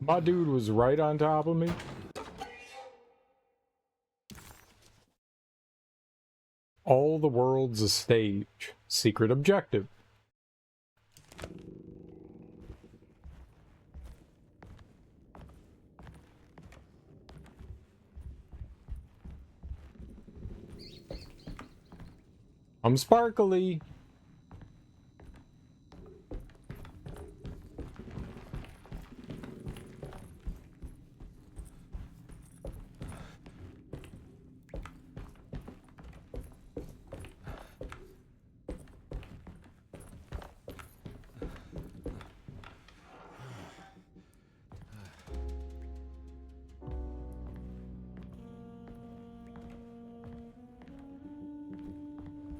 My dude was right on top of me. All the world's a stage. Secret objective. I'm sparkly.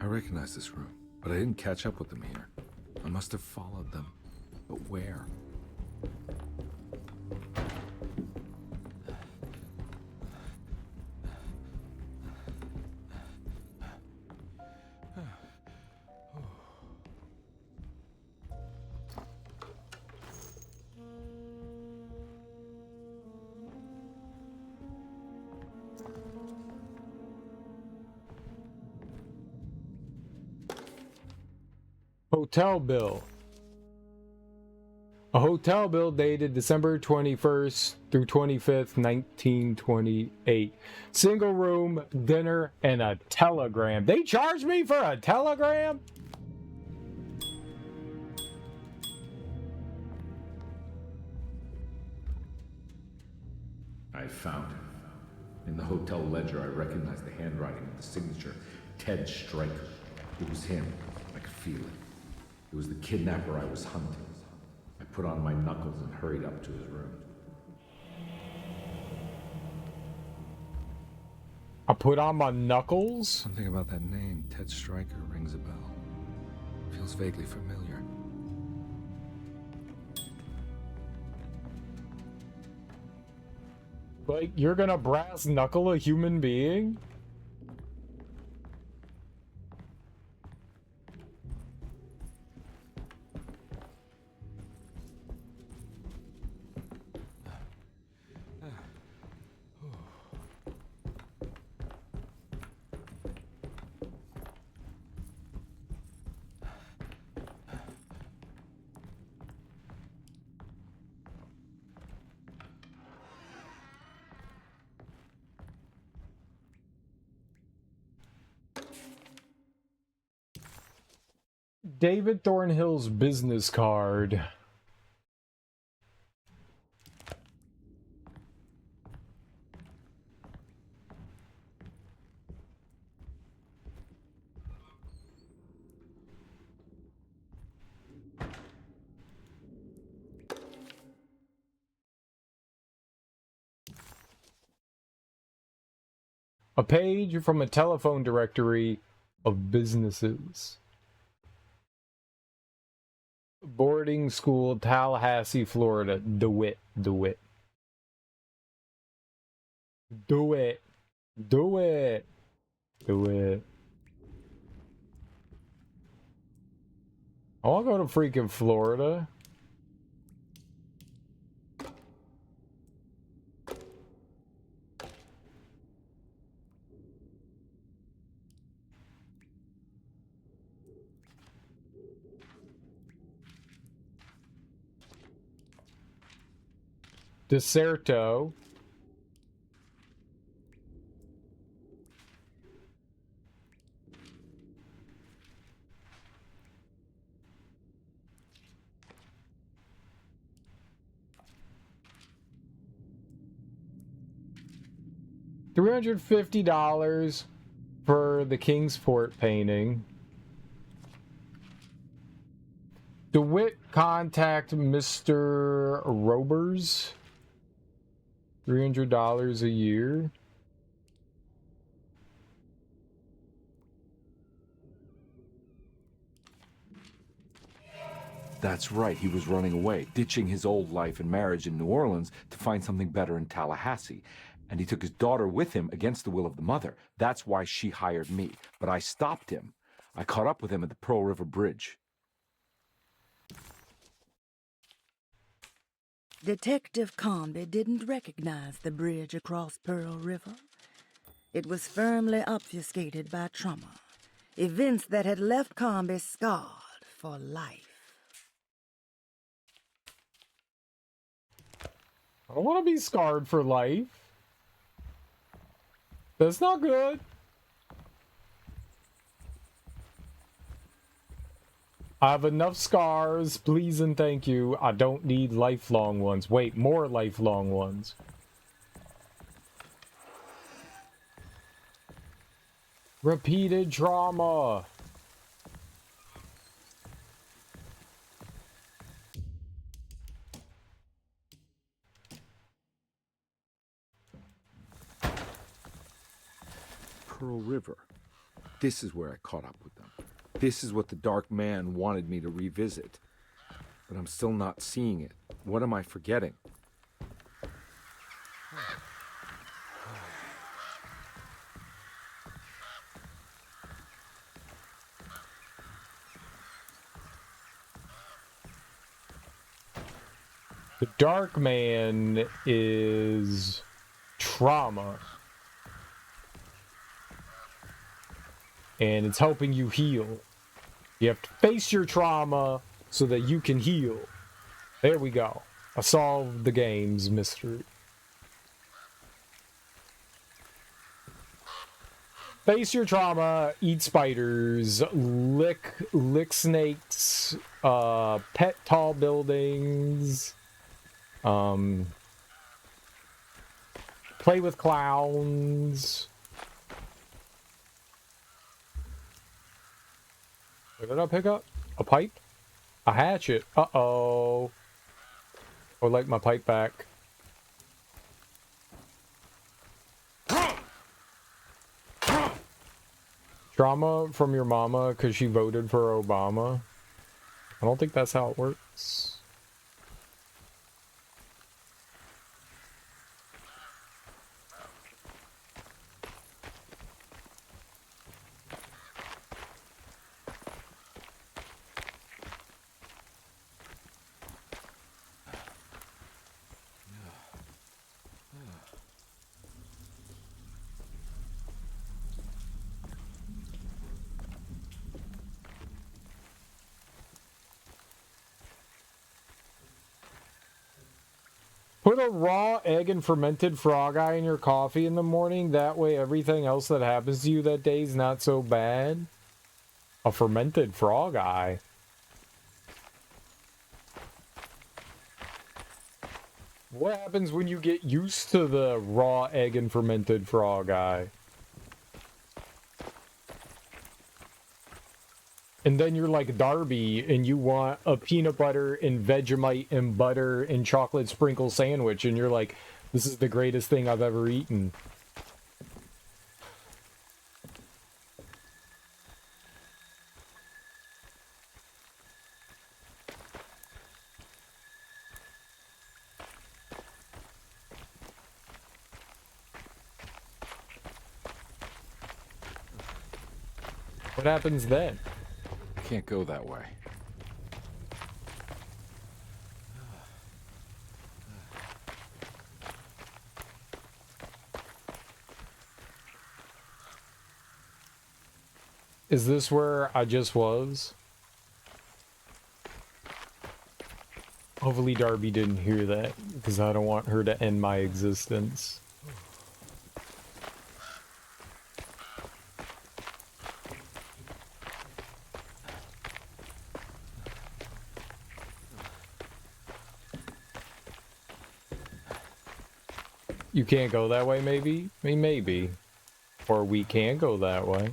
I recognize this room, but I didn't catch up with them here. I must have followed them. But where? Hotel bill. A hotel bill dated December 21st through 25th, 1928. Single room, dinner, and a telegram. They charged me for a telegram? I found him. In the hotel ledger, I recognized the handwriting of the signature, Ted Stryker. It was him. I could feel it. It was the kidnapper I was hunting. I put on my knuckles and hurried up to his room. I put on my knuckles? Something about that name, Ted Stryker, rings a bell. Feels vaguely familiar. Like, you're gonna brass knuckle a human being? David Thornhill's business card. A page from a telephone directory of businesses. Boarding school, Tallahassee, Florida. Do it. Do it. Do it. Do it. Do it. I want to go to freaking Florida. Deserto. $350 for the Kingsport painting. DeWitt contact Mr. Robers. $300 a year. That's right, he was running away, ditching his old life and marriage in New Orleans to find something better in Tallahassee. And he took his daughter with him against the will of the mother. That's why she hired me. But I stopped him. I caught up with him at the Pearl River Bridge. Detective Carnby didn't recognize the bridge across Pearl River. It was firmly obfuscated by trauma, events that had left Carnby scarred for life. I don't want to be scarred for life. That's not good. I have enough scars, please and thank you. I don't need lifelong ones. Wait, more lifelong ones. Repeated trauma. Pearl River. This is where I caught up with them. This is what the Dark Man wanted me to revisit. But I'm still not seeing it. What am I forgetting? The Dark Man is trauma. And it's helping you heal. You have to face your trauma so that you can heal. There we go. I solved the game's mystery. Face your trauma, eat spiders, lick snakes, pet tall buildings, play play with clowns. What did I pick up? A pipe? A hatchet? Uh-oh. I would like my pipe back. Trauma from your mama because she voted for Obama? I don't think that's how it works. Put a raw egg and fermented frog eye in your coffee in the morning. That way everything else that happens to you that day is not so bad. A fermented frog eye. What happens when you get used to the raw egg and fermented frog eye? And then you're like Darby and you want a peanut butter and Vegemite and butter and chocolate sprinkle sandwich and you're like, this is the greatest thing I've ever eaten. What happens then? Can't go that way. Is this where I just was? Hopefully Darby didn't hear that, because I don't want her to end my existence. You can't go that way, maybe? I mean, maybe. Or we can go that way.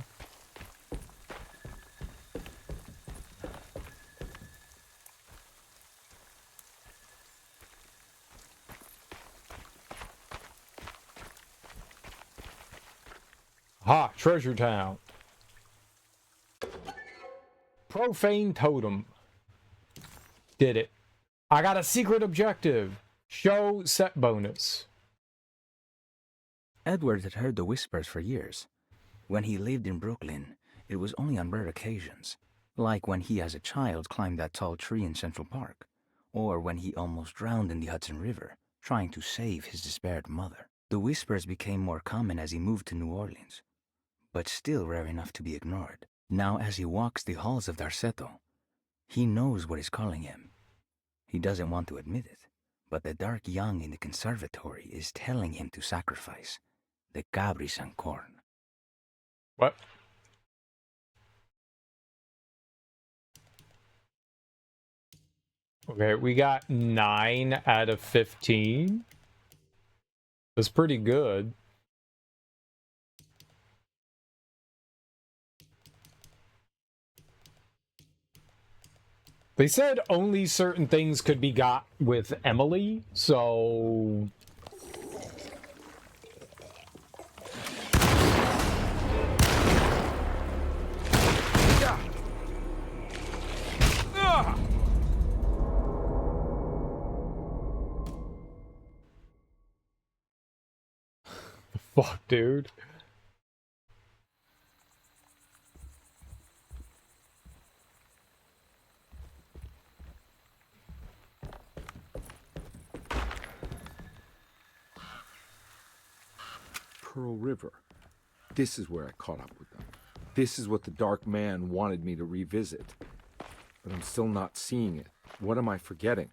Ha! Treasure Town. Profane Totem. Did it. I got a secret objective. Show set bonus. Edward had heard the whispers for years. When he lived in Brooklyn, it was only on rare occasions, like when he as a child climbed that tall tree in Central Park, or when he almost drowned in the Hudson River, trying to save his despaired mother. The whispers became more common as he moved to New Orleans, but still rare enough to be ignored. Now as he walks the halls of Darceto, he knows what is calling him. He doesn't want to admit it, but the dark young in the conservatory is telling him to sacrifice the cabris and corn. What? Okay, we got 9 out of 15. That's pretty good. They said only certain things could be got with Emily, so... Fuck, dude. Pearl River. This is where I caught up with them. This is what the Dark Man wanted me to revisit. But I'm still not seeing it. What am I forgetting?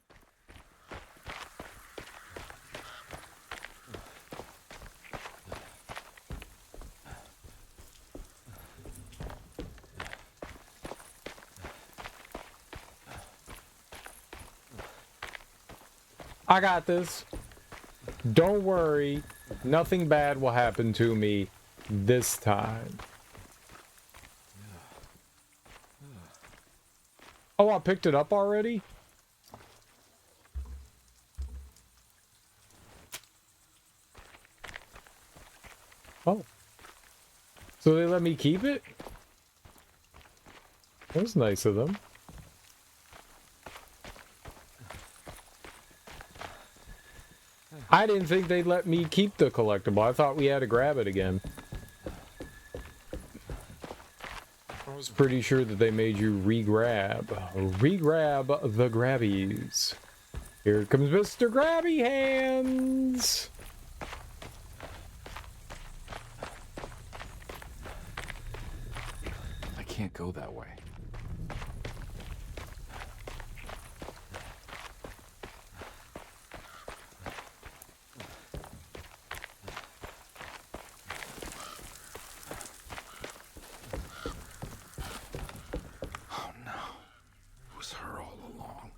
I got this. Don't worry. Nothing bad will happen to me this time. Oh, I picked it up already? Oh. So they let me keep it? That was nice of them. I didn't think they'd let me keep the collectible. I thought we had to grab it again. I was pretty sure that they made you re-grab. Re-grab the grabbies. Here comes Mr. Grabby Hands! I can't go that way. Oh no. It was her all along.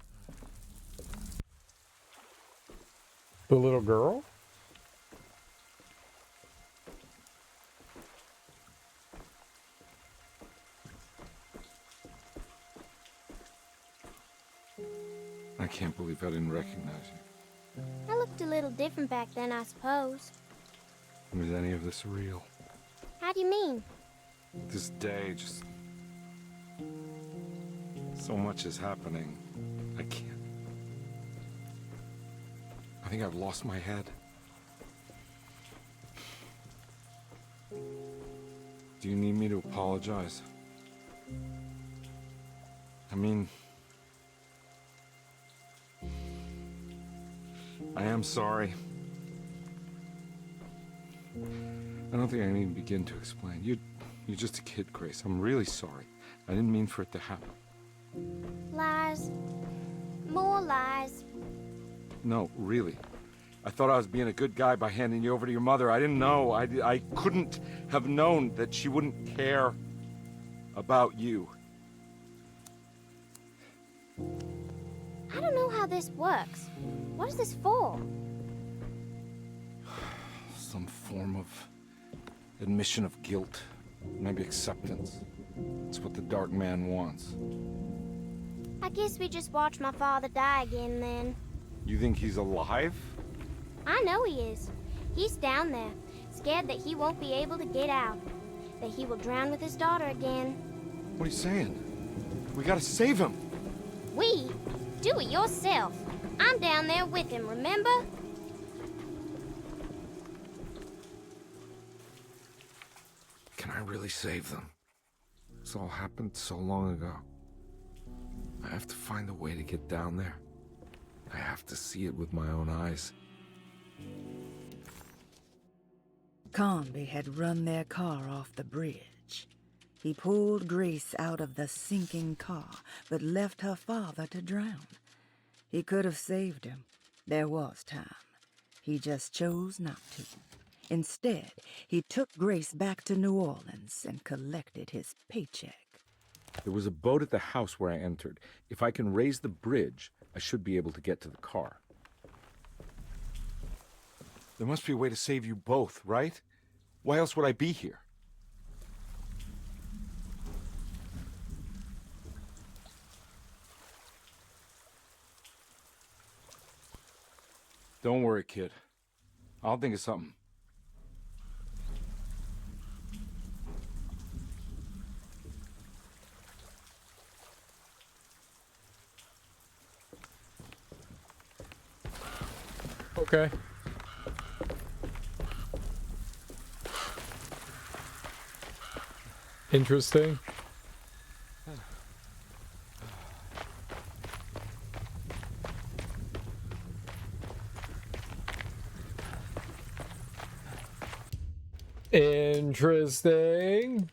The little girl? I can't believe I didn't recognize you. I looked a little different back then, I suppose. Was any of this real? How do you mean? This day, just... so much is happening. I can't... I think I've lost my head. Do you need me to apologize? I mean... I am sorry. I don't think I can even begin to explain. You're just a kid, Grace. I'm really sorry. I didn't mean for it to happen. Lies. More lies. No, really. I thought I was being a good guy by handing you over to your mother. I didn't know. I couldn't have known that she wouldn't care about you. I don't know how this works. What is this for? Some form of admission of guilt. Maybe acceptance. It's what the Dark Man wants. I guess we just watch my father die again then. You think he's alive? I know he is. He's down there, scared that he won't be able to get out. That he will drown with his daughter again. What are you saying? We gotta save him. We? Do it yourself. I'm down there with him, remember? Can I really save them? This all happened so long ago. I have to find a way to get down there. I have to see it with my own eyes. Carnby had run their car off the bridge. He pulled Grace out of the sinking car, but left her father to drown. He could have saved him. There was time. He just chose not to. Instead, he took Grace back to New Orleans and collected his paycheck. There was a boat at the house where I entered. If I can raise the bridge, I should be able to get to the car. There must be a way to save you both, right? Why else would I be here? Don't worry, kid. I'll think of something. Okay. Interesting. Interesting.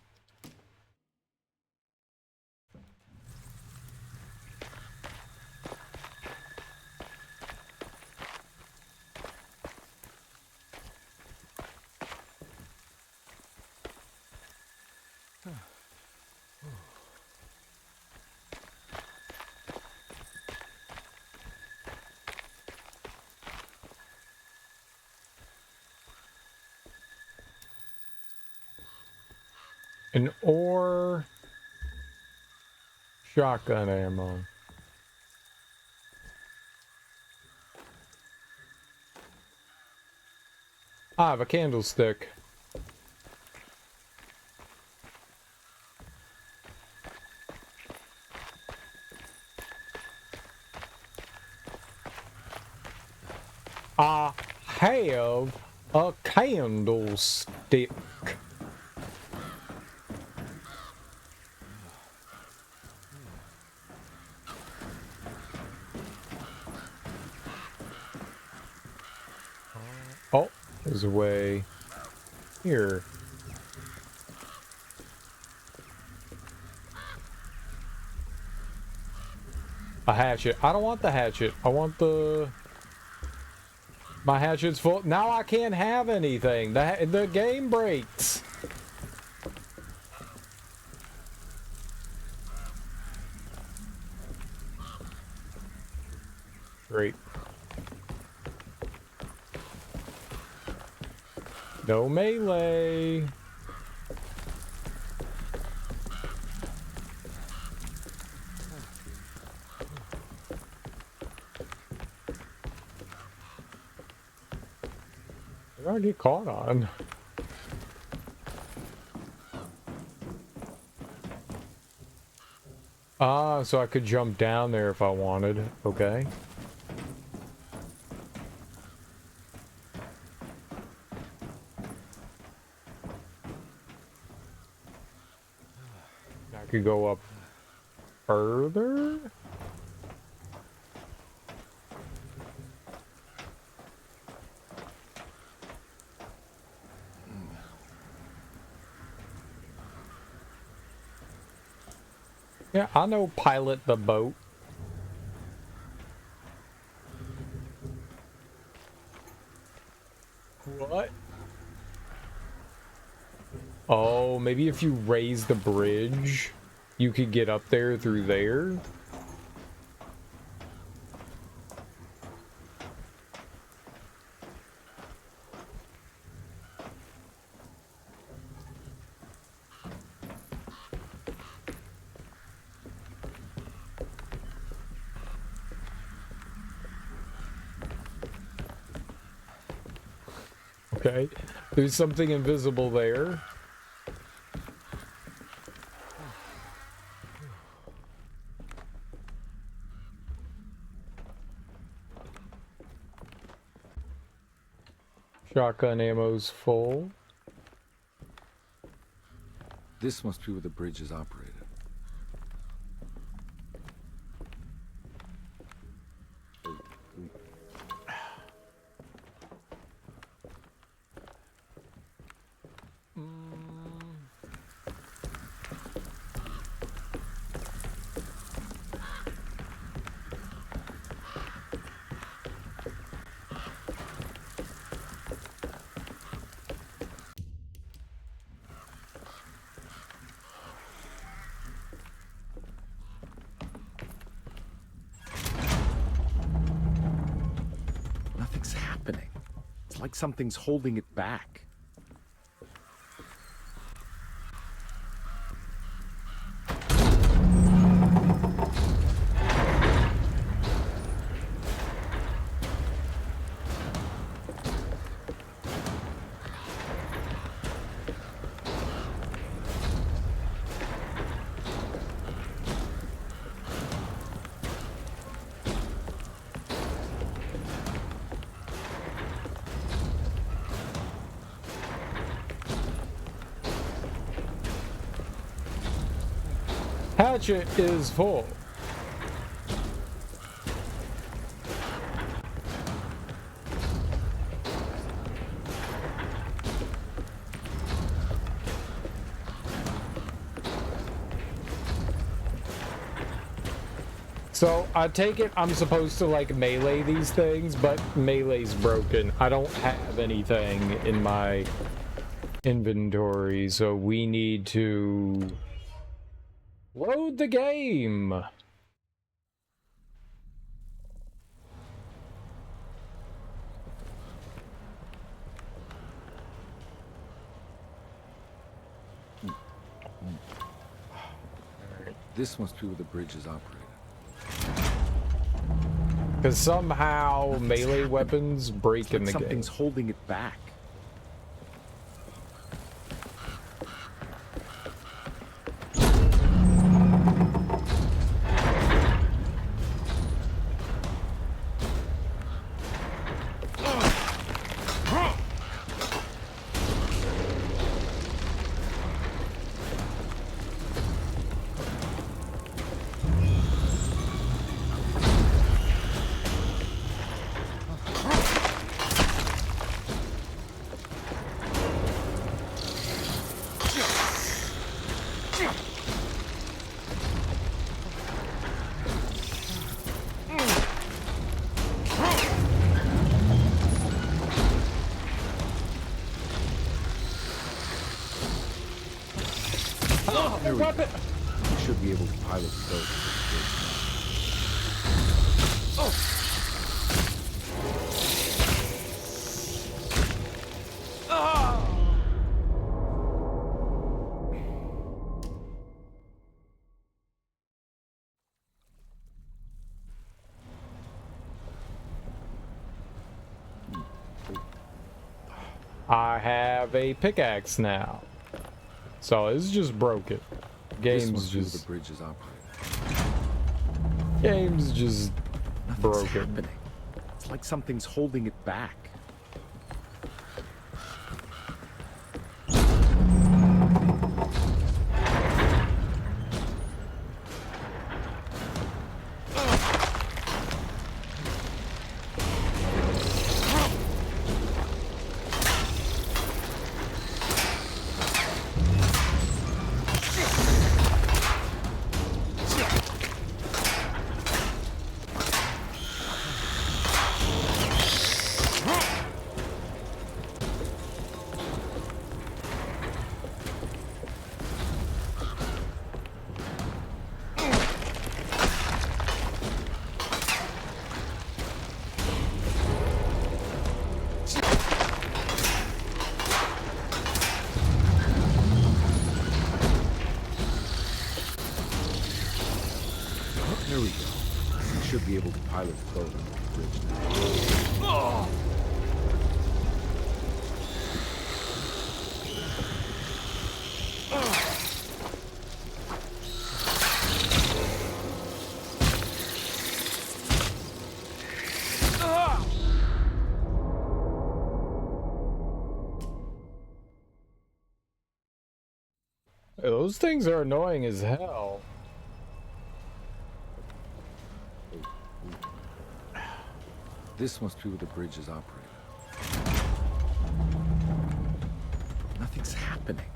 An ore. Shotgun ammo. I have a candlestick. I have a candlestick. Oh, there's a way here. A hatchet. I don't want the hatchet. I want the... My hatchet's full. Now I can't have anything. The game breaks. Great. No melee. What did I get caught on? Ah, so I could jump down there if I wanted. Okay. I could go up further? Yeah, I know pilot the boat. What? Oh, maybe if you raise the bridge, you could get up there through there? Okay, there's something invisible there. Shotgun ammo's full. This must be where the bridge is operated. Nothing's happening. It's like something's holding it back. Hatchet is full. So I take it I'm supposed to like melee these things, but melee's broken. I don't have anything in my inventory, so we need to load the game. This must be where the bridge is operated. Because somehow melee weapons break in the game. Something's holding it back. Oh, weapon! You should be able to pilot the boat. I have a pickaxe now. So it's just broken. Game's just the bridge is operating. Game's just broken. Happening. It's like something's holding it back. There we go. You should be able to pilot the boat on the bridge now. Those things are annoying as hell. This must be where the bridge is operating. Nothing's happening.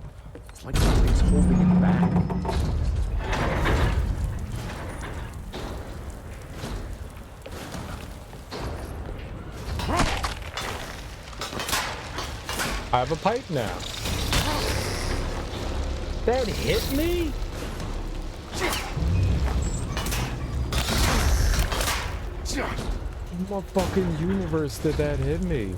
It's like something's holding it back. I have a pipe now. That hit me? In what fucking universe did that hit me?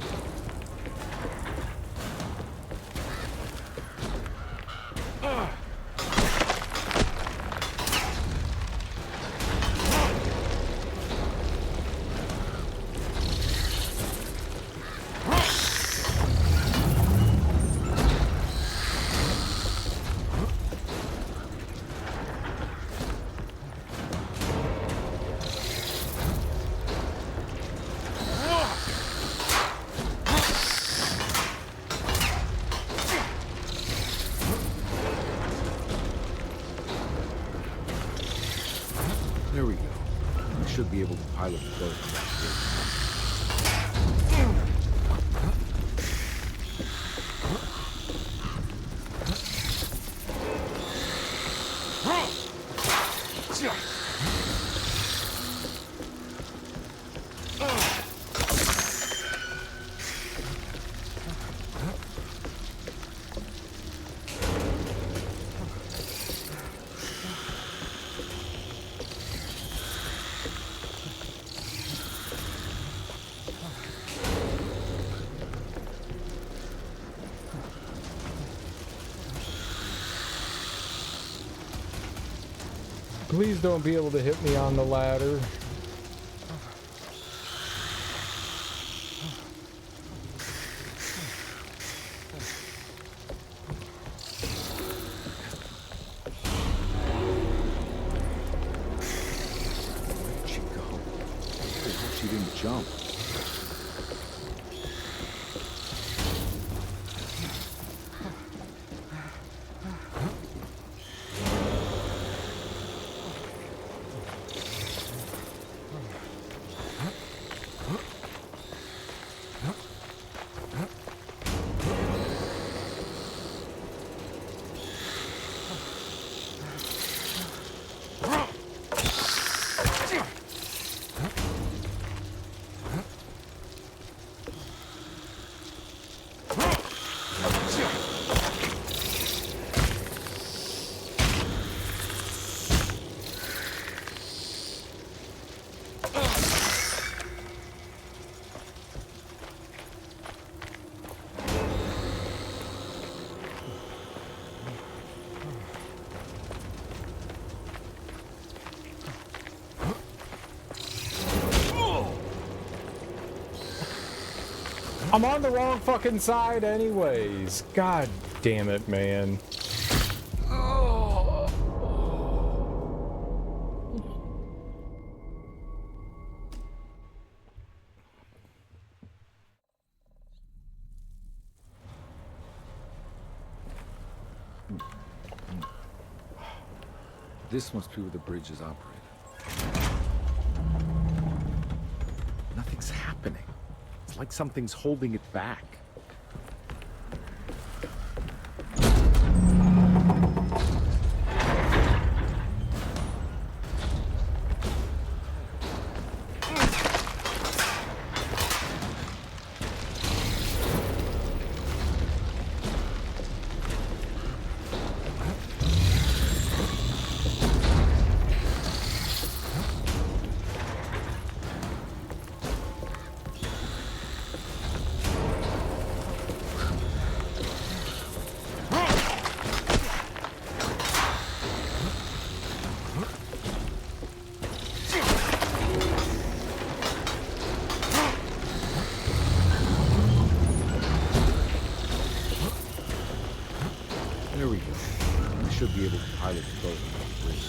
There we go. You should be able to pilot the boat. please don't be able to hit me on the ladder. Where'd she go? I hope she didn't jump. I'm on the wrong fucking side anyways. God damn it, man. This must be where the bridge is operated. Nothing's happening. It's like something's holding it back. There we go. I should be able to pilot the boat on the bridge.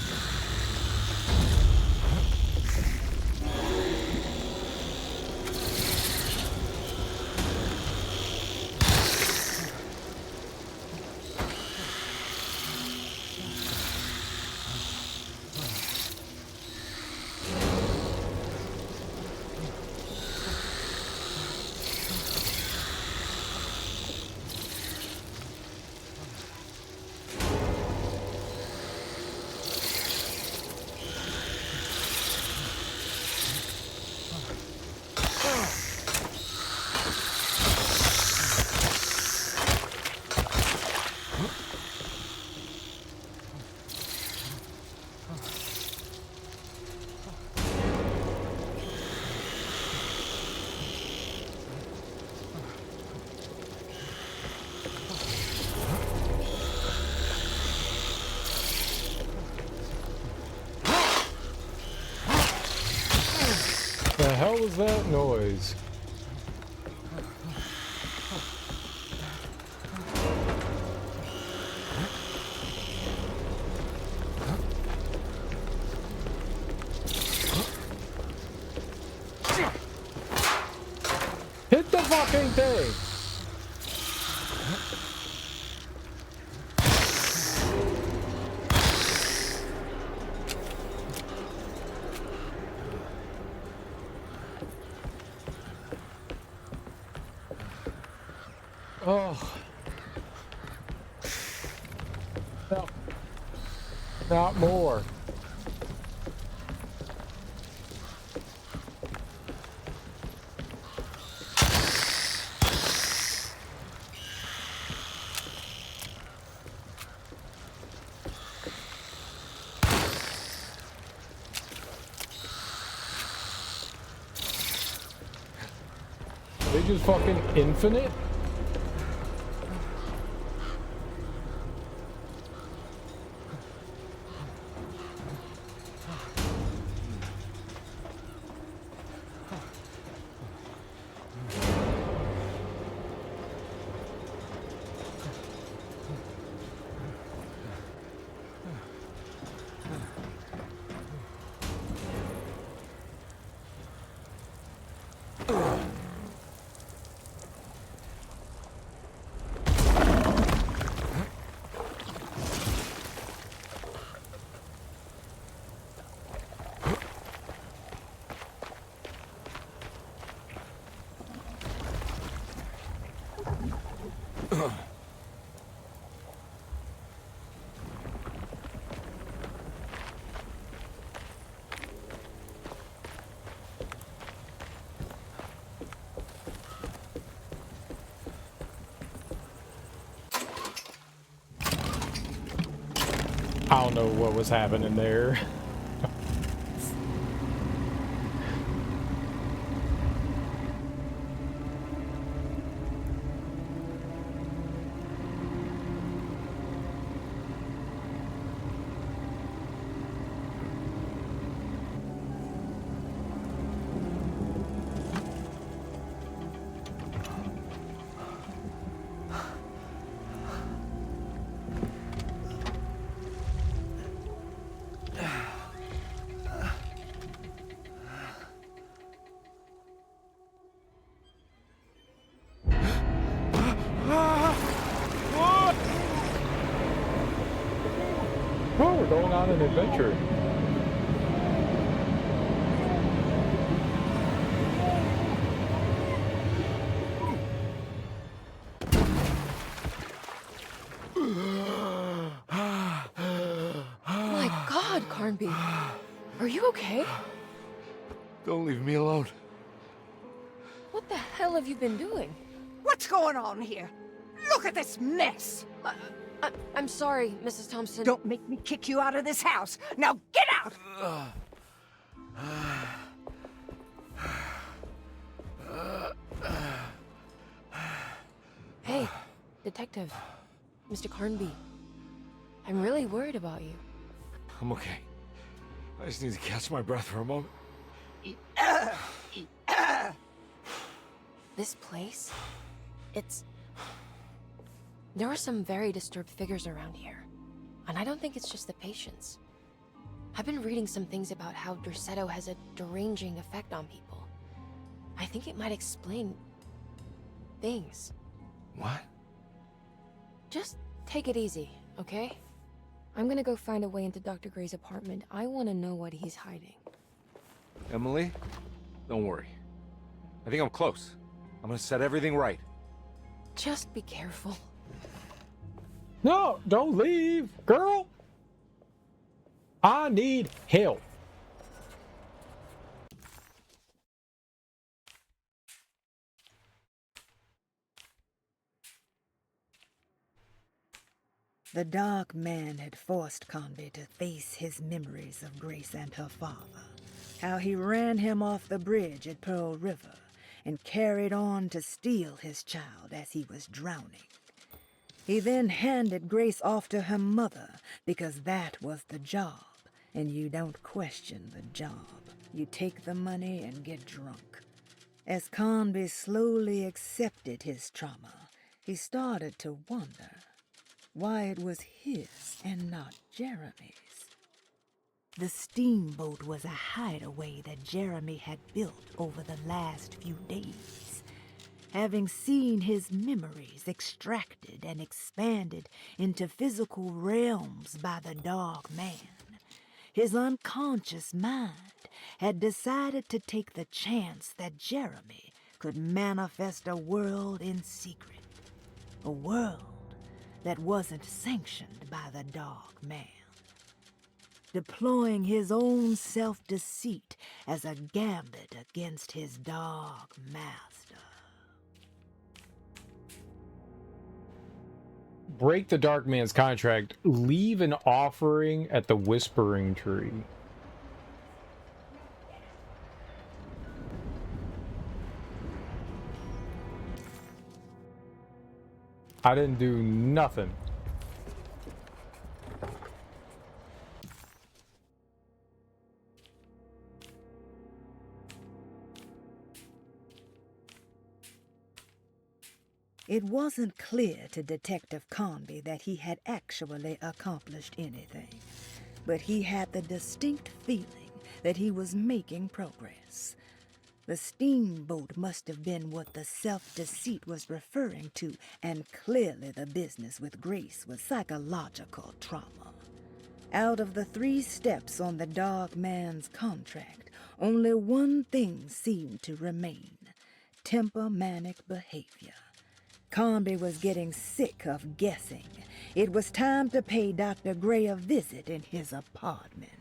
The hell was that noise? Hit the fucking thing! Oh. No. Not more. Are they just fucking infinite? I don't know what was happening there. Oh, we're going on an adventure. My God, Carnby. Are you okay? Don't leave me alone. What the hell have you been doing? What's going on here? Look at this mess! I'm sorry, Mrs. Thompson. Don't make me kick you out of this house. Now get out! Hey, Detective. Mr. Carnby. I'm really worried about you. I'm okay. I just need to catch my breath for a moment. This place? There are some very disturbed figures around here. And I don't think it's just the patients. I've been reading some things about how Derceto has a deranging effect on people. I think it might explain things. What? Just take it easy, okay? I'm gonna go find a way into Dr. Gray's apartment. I want to know what he's hiding. Emily, don't worry. I think I'm close. I'm gonna set everything right. Just be careful. No, don't leave, girl. I need help. The dark man had forced Carnby to face his memories of Grace and her father, how he ran him off the bridge at Pearl River and carried on to steal his child as he was drowning. He then handed Grace off to her mother because that was the job, and you don't question the job. You take the money and get drunk. As Carnby slowly accepted his trauma, he started to wonder why it was his and not Jeremy's. The steamboat was a hideaway that Jeremy had built over the last few days. Having seen his memories extracted and expanded into physical realms by the Dark Man, his unconscious mind had decided to take the chance that Jeremy could manifest a world in secret. A world that wasn't sanctioned by the Dark Man. Deploying his own self-deceit as a gambit against his Dark Master. Break the Dark Man's contract. Leave an offering at the Whispering Tree. I didn't do nothing. It wasn't clear to Detective Carnby that he had actually accomplished anything, but he had the distinct feeling that he was making progress. The steamboat must have been what the self-deceit was referring to, and clearly the business with Grace was psychological trauma. Out of the 3 steps on the Dark Man's contract, only one thing seemed to remain: temper-manic behavior. Carnby was getting sick of guessing. It was time to pay Dr. Gray a visit in his apartment.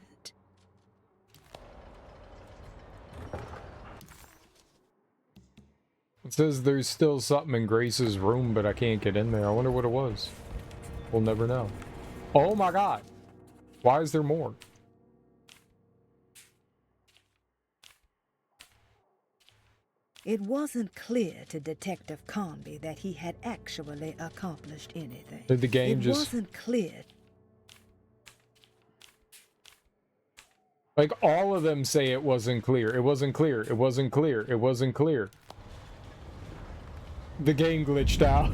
It says there's still something in Grace's room, but I can't get in there. I wonder what it was. We'll never know. Oh my god! Why is there more? It wasn't clear to Detective Carnby that he had actually accomplished anything. Did the game it just... wasn't clear. Like, all of them say it wasn't clear. It wasn't clear. It wasn't clear. It wasn't clear. The game glitched out.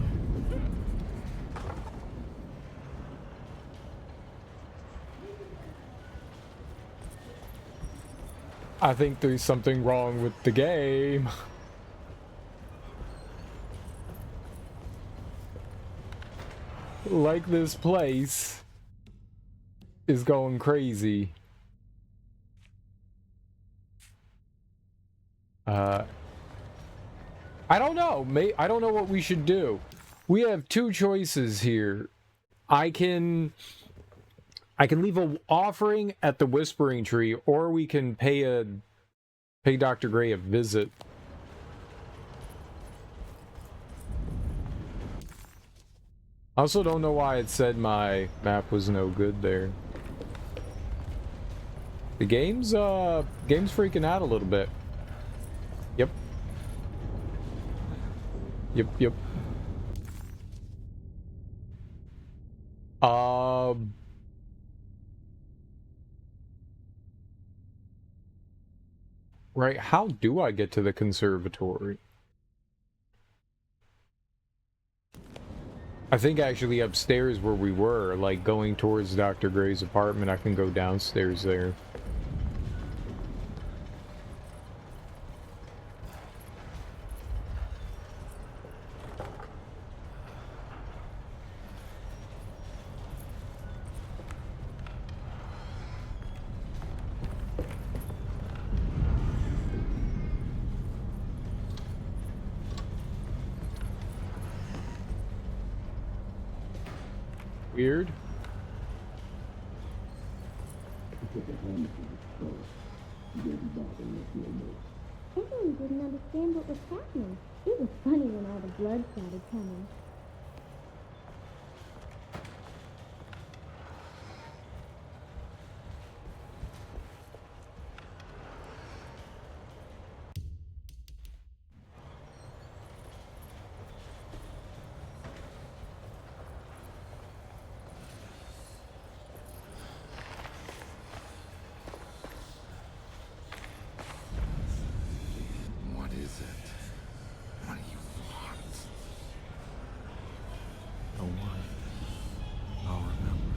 I think there's something wrong with the game. Like, this place is going crazy. I don't know. I don't know what we should do. We have two choices here. I can leave an offering at the Whispering Tree, or we can pay Dr. Gray a visit. I also don't know why it said my map was no good there. The game's freaking out a little bit. Yep. Yep. Right, how do I get to the conservatory? I think actually upstairs where we were, like going towards Dr. Gray's apartment, I can go downstairs there. Weird. Everyone didn't understand what was happening. It was funny when all the blood started coming. What is it? What do you want? Don't worry. I'll remember.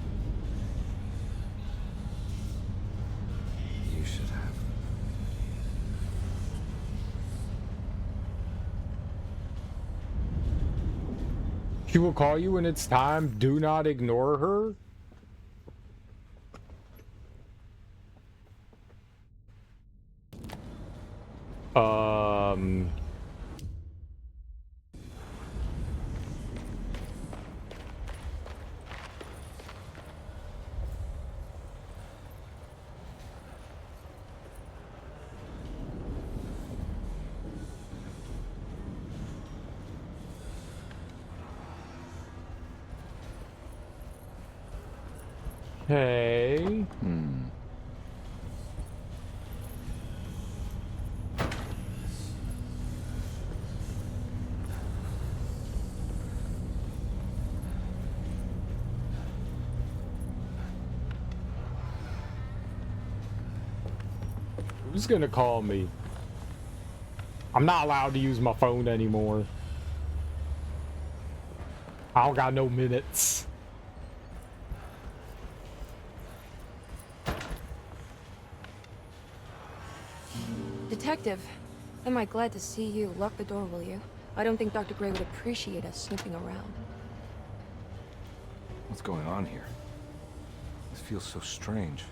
You should have. She will call you when it's time. Do not ignore her. Hey. Who's gonna call me? I'm not allowed to use my phone anymore. I don't got no minutes. Detective, am I glad to see you. Lock the door, will you? I don't think Dr. Gray would appreciate us snooping around. What's going on here? This feels so strange.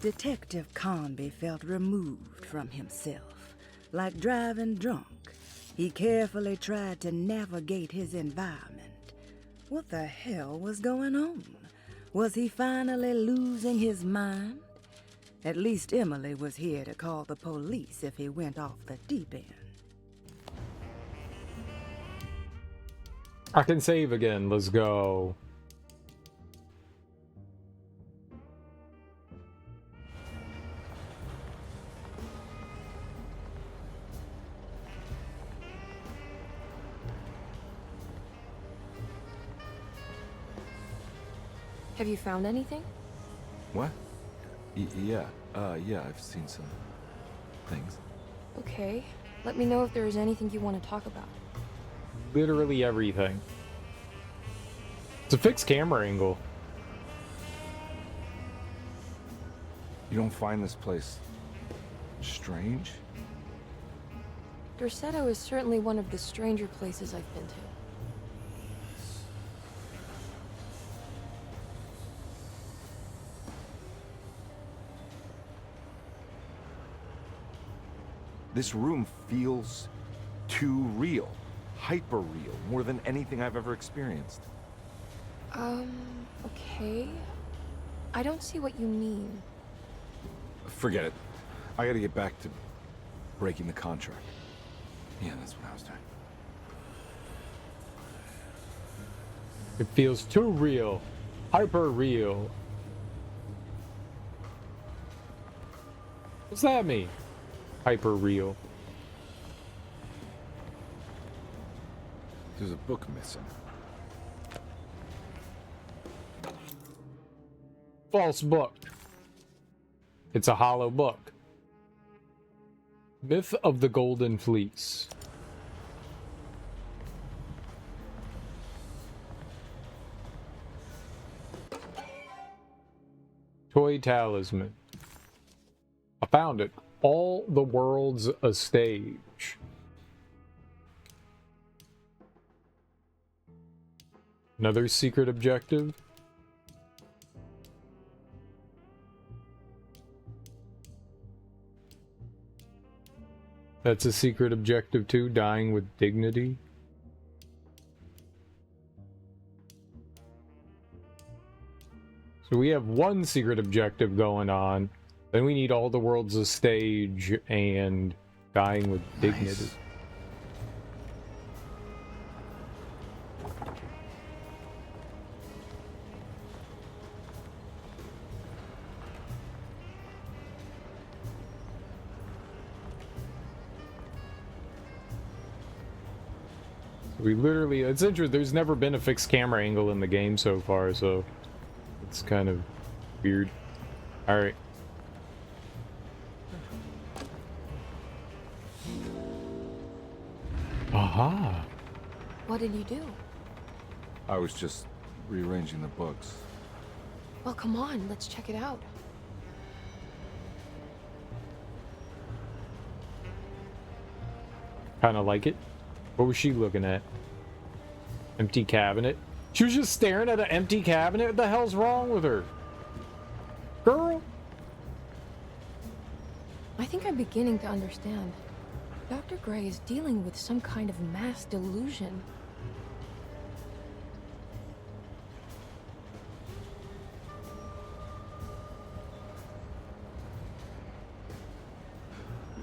Detective Carnby felt removed from himself. Like driving drunk, he carefully tried to navigate his environment. What the hell was going on? Was he finally losing his mind? At least Emily was here to call the police if he went off the deep end. I can save again. Let's go. Have you found anything? What? Yeah, I've seen some things. Okay. Let me know if there is anything you want to talk about. Literally everything. It's a fixed camera angle. You don't find this place strange? Dorsetto is certainly one of the stranger places I've been to. This room feels too real. Hyper real. More than anything I've ever experienced. Okay. I don't see what you mean. Forget it. I gotta get back to breaking the contract. Yeah, that's what I was doing. It feels too real. Hyper real. What's that mean? Hyper real. There's a book missing. False book. It's a hollow book. Myth of the Golden Fleece. Toy talisman. I found it. All the world's a stage. Another secret objective. That's a secret objective too, dying with dignity. So we have one secret objective going on. Then we need all the world's a stage and dying with dignity. We literally, it's interesting, there's never been a fixed camera angle in the game so far, so it's kind of weird. Alright. Aha! What did you do? I was just rearranging the books. Well, come on, let's check it out. Kind of like it. What was she looking at? Empty cabinet? She was just staring at an empty cabinet? What the hell's wrong with her? Girl? I think I'm beginning to understand. Dr. Gray is dealing with some kind of mass delusion.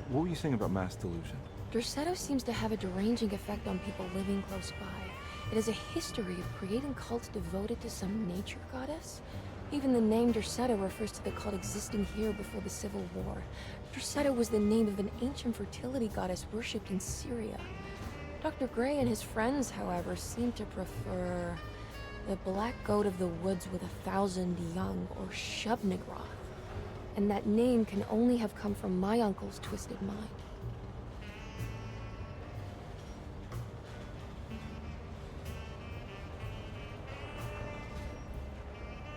What were you saying about mass delusion? Dorsetto seems to have a deranging effect on people living close by. It has a history of creating cults devoted to some nature goddess. Even the name Dorsetto refers to the cult existing here before the Civil War. Dorsetto was the name of an ancient fertility goddess worshipped in Syria. Dr. Gray and his friends, however, seem to prefer the black goat of the woods with 1,000 young, or Shub-Nigroth. And that name can only have come from my uncle's twisted mind.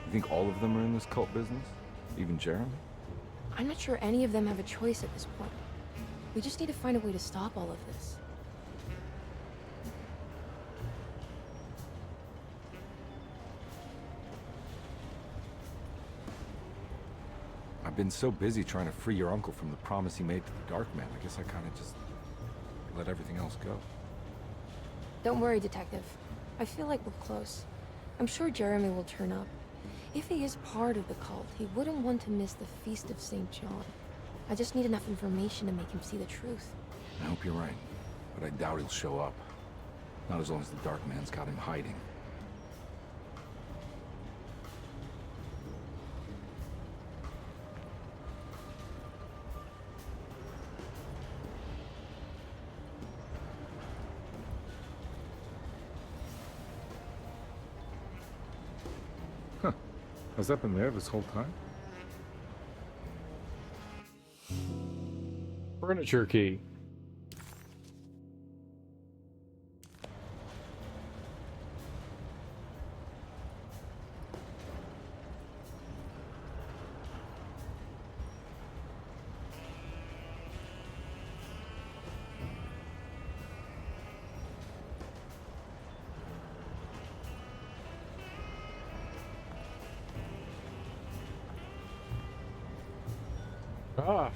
You think all of them are in this cult business? Even Jeremy? I'm not sure any of them have a choice at this point. We just need to find a way to stop all of this. I've been so busy trying to free your uncle from the promise he made to the Dark Man. I guess I kind of just let everything else go. Don't worry, Detective. I feel like we're close. I'm sure Jeremy will turn up. If he is part of the cult, he wouldn't want to miss the Feast of St. John. I just need enough information to make him see the truth. I hope you're right, but I doubt he'll show up. Not as long as the Dark Man's got him hiding. Huh. Has that been there this whole time? Furniture key. Ah.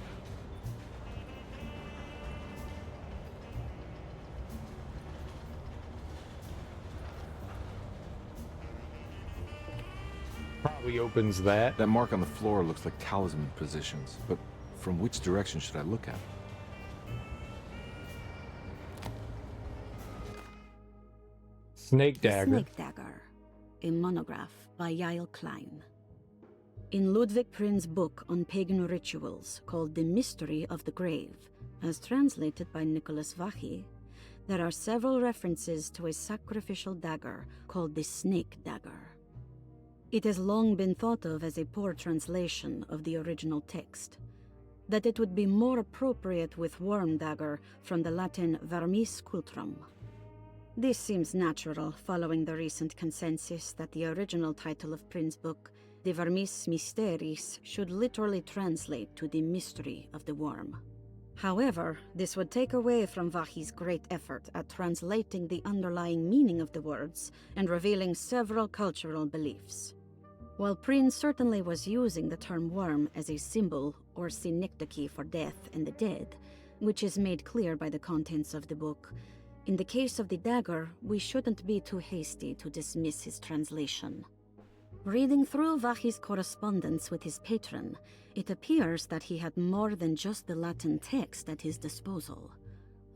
Probably opens that. That mark on the floor looks like talisman positions, but from which direction should I look at? Snake dagger. Snake Dagger, a monograph by Yael Klein. In Ludwig Prin's book on pagan rituals called The Mystery of the Grave, as translated by Nicholas Vachy, there are several references to a sacrificial dagger called the Snake Dagger. It has long been thought of as a poor translation of the original text, that it would be more appropriate with worm dagger from the Latin vermis cultrum. This seems natural following the recent consensus that the original title of Prin's book, De Vermis Mysteris, should literally translate to the mystery of the worm. However, this would take away from Vachy's great effort at translating the underlying meaning of the words and revealing several cultural beliefs. While Prin certainly was using the term worm as a symbol or synecdoche for death and the dead, which is made clear by the contents of the book, in the case of the dagger, we shouldn't be too hasty to dismiss his translation. Reading through Vachy's correspondence with his patron, it appears that he had more than just the Latin text at his disposal.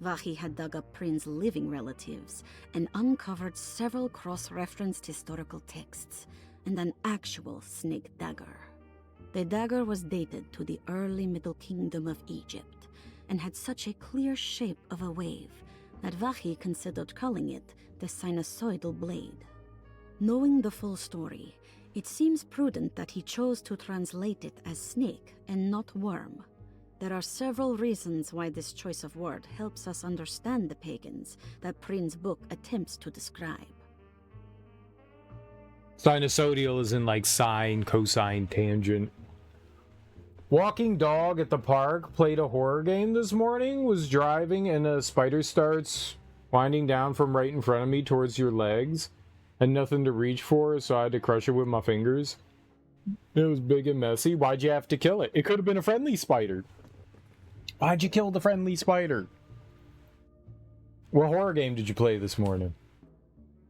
Vachy had dug up Prin's living relatives and uncovered several cross-referenced historical texts and an actual snake dagger. The dagger was dated to the early Middle Kingdom of Egypt and had such a clear shape of a wave that Vachy considered calling it the sinusoidal blade. Knowing the full story, it seems prudent that he chose to translate it as snake and not worm. There are several reasons why this choice of word helps us understand the pagans that Prin's book attempts to describe. Sinusoidal is in like sine, cosine, tangent. Walking dog at the park played a horror game this morning, was driving and a spider starts winding down from right in front of me towards your legs. Had nothing to reach for, so I had to crush it with my fingers. It was big and messy. Why'd you have to kill it? It could have been a friendly spider. Why'd you kill the friendly spider? What horror game did you play this morning?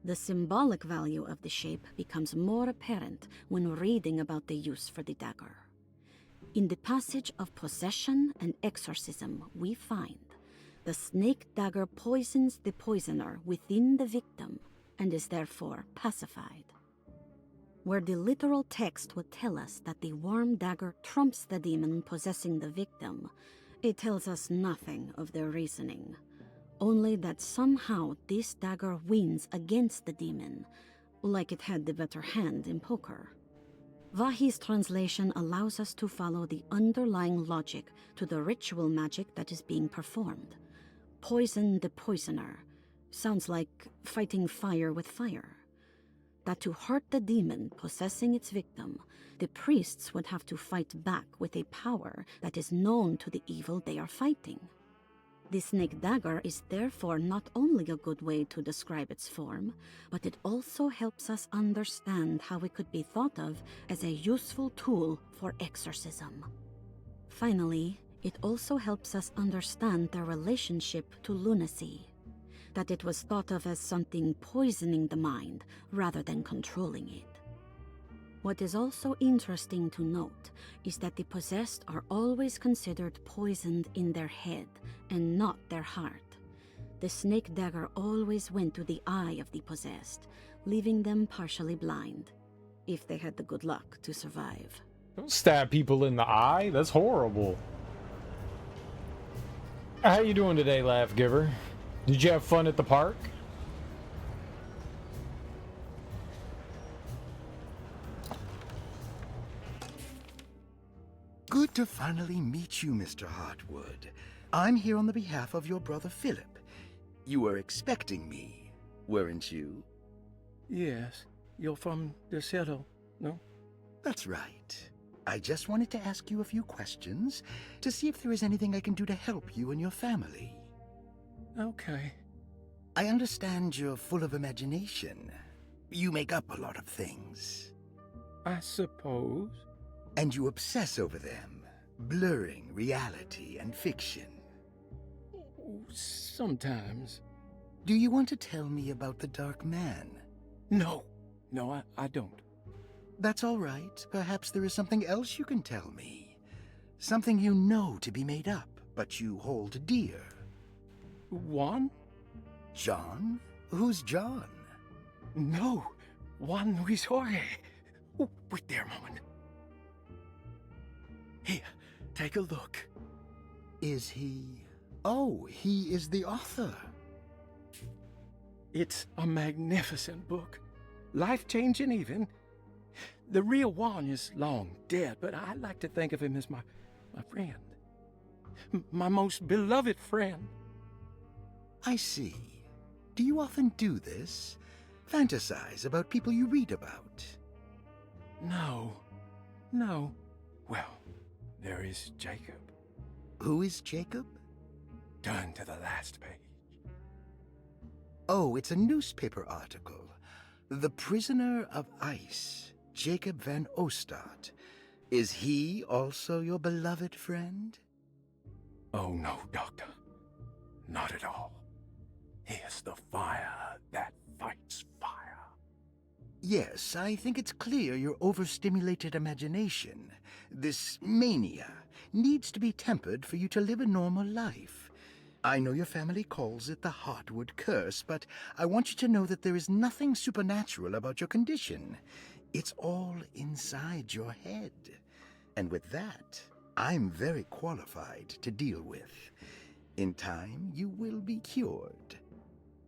The symbolic value of the shape becomes more apparent when reading about the use for the dagger. In the passage of possession and exorcism, we find the snake dagger poisons the poisoner within the victim and is therefore pacified. Where the literal text would tell us that the worm dagger trumps the demon possessing the victim, it tells us nothing of their reasoning, only that somehow this dagger wins against the demon, like it had the better hand in poker. Vachy's translation allows us to follow the underlying logic to the ritual magic that is being performed. Poison the poisoner sounds like fighting fire with fire. That to hurt the demon possessing its victim, the priests would have to fight back with a power that is known to the evil they are fighting. The snake dagger is therefore not only a good way to describe its form, but it also helps us understand how it could be thought of as a useful tool for exorcism. Finally, it also helps us understand their relationship to lunacy, that it was thought of as something poisoning the mind rather than controlling it. What is also interesting to note is that the possessed are always considered poisoned in their head and not their heart. The snake dagger always went to the eye of the possessed, leaving them partially blind, if they had the good luck to survive. Don't stab people in the eye. That's horrible. How you doing today, Laugh Giver? Did you have fun at the park? Good to finally meet you, Mr. Hartwood. I'm here on the behalf of your brother Philip. You were expecting me, weren't you? Yes. You're from DeSoto, no? That's right. I just wanted to ask you a few questions to see if there is anything I can do to help you and your family. Okay. I understand you're full of imagination. You make up a lot of things. I suppose. And you obsess over them, blurring reality and fiction. Sometimes. Do you want to tell me about the Dark Man? No. No, I don't. That's all right. Perhaps there is something else you can tell me. Something you know to be made up, but you hold dear. Juan? John? Who's John? No. Juan Luis Jorge. Oh, wait there a moment. Here, take a look. Is he... Oh, he is the author. It's a magnificent book. Life-changing even. The real Juan is long dead, but I like to think of him as my friend. My most beloved friend. I see. Do you often do this? Fantasize about people you read about? No. No. Well, there is Jacob. Who is Jacob? Turn to the last page. Oh, it's a newspaper article. The Prisoner of Ice, Jacob van Ostad. Is he also your beloved friend? Oh, no, Doctor. Not at all. He is the fire that fights fire. Yes, I think it's clear your overstimulated imagination, this mania, needs to be tempered for you to live a normal life. I know your family calls it the Hartwood curse, but I want you to know that there is nothing supernatural about your condition. It's all inside your head. And with that, I'm very qualified to deal with. In time, you will be cured.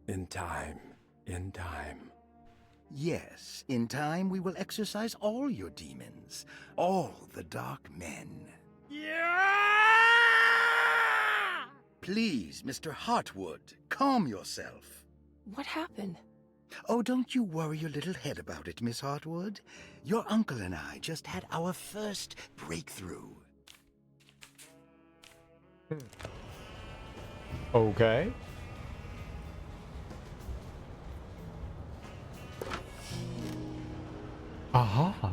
In time. In time. Yes, in time we will exorcise all your demons, all the dark men. Yeah! Please, Mr. Hartwood, calm yourself. What happened? Oh, don't you worry your little head about it, Miss Hartwood. Your uncle and I just had our first breakthrough. Okay. Aha.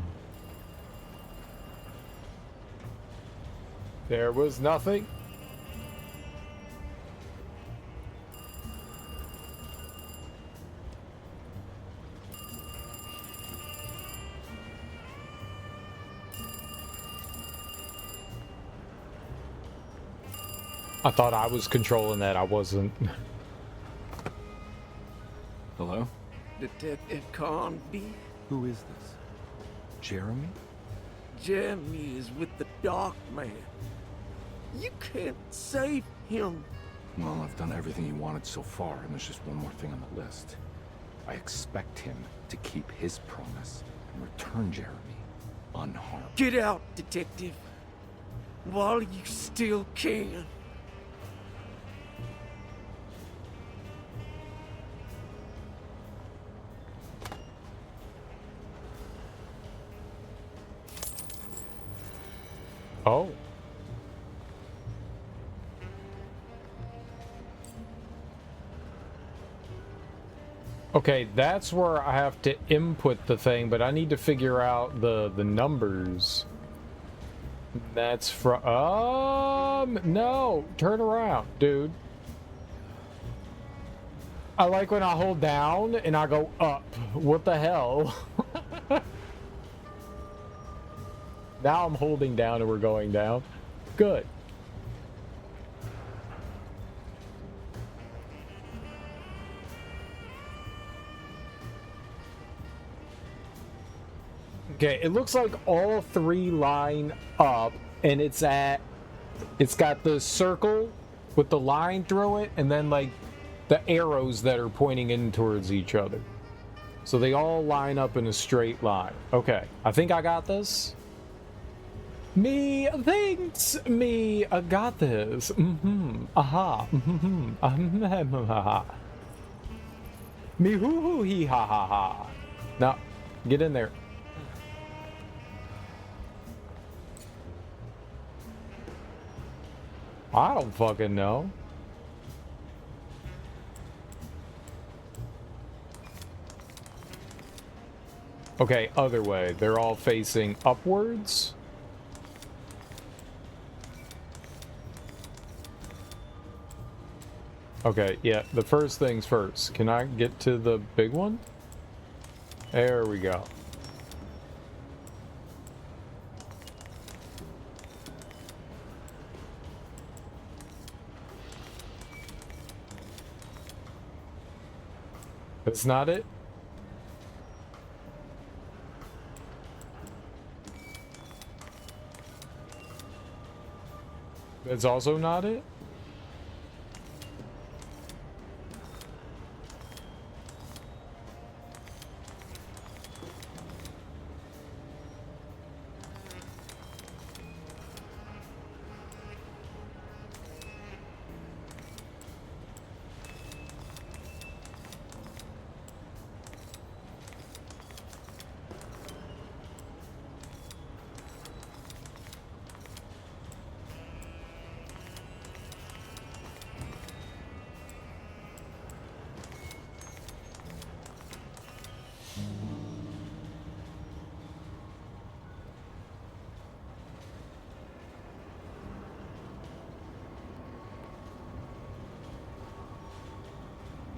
There was nothing. I thought I was controlling that. I wasn't. Hello? Detective Carnby? Who is this? Jeremy? Jeremy is with the Dark Man. You can't save him. Well, I've done everything he wanted so far, and there's just one more thing on the list. I expect him to keep his promise and return Jeremy unharmed. Get out, Detective. While you still can. Oh. Okay, that's where I have to input the thing, but I need to figure out the numbers. That's from... no! Turn around, dude. I like when I hold down and I go up. What the hell? Now I'm holding down and we're going down. Good. Okay, it looks like all three line up, and it's got the circle with the line through it, and then like the arrows that are pointing in towards each other. So they all line up in a straight line. Okay, I think I got this. Me thinks me got this. Aha. Me hoo hoo hee ha ha ha. Now, get in there. I don't fucking know. Okay, other way. They're all facing upwards. Okay, yeah, the first things first. Can I get to the big one? There we go. That's not it? That's also not it?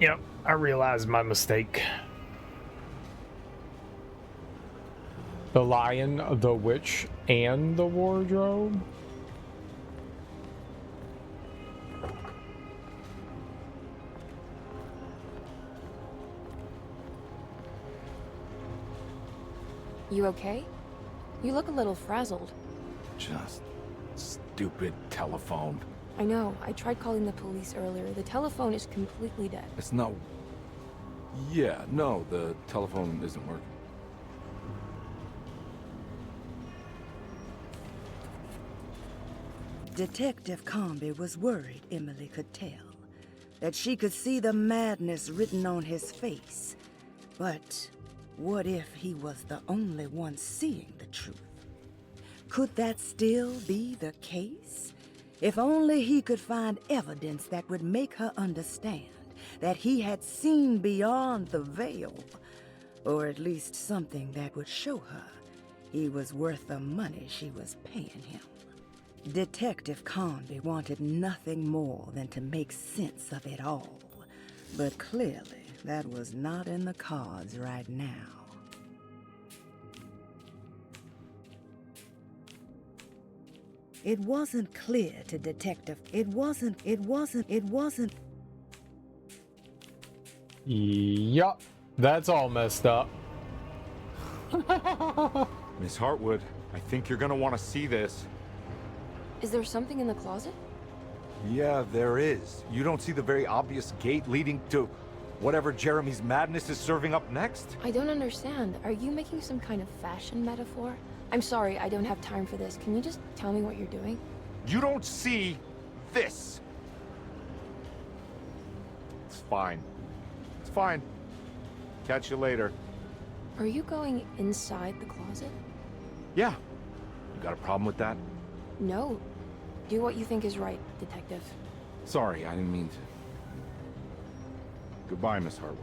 Yep, I realized my mistake. The lion, the witch, and the wardrobe? You okay? You look a little frazzled. Just stupid telephone. I know. I tried calling the police earlier. The telephone is completely dead. It's not... Yeah, no, the telephone isn't working. Detective Carnby was worried, Emily could tell, that she could see the madness written on his face. But what if he was the only one seeing the truth? Could that still be the case? If only he could find evidence that would make her understand that he had seen beyond the veil, or at least something that would show her he was worth the money she was paying him. Detective Carnby wanted nothing more than to make sense of it all, but clearly that was not in the cards right now. It wasn't clear to Detective. It wasn't. Yup, that's all messed up. Miss Hartwood, I think you're gonna want to see this. Is there something in the closet? Yeah, there is. You don't see the very obvious gate leading to whatever Jeremy's madness is serving up next? I don't understand. Are you making some kind of fashion metaphor? I'm sorry, I don't have time for this. Can you just tell me what you're doing? You don't see this. It's fine. It's fine. Catch you later. Are you going inside the closet? Yeah. You got a problem with that? No. Do what you think is right, Detective. Sorry, I didn't mean to. Goodbye, Miss Hartwood.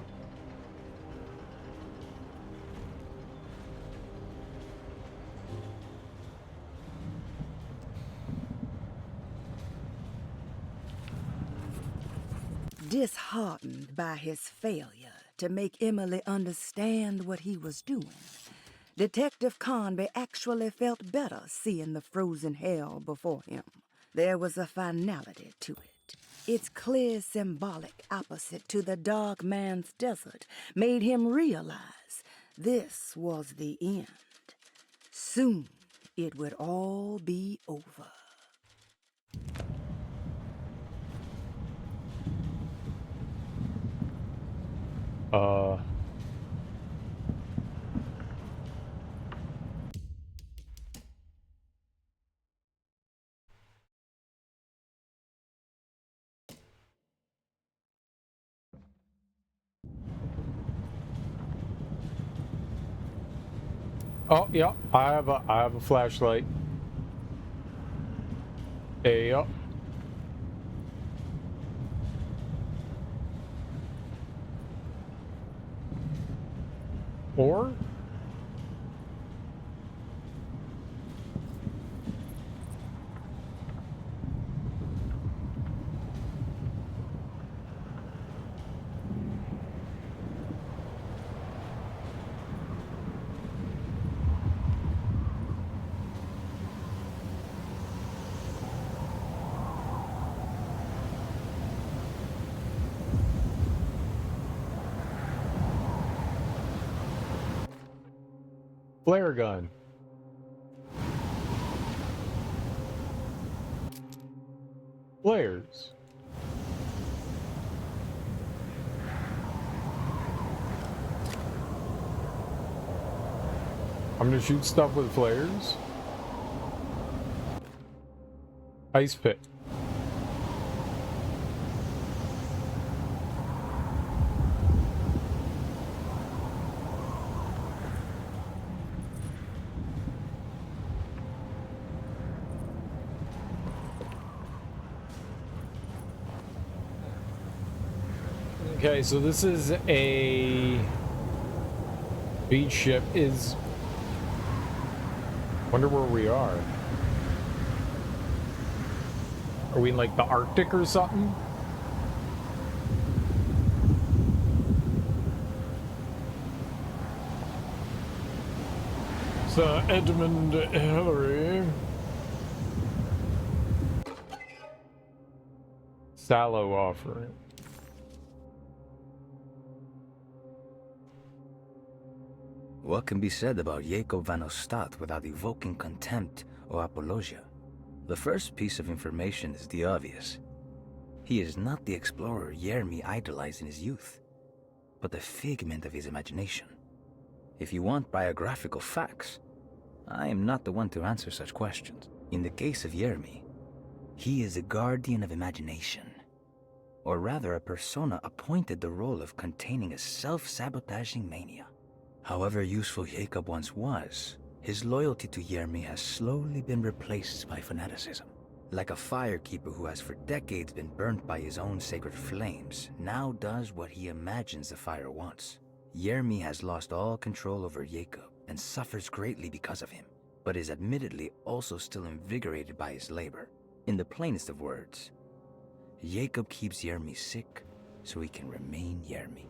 Disheartened by his failure to make Emily understand what he was doing, Detective Carnby actually felt better seeing the frozen hell before him. There was a finality to it. Its clear symbolic opposite to the dark man's desert made him realize this was the end. Soon it would all be over. Oh, yeah, I have a flashlight. Hey, up. Or flare gun. Flares. I'm gonna shoot stuff with flares. Ice pick. Okay, so this is a beach ship. Wonder where we are. Are we in like the Arctic or something? So Edmund Hillary. Sallow offering. What can be said about Jacob van Ostad without evoking contempt or apologia? The first piece of information is the obvious. He is not the explorer Jeremy idolized in his youth, but the figment of his imagination. If you want biographical facts, I am not the one to answer such questions. In the case of Jeremy, he is a guardian of imagination, or rather a persona appointed the role of containing a self-sabotaging mania. However useful Jacob once was, his loyalty to Jeremy has slowly been replaced by fanaticism. Like a firekeeper who has for decades been burnt by his own sacred flames, now does what he imagines the fire wants. Jeremy has lost all control over Jacob and suffers greatly because of him, but is admittedly also still invigorated by his labor. In the plainest of words, Jacob keeps Jeremy sick so he can remain Jeremy.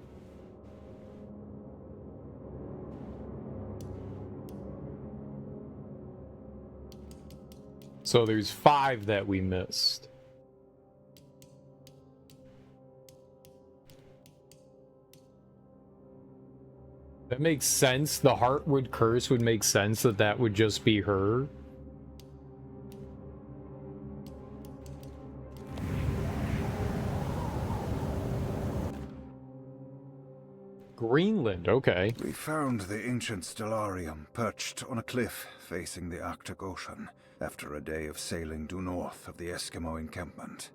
So there's 5 that we missed. That makes sense. The Heartwood curse would make sense that would just be her. Greenland, okay. We found the ancient stellarium perched on a cliff facing the Arctic Ocean after a day of sailing due north of the Eskimo encampment.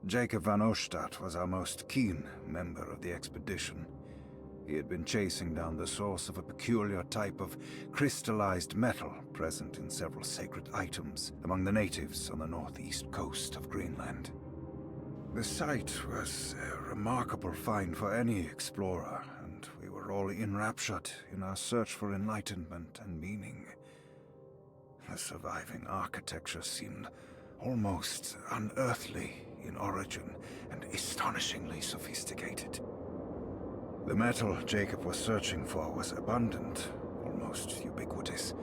Jacob van Ostad was our most keen member of the expedition. He had been chasing down the source of a peculiar type of crystallized metal present in several sacred items among the natives on the northeast coast of Greenland. The site was a remarkable find for any explorer, and we were all enraptured in our search for enlightenment and meaning. The surviving architecture seemed almost unearthly in origin and astonishingly sophisticated. The metal Jacob was searching for was abundant, almost ubiquitous.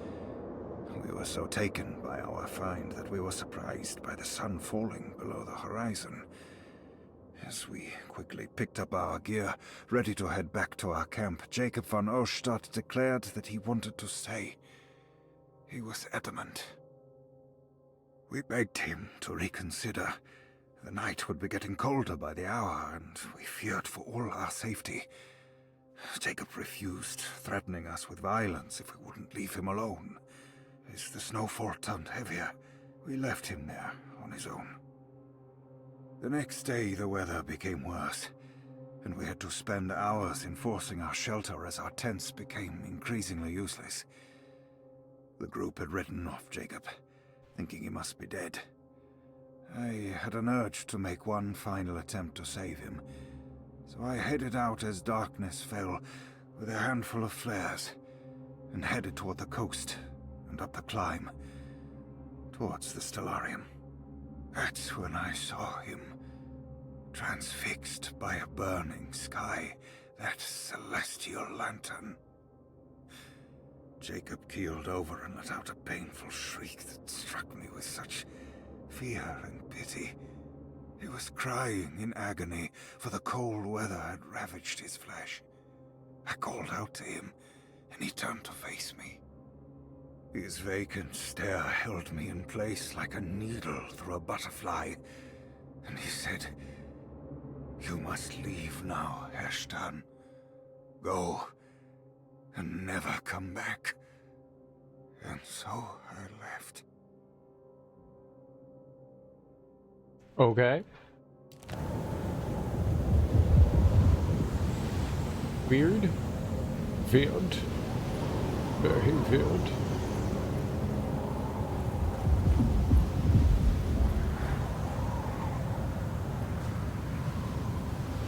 We were so taken by our find that we were surprised by the sun falling below the horizon. As we quickly picked up our gear, ready to head back to our camp, Jacob van Oostad declared that he wanted to stay. He was adamant. We begged him to reconsider. The night would be getting colder by the hour, and we feared for all our safety. Jacob refused, threatening us with violence if we wouldn't leave him alone. As the snowfall turned heavier, we left him there on his own. The next day, the weather became worse, and we had to spend hours enforcing our shelter as our tents became increasingly useless. The group had written off Jacob, thinking he must be dead. I had an urge to make one final attempt to save him, so I headed out as darkness fell with a handful of flares and headed toward the coast and up the climb, towards the Stellarium. That's when I saw him, transfixed by a burning sky, that celestial lantern. Jacob keeled over and let out a painful shriek that struck me with such fear and pity. He was crying in agony, for the cold weather had ravaged his flesh. I called out to him, and he turned to face me. His vacant stare held me in place like a needle through a butterfly, and he said, "You must leave now, Herrstan. Go, and never come back." And so I left. Okay. Weird. Weird. Very weird.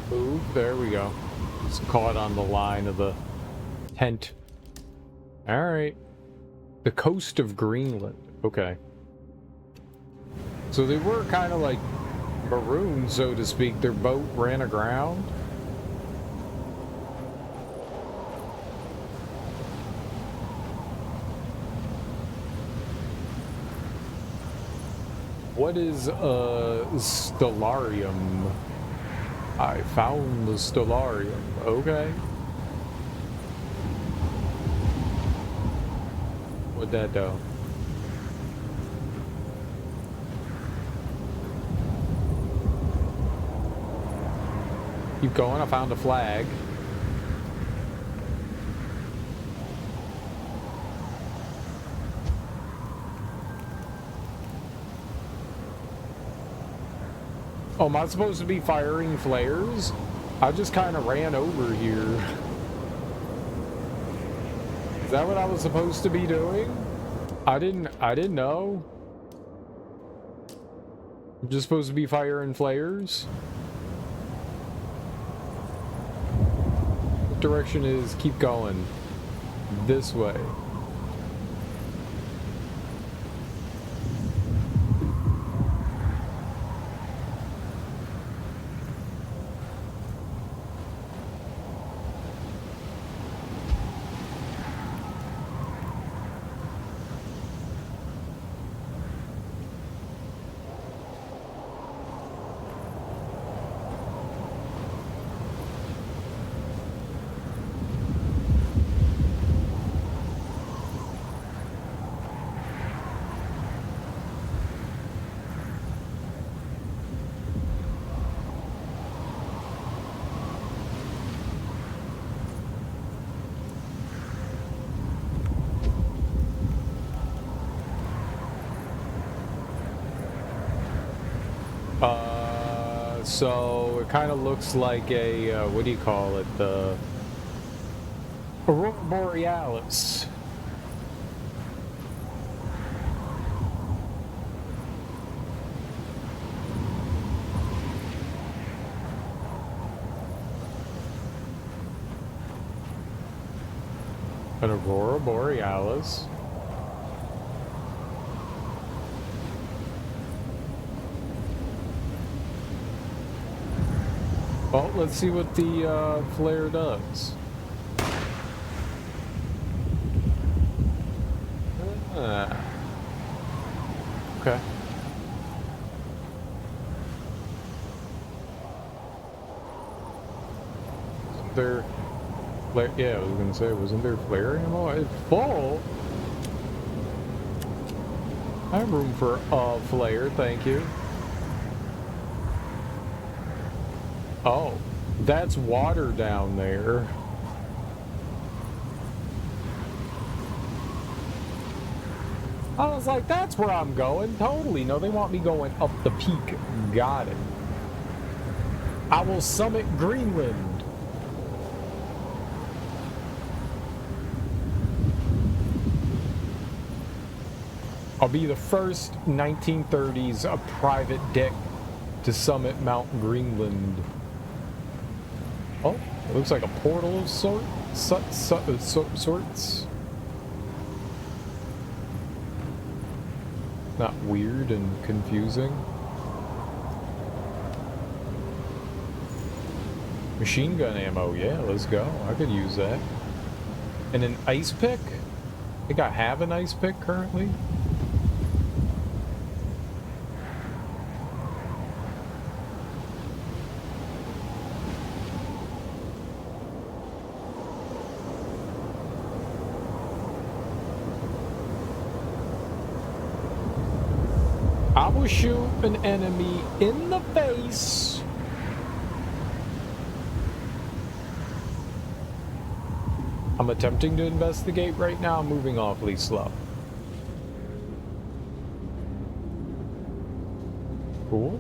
Move. There we go. It's caught on the line of the tent. Alright. The coast of Greenland. Okay. So they were kind of like marooned, so to speak. Their boat ran aground. What is a stellarium? I found the stellarium. Okay. What'd that do? Keep going. I found a flag. Oh, am I supposed to be firing flares? I just kind of ran over here. Is that what I was supposed to be doing? I didn't know. I'm just supposed to be firing flares? What direction is keep going? This way. So it kind of looks like a, what do you call it? The Aurora Borealis. An Aurora Borealis. Well, let's see what the flare does. Okay. Wasn't there flare? Yeah, I was gonna say, wasn't there flare ammo? It's full. I have room for a flare, thank you. Oh, that's water down there. I was like, that's where I'm going. Totally. No, they want me going up the peak. Got it. I will summit Greenland. I'll be the first 1930s a private deck to summit Mount Greenland. Oh, it looks like a portal of sorts. Not weird and confusing. Machine gun ammo, yeah, let's go. I could use that. And an ice pick? I think I have an ice pick currently. I will shoot an enemy in the face. I'm attempting to investigate right now, moving awfully slow. Cool.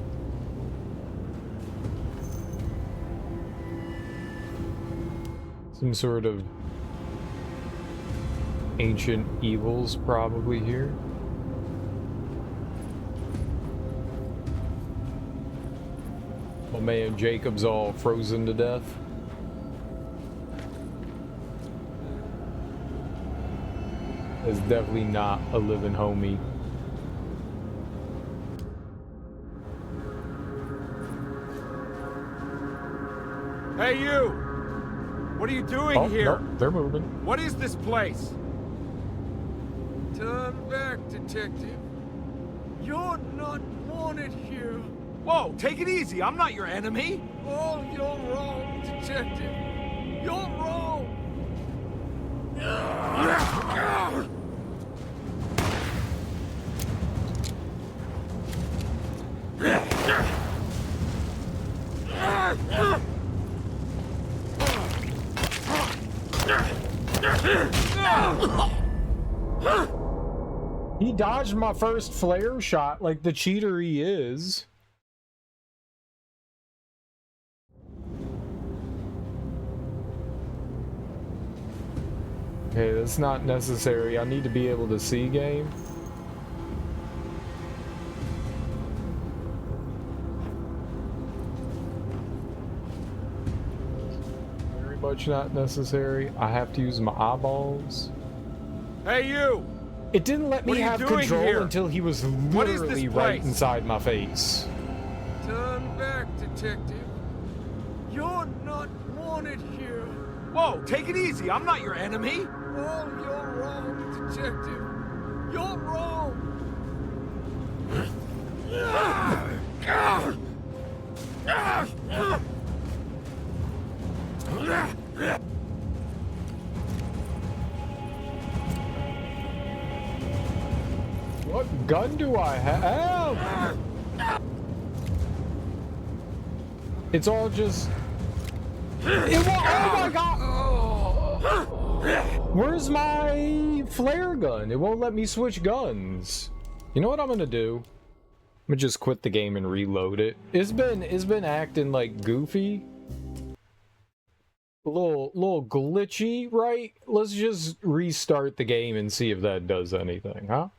Some sort of ancient evils probably here. Oh man, Jacob's all frozen to death. It's definitely not a living homie. Hey, you! What are you doing here? Nope, they're moving. What is this place? Turn back, detective. You're not wanted here. Whoa, take it easy. I'm not your enemy. Oh, you're wrong, detective. You're wrong. He dodged my first flare shot like the cheater he is. Okay, that's not necessary. I need to be able to see game. Very much not necessary. I have to use my eyeballs. Hey, you! It didn't let me have control here? until he was literally right inside my face. Turn back, detective. You're not wanted here. Whoa, take it easy. I'm not your enemy. Oh, you're wrong, detective. You're wrong. What gun do I have? It's all just... Oh my god! Where's my flare gun? It won't let me switch guns. You know what I'm gonna do? I'm gonna just quit the game and reload it. It's been acting like goofy. A little glitchy, right? Let's just restart the game and see if that does anything, huh?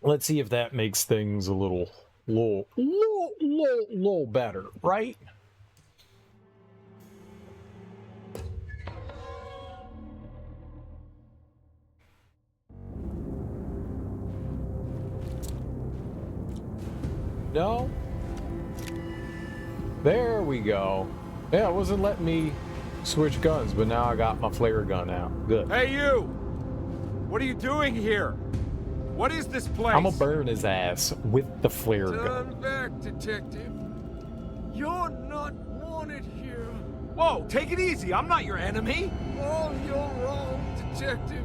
Let's see if that makes things a little better, right? No? There we go. Yeah, it wasn't letting me switch guns, but now I got my flare gun out. Good. Hey, you! What are you doing here? What is this place? I'm gonna burn his ass with the flare gun. Turn back, detective. You're not wanted here. Whoa, take it easy. I'm not your enemy. Oh, you're wrong, detective.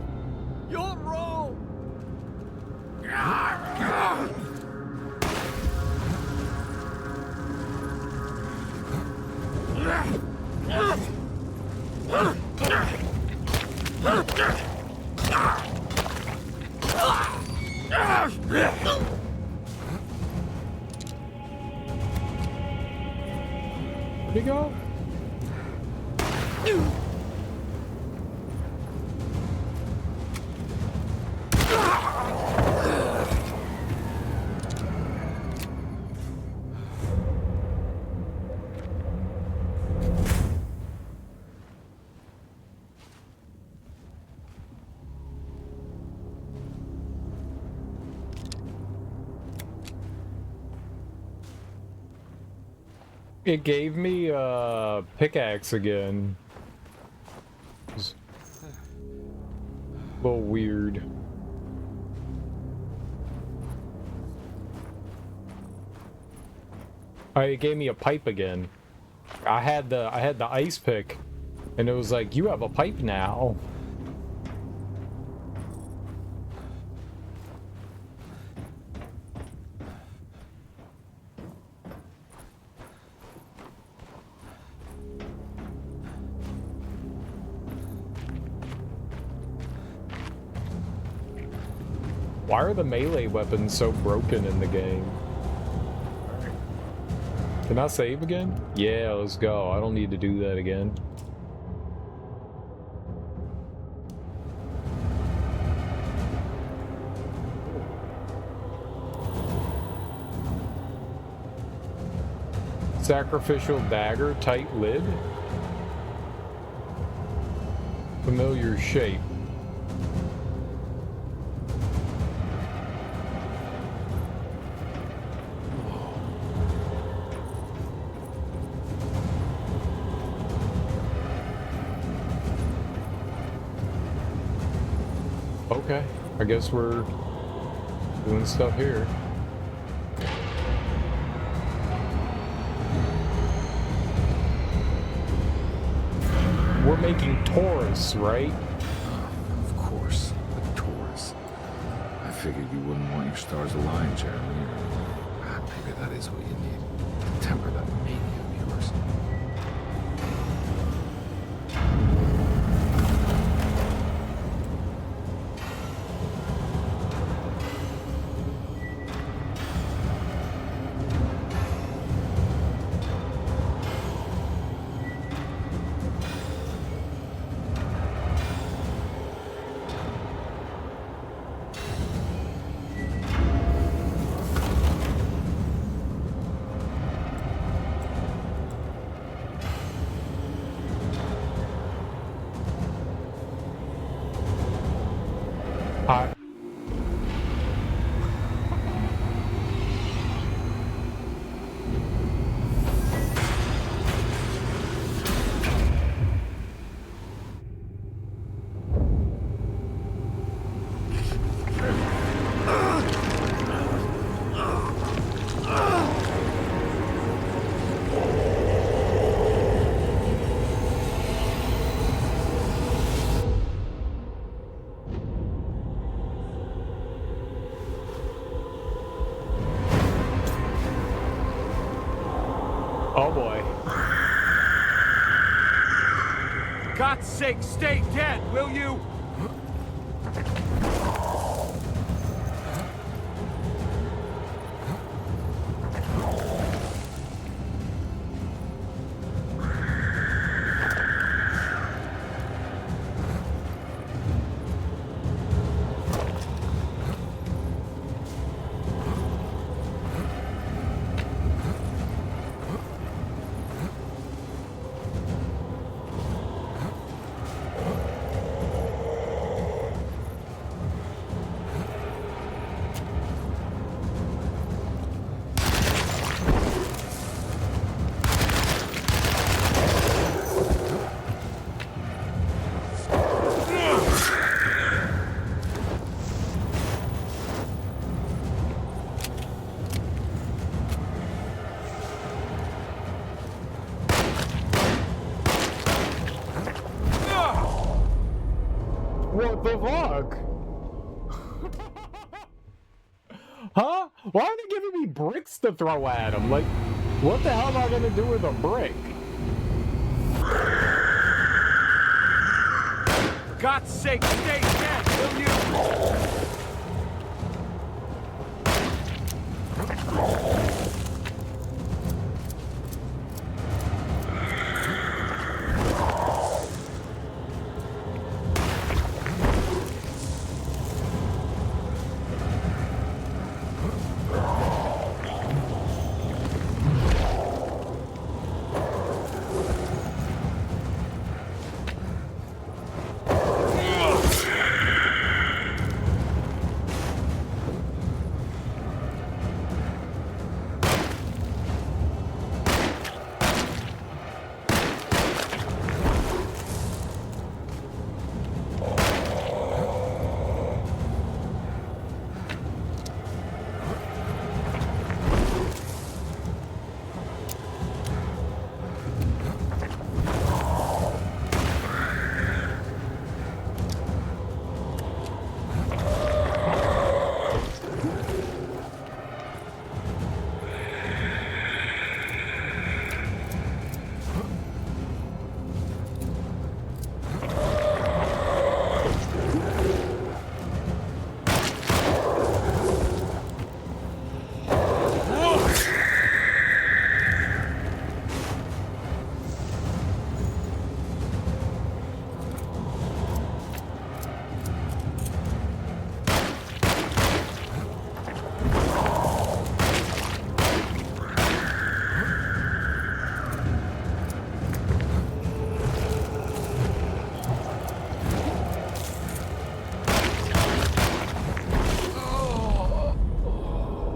You're wrong. Where'd he go? It gave me a pickaxe again. It's a little weird. It gave me a pipe again. I had the ice pick, and it was like, you have a pipe now. Why are the melee weapons so broken in the game? Can I save again? Yeah, let's go. I don't need to do that again. Sacrificial dagger, tight lid. Familiar shape. Okay, I guess we're doing stuff here. We're making Taurus, right? Of course, a Taurus. I figured you wouldn't want your stars aligned, Jeremy. Maybe that is what you need. To temper that mania of yours. Oh boy. God's sake, stay dead, will you? Huh? Why are they giving me bricks to throw at him? Like, what the hell am I gonna do with a brick? For God's sake, stay dead, will you?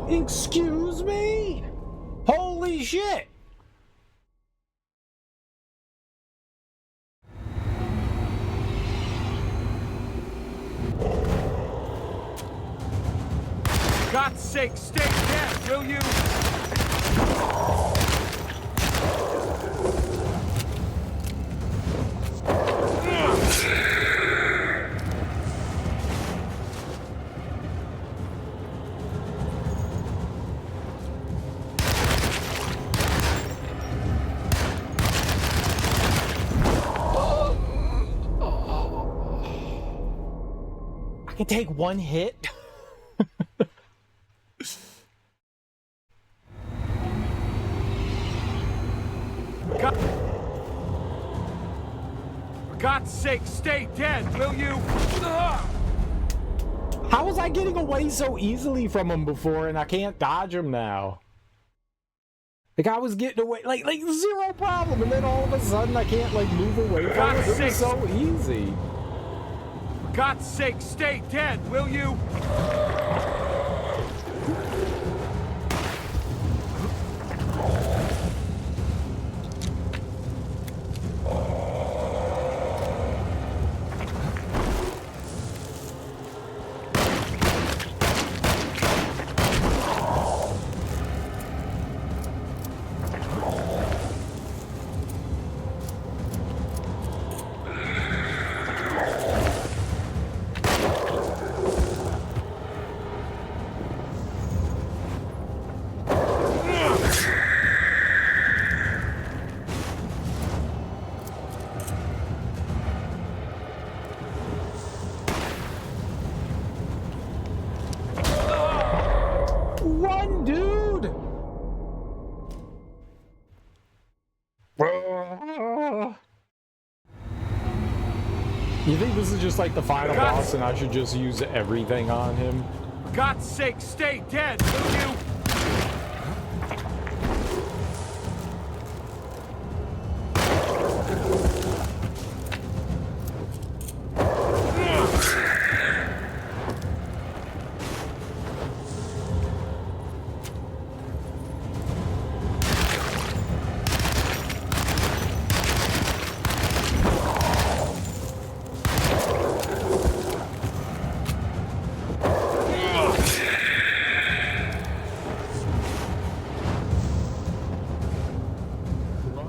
Excuse me? Holy shit! For God's sake, stay dead, will you? I can take one hit? For God's sake, stay dead, will you? How was I getting away so easily from him before and I can't dodge him now? Like, I was getting away, like zero problem, and then all of a sudden I can't, like, move away from it. It was so easy. For God's sake, stay dead, will you? Run, dude! You think this is just like the final boss and I should just use everything on him? For God's sake, stay dead, will you?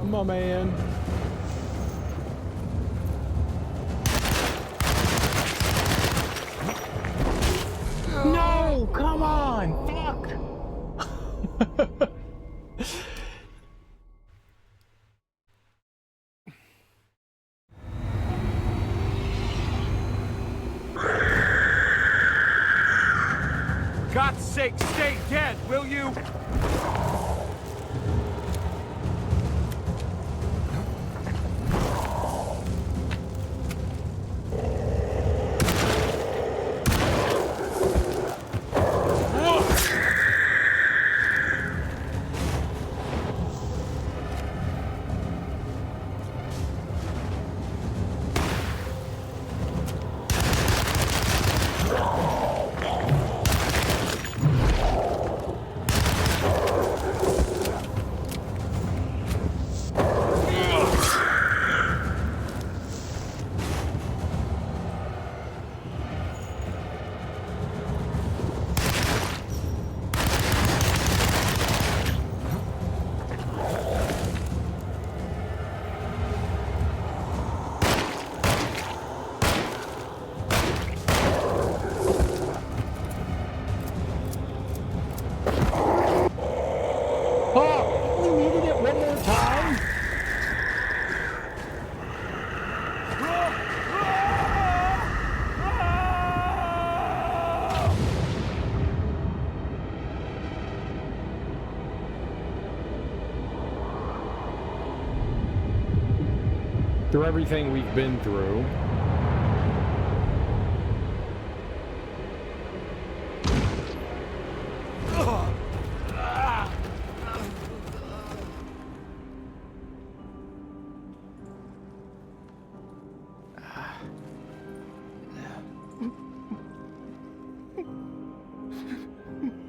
My man. No, come on. God's sake, stay dead, will you? Through everything we've been through.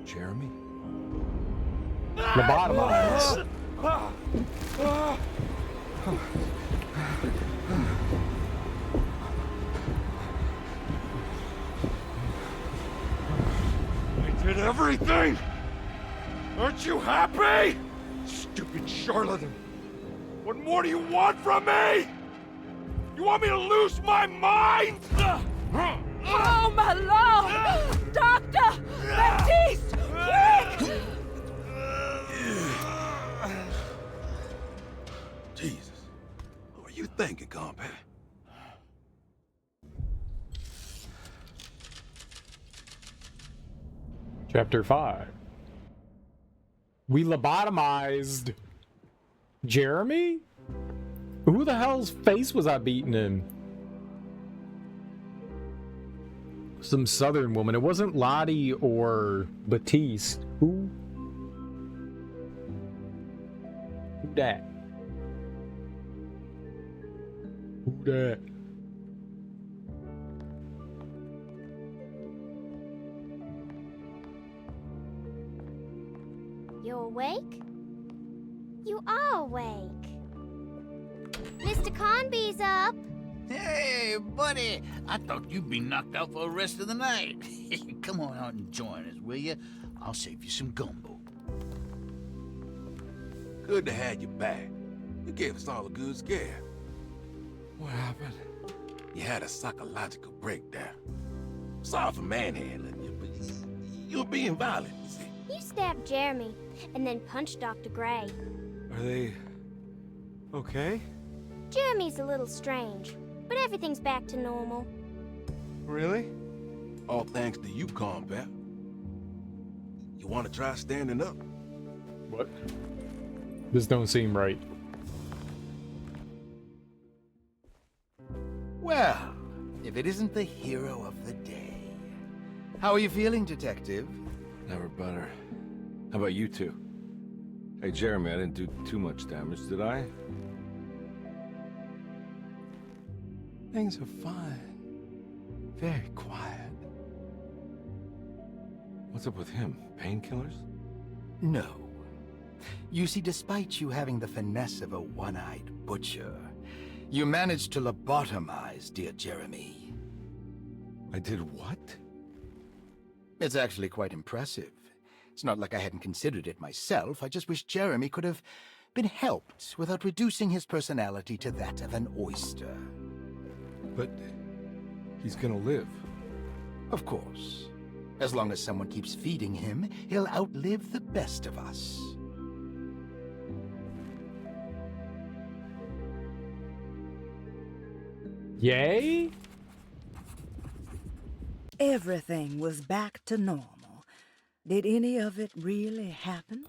Jeremy? Lobotomized. I did everything! Aren't you happy? Stupid charlatan! What more do you want from me? You want me to lose my mind? Oh, my lord! Doctor! Baptiste! Quick! Jesus. What are you thinking, Carnby? Chapter 5. We lobotomized Jeremy? Who the hell's face was I beating in? Some southern woman. It wasn't Lottie or Batiste. Who dat? Who dat? You awake? You are awake. Mr. Carnby's up. Hey, buddy! I thought you'd be knocked out for the rest of the night. Come on out and join us, will you? I'll save you some gumbo. Good to have you back. You gave us all a good scare. What happened? You had a psychological breakdown. Sorry for manhandling you, but you were being violent, you see. You stabbed Jeremy and then punched Dr. Gray. Are they okay? Jeremy's a little strange, but everything's back to normal. Really? All thanks to you, Carnby. You want to try standing up? What? This don't seem right. Well, if it isn't the hero of the day. How are you feeling, Detective? Never better. How about you two? Hey, Jeremy, I didn't do too much damage, did I? Things are fine. Very quiet. What's up with him? Painkillers? No. You see, despite you having the finesse of a one-eyed butcher, you managed to lobotomize dear Jeremy. I did what? It's actually quite impressive. It's not like I hadn't considered it myself. I just wish Jeremy could have been helped without reducing his personality to that of an oyster. But he's gonna live. Of course. As long as someone keeps feeding him, he'll outlive the best of us. Yay? Everything was back to normal. Did any of it really happen?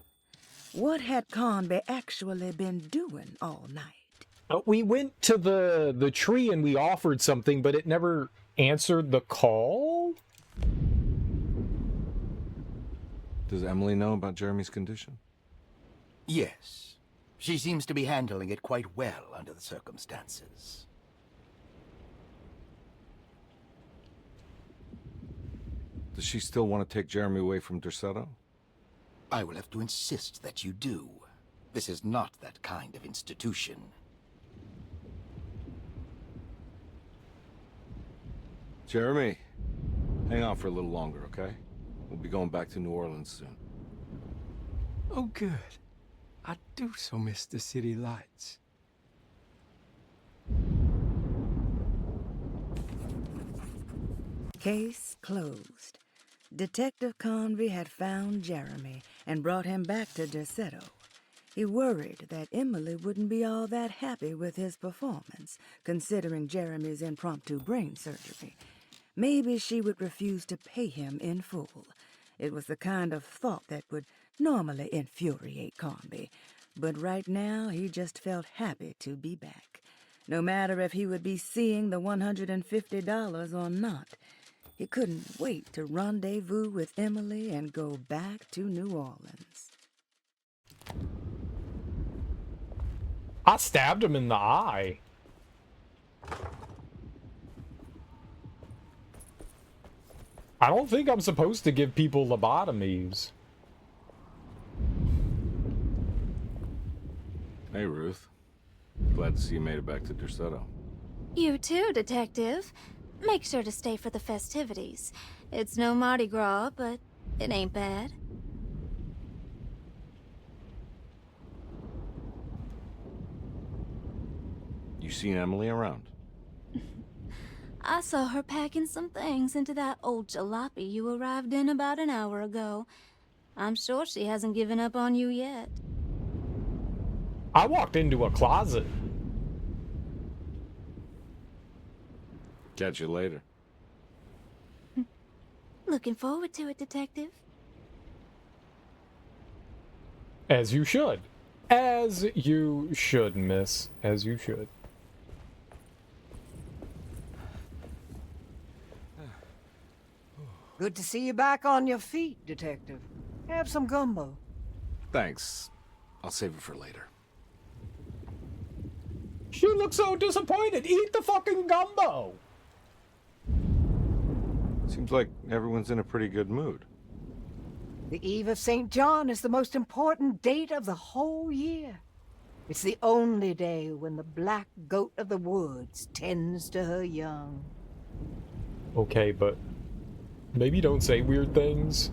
What had Carnby actually been doing all night? We went to the tree and we offered something, but it never answered the call? Does Emily know about Jeremy's condition? Yes. She seems to be handling it quite well under the circumstances. Does she still want to take Jeremy away from Derceto? I will have to insist that you do. This is not that kind of institution. Jeremy, hang on for a little longer, okay? We'll be going back to New Orleans soon. Oh, good. I do so miss the city lights. Case closed. Detective Carnby had found Jeremy and brought him back to Derceto. He worried that Emily wouldn't be all that happy with his performance, considering Jeremy's impromptu brain surgery. Maybe she would refuse to pay him in full. It was the kind of thought that would normally infuriate Carnby, but right now he just felt happy to be back. No matter if he would be seeing the $150 or not, he couldn't wait to rendezvous with Emily and go back to New Orleans. I stabbed him in the eye. I don't think I'm supposed to give people lobotomies. Hey, Ruth. Glad to see you made it back to Derceto. You too, Detective. Make sure to stay for the festivities. It's no Mardi Gras, but it ain't bad. You seen Emily around? I saw her packing some things into that old jalopy you arrived in about an hour ago. I'm sure she hasn't given up on you yet. I walked into a closet. Catch you later. Looking forward to it, Detective. As you should. As you should, miss. As you should. Good to see you back on your feet, Detective. Have some gumbo. Thanks. I'll save it for later. She looks so disappointed. Eat the fucking gumbo. Seems like everyone's in a pretty good mood. The Eve of St. John is the most important date of the whole year. It's the only day when the black goat of the woods tends to her young. Okay, but maybe don't say weird things.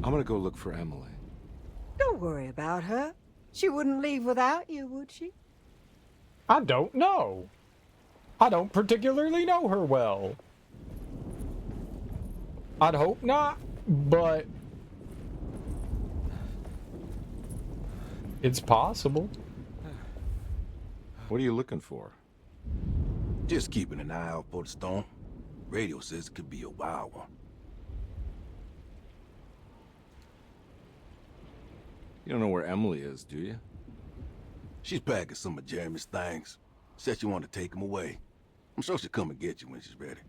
I'm gonna go look for Emily. Don't worry about her. She wouldn't leave without you, would she? I don't know. I don't particularly know her well. I'd hope not, but it's possible. What are you looking for? Just keeping an eye out for the storm. Radio says it could be a wild one. You don't know where Emily is, do you? She's packing some of Jeremy's things. Said she wanted to take them away. I'm sure she'll come and get you when she's ready.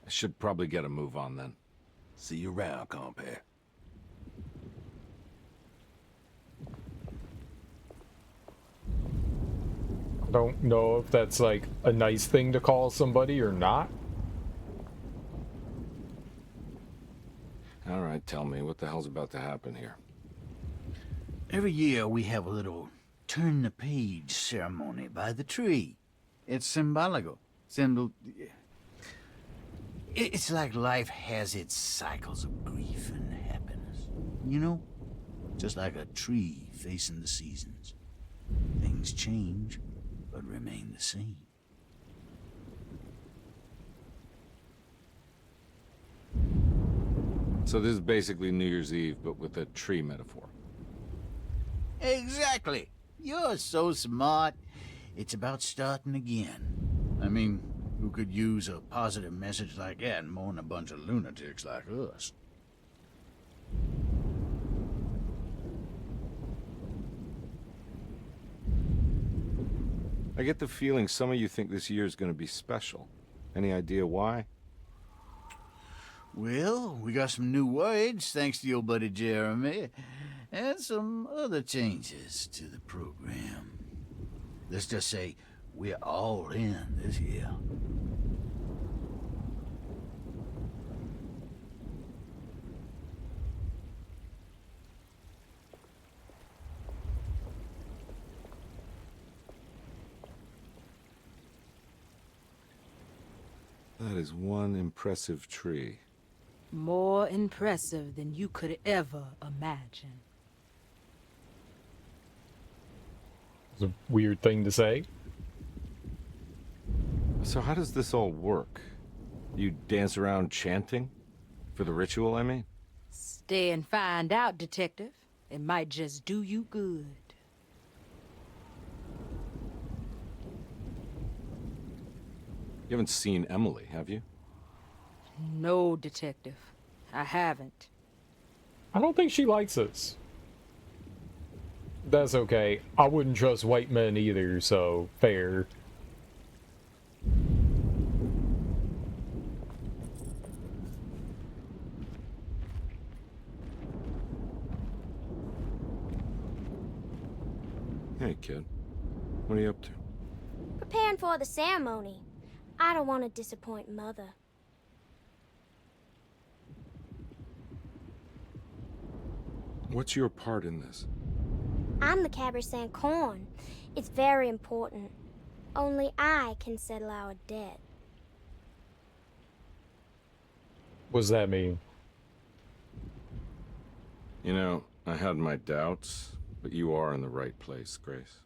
I should probably get a move on then. See you around, compare. I don't know if that's like a nice thing to call somebody or not. All right, tell me, what the hell's about to happen here? Every year we have a little turn-the-page ceremony by the tree. It's symbolical. It's like life has its cycles of grief and happiness. You know? Just like a tree facing the seasons. Things change, the scene. So this is basically New Year's Eve, but with a tree metaphor. Exactly. You're so smart. It's about starting again. I mean, who could use a positive message like that more than a bunch of lunatics like us? I get the feeling some of you think this year is going to be special. Any idea why? Well, we got some new words, thanks to your buddy Jeremy, and some other changes to the program. Let's just say we're all in this year. That is one impressive tree. More impressive than you could ever imagine. It's a weird thing to say. So how does this all work? You dance around chanting? For the ritual, I mean? Stay and find out, Detective. It might just do you good. You haven't seen Emily, have you? No, Detective. I haven't. I don't think she likes us. That's okay. I wouldn't trust white men either, so fair. Hey, kid. What are you up to? Preparing for the ceremony. I don't want to disappoint Mother. What's your part in this? I'm the Cabernet Corn. It's very important. Only I can settle our debt. What does that mean? You know, I had my doubts, but you are in the right place, Grace.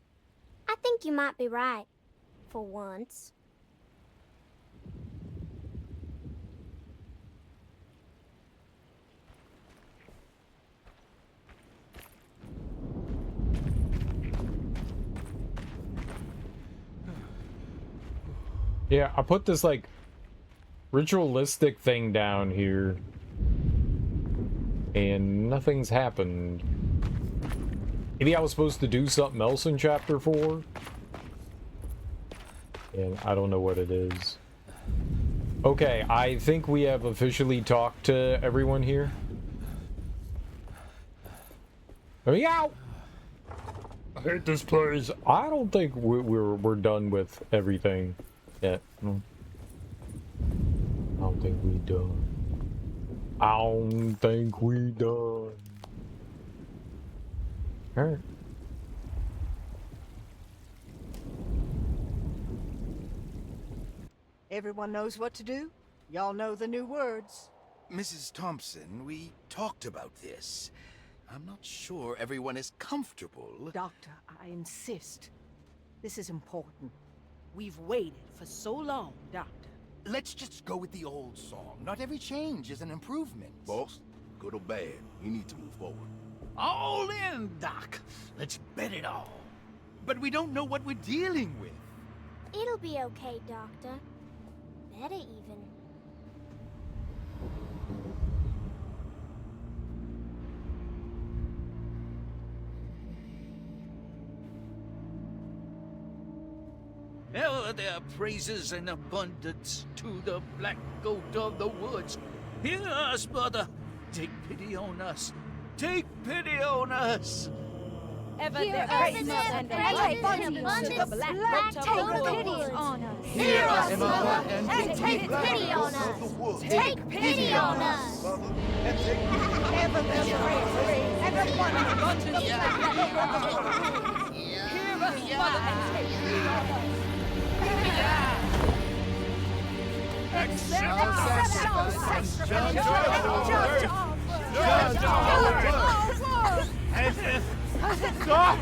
I think you might be right. For once. Yeah, I put this, like, ritualistic thing down here. And nothing's happened. Maybe I was supposed to do something else in Chapter 4? And I don't know what it is. Okay, I think we have officially talked to everyone here. Let me out! I hate this place. I don't think we're done with everything yet. No. I don't think we done. I don't think we done. Alright. Everyone knows what to do? Y'all know the new words. Mrs. Thompson, we talked about this. I'm not sure everyone is comfortable. Doctor, I insist. This is important. We've waited for so long, Doctor. Let's just go with the old song. Not every change is an improvement. Boss, good or bad, we need to move forward. All in, Doc. Let's bet it all. But we don't know what we're dealing with. It'll be okay, Doctor. Better even. Ever there praises and abundance to the black goat of the woods. Hear us, Mother. Take pity on us. Take pity on us. Ever Hear there us, praises and and abundance abundance to the black goat take of the pity woods. on us. Hear us, Mother, and take pity on us. Take pity on us. Ever there praises and abundance to the black goat of the woods. Hear us, Mother, and take pity on us. Stop!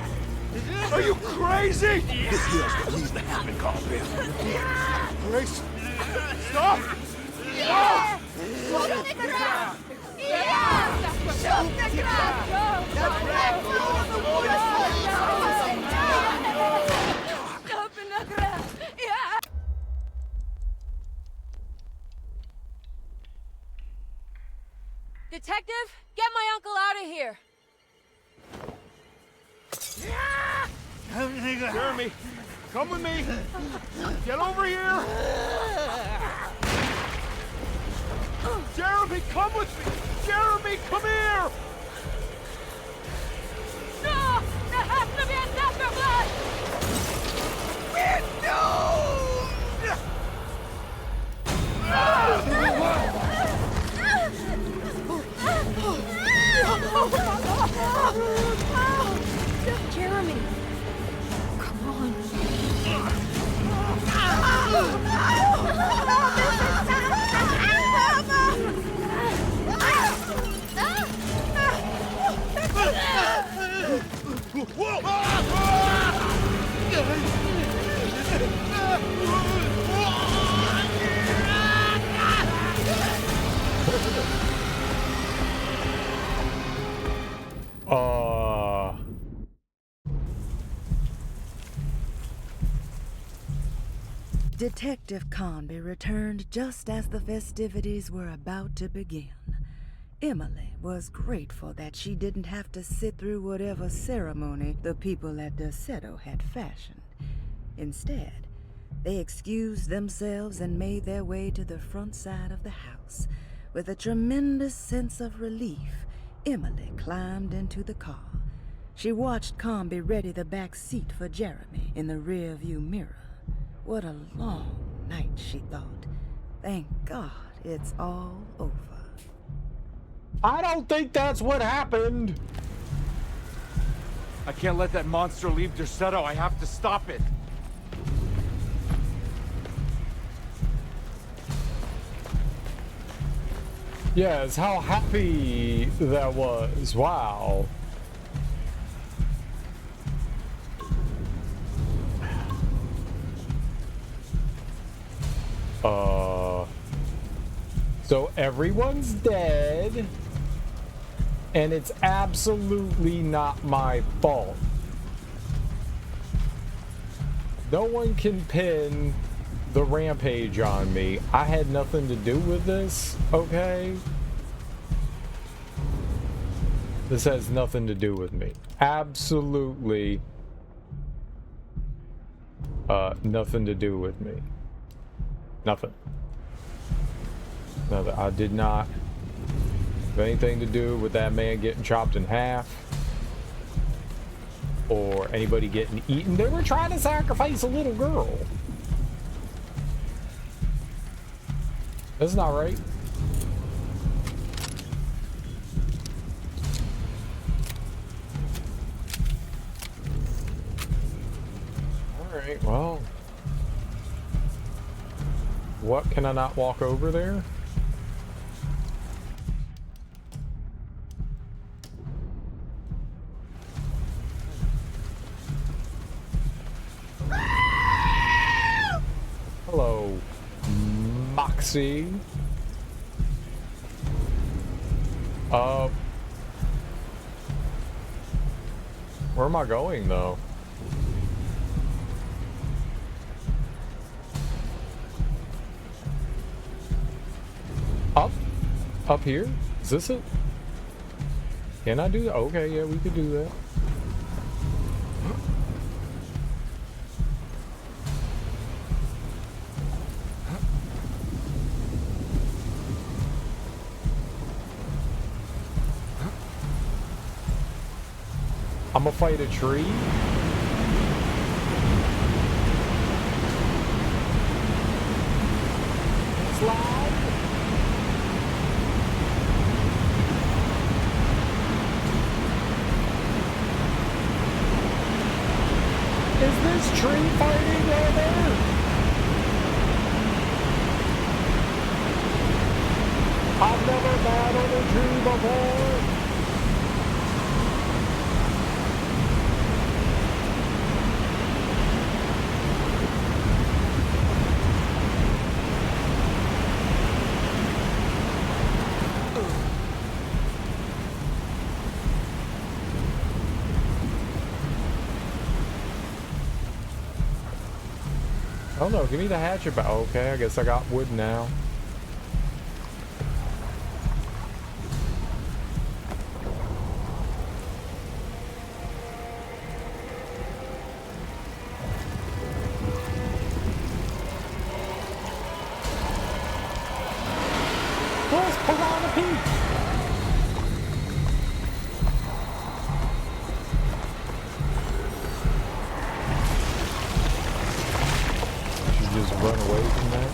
Are you crazy? This here's what needs to happen, Carl. Grace! Stop! Yeah! Shoot the ground! Yeah! Shoot the ground! The black goat of the woods! Stop in the ground! Yeah! Detective, get my uncle out of here. Jeremy, come with me. Get over here. Jeremy, come with me. Jeremy, come here. No! There has to be another blood! We're doomed! Jeremy, come on. Detective Carnby returned just as the festivities were about to begin. Emily was grateful that she didn't have to sit through whatever ceremony the people at Derceto had fashioned. Instead, they excused themselves and made their way to the front side of the house. With a tremendous sense of relief, Emily climbed into the car. She watched Carnby ready the back seat for Jeremy in the rearview mirror. What a long night, she thought. Thank God it's all over. I don't think that's what happened. I can't let that monster leave Derceto. I have to stop it. Yes, how happy that was. Wow. So everyone's dead, and it's absolutely not my fault. No one can pin the rampage on me. I had nothing to do with this, okay? This has nothing to do with me. Absolutely nothing to do with me. Nothing. No, I did not have anything to do with that man getting chopped in half or anybody getting eaten. They were trying to sacrifice a little girl. That's not right. All right, well, what, can I not walk over there? Hello, Moxie. Where am I going, though? Up here? Is this it? Can I do that? Okay, yeah, we could do that. I'm gonna fight a tree. Slide. Is this tree fighting right there? I've never battled a tree before. Oh no, give me the hatchet back. Okay, I guess I got wood now. Where's Piranha Pete? Just run away from that.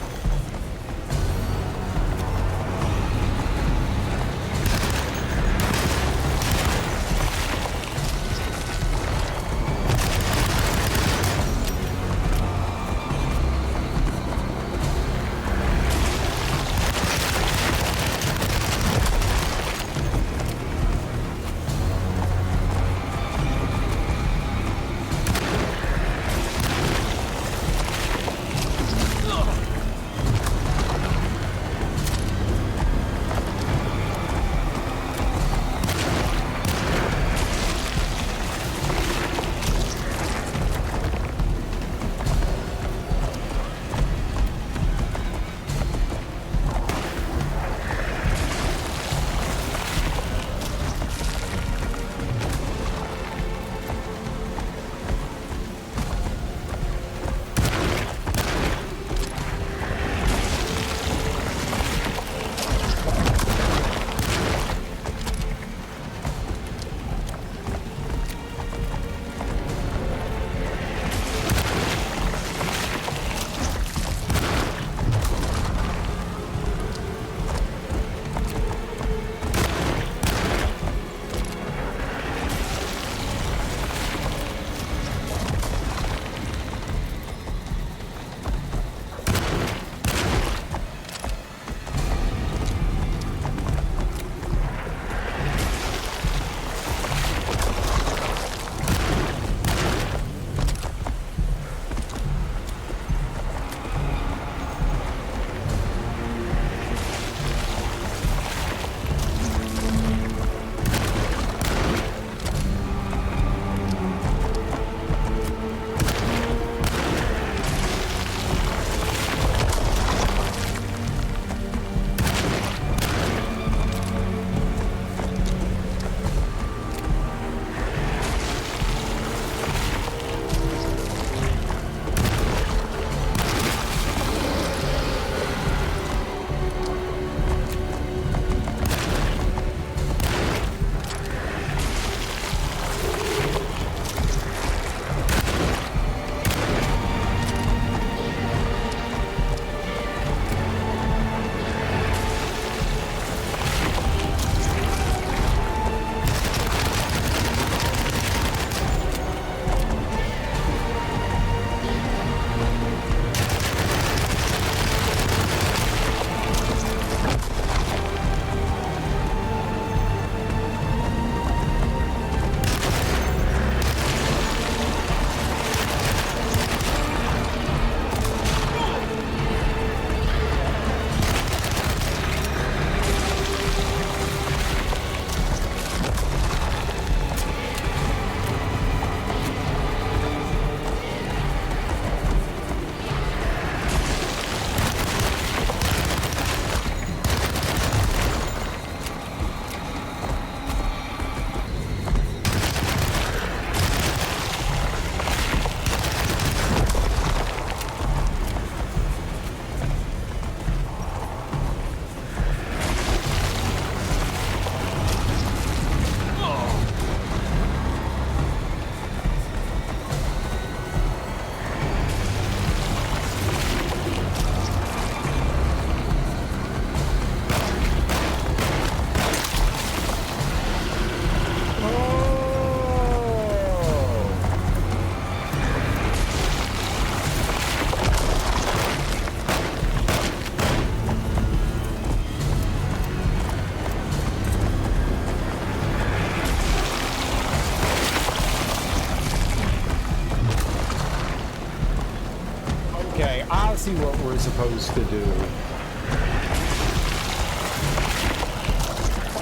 I see what we're supposed to do.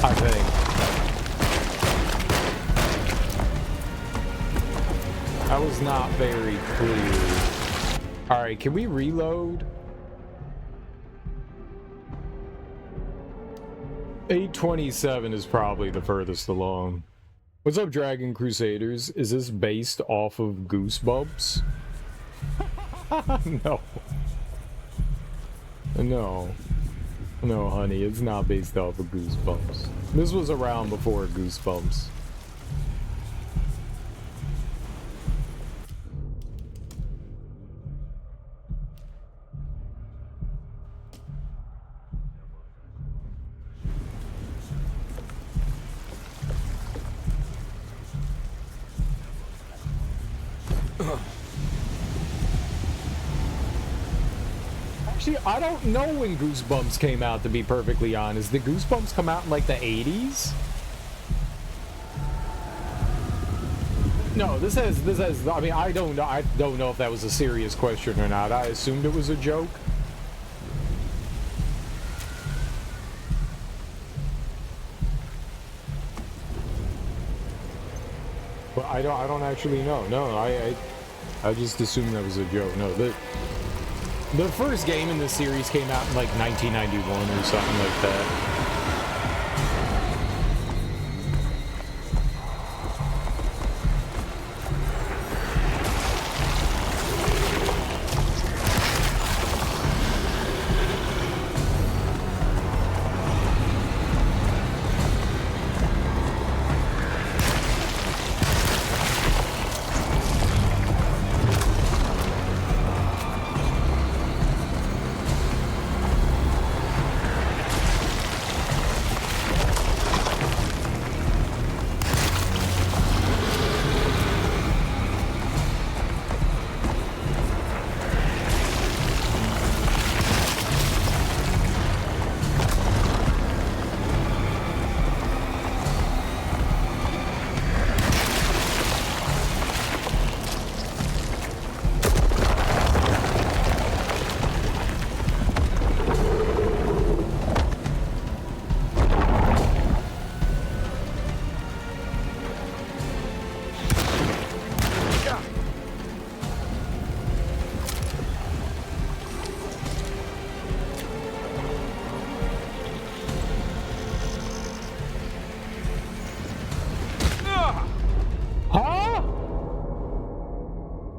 I think. That was not very clear. Alright, can we reload? 827 is probably the furthest along. What's up, Dragon Crusaders? Is this based off of Goosebumps? No. No. No, honey, it's not based off of Goosebumps. This was around before Goosebumps. Actually, I don't know when Goosebumps came out, to be perfectly honest. Did Goosebumps come out in like the 80s? No, this has, I mean, I don't know if that was a serious question or not. I assumed it was a joke. But I don't actually know. No, I just assumed that was a joke. No, the first game in the series came out in like 1991 or something like that.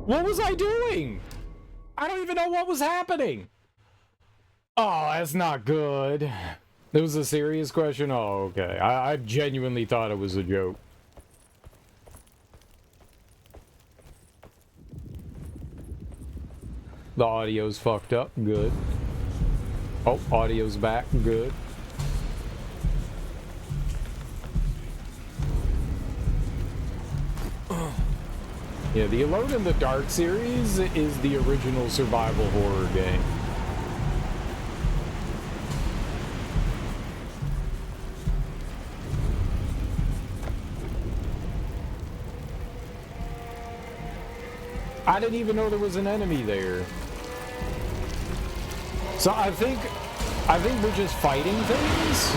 What was I doing? I don't even know what was happening. Oh, that's not good. It was a serious question? Oh, okay. I genuinely thought it was a joke. The audio's fucked up. Good. Oh, audio's back. Good. Yeah, the Alone in the Dark series is the original survival horror game. I didn't even know there was an enemy there. So I think we're just fighting things.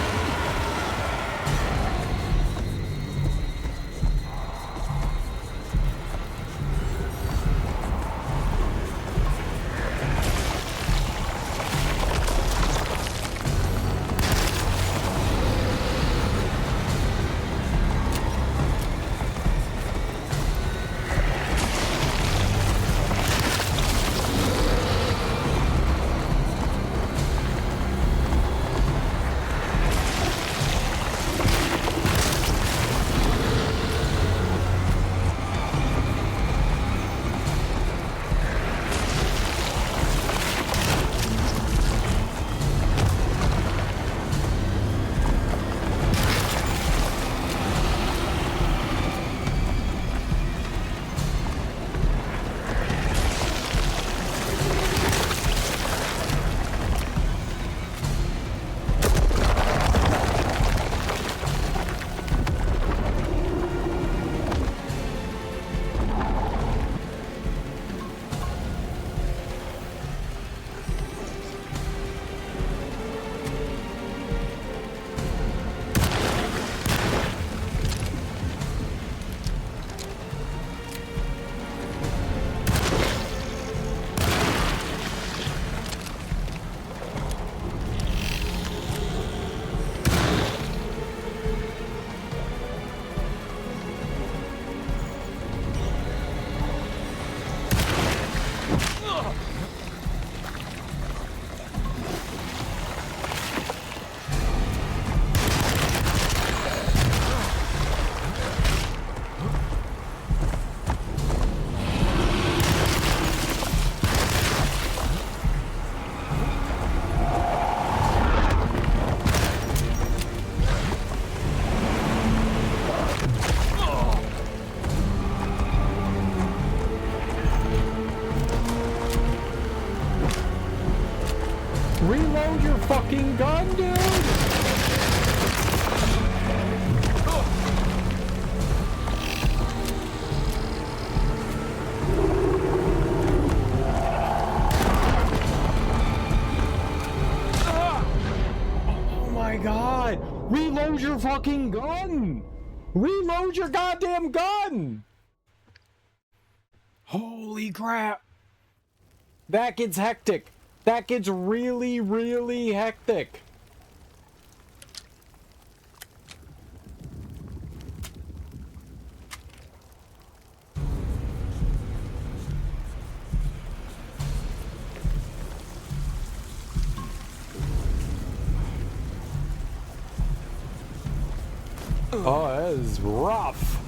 Reload your fucking gun, dude! Oh my god! Reload your fucking gun! Reload your goddamn gun! Holy crap! That gets hectic. That gets really, really hectic. Oh, that is rough.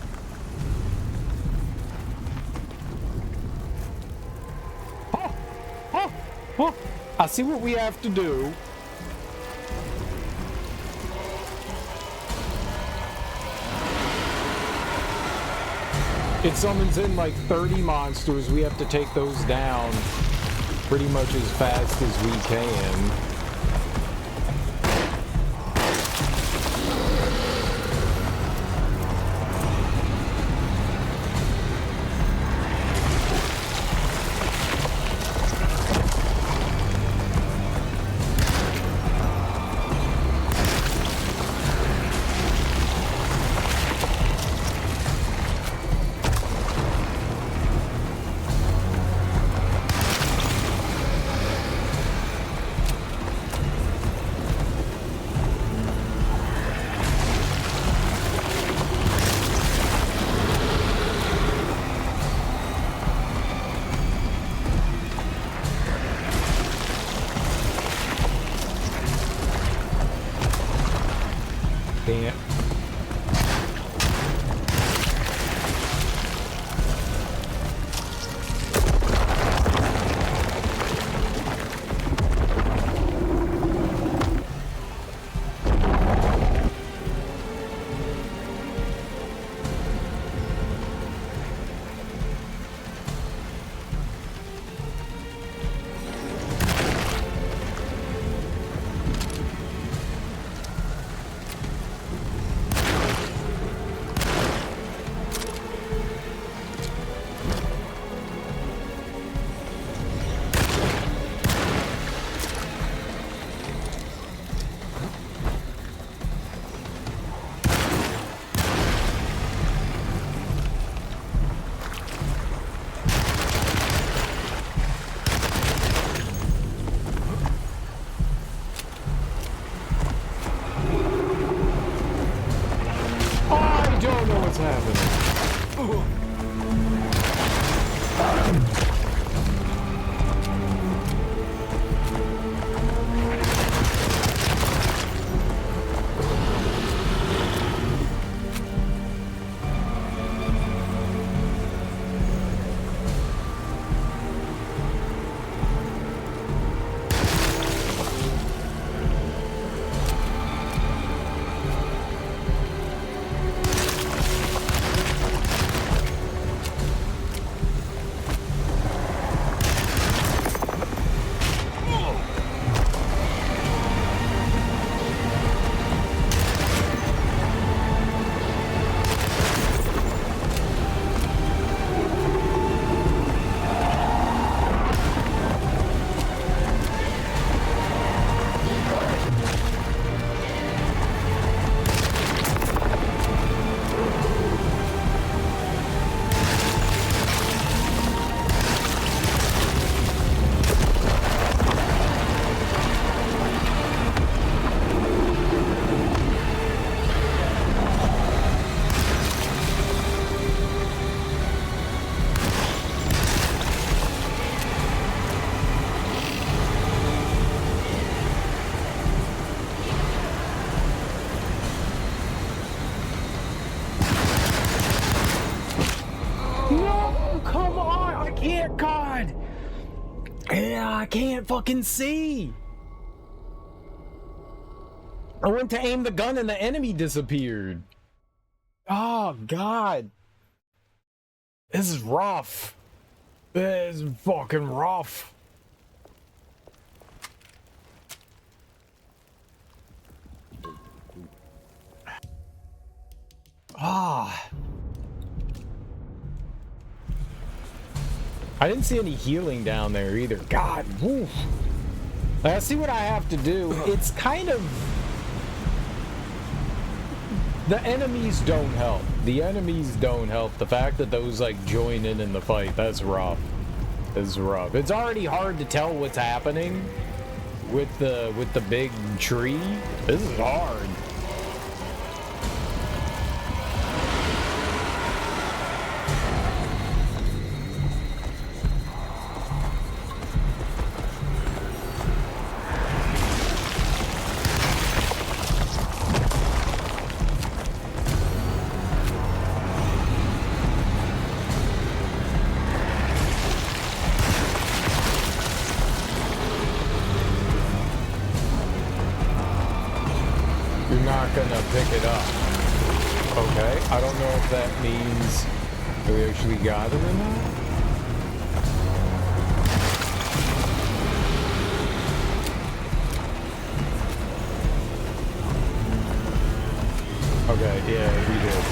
Oh, I see what we have to do. It summons in like 30 monsters. We have to take those down pretty much as fast as we can. Damn. I don't know what's happening. No, come on! I can't, God! Yeah, I can't fucking see! I went to aim the gun and the enemy disappeared. Oh, God. This is rough. This is fucking rough. I didn't see any healing down there either. God, woof. Let's see what I have to do. It's kind of... The enemies don't help. The enemies don't help. The fact that those, like, join in the fight, that's rough. It's rough. It's already hard to tell what's happening with the big tree. This is hard. Gonna pick it up. Okay, I don't know if that means we actually got it or not. Okay, yeah, we did.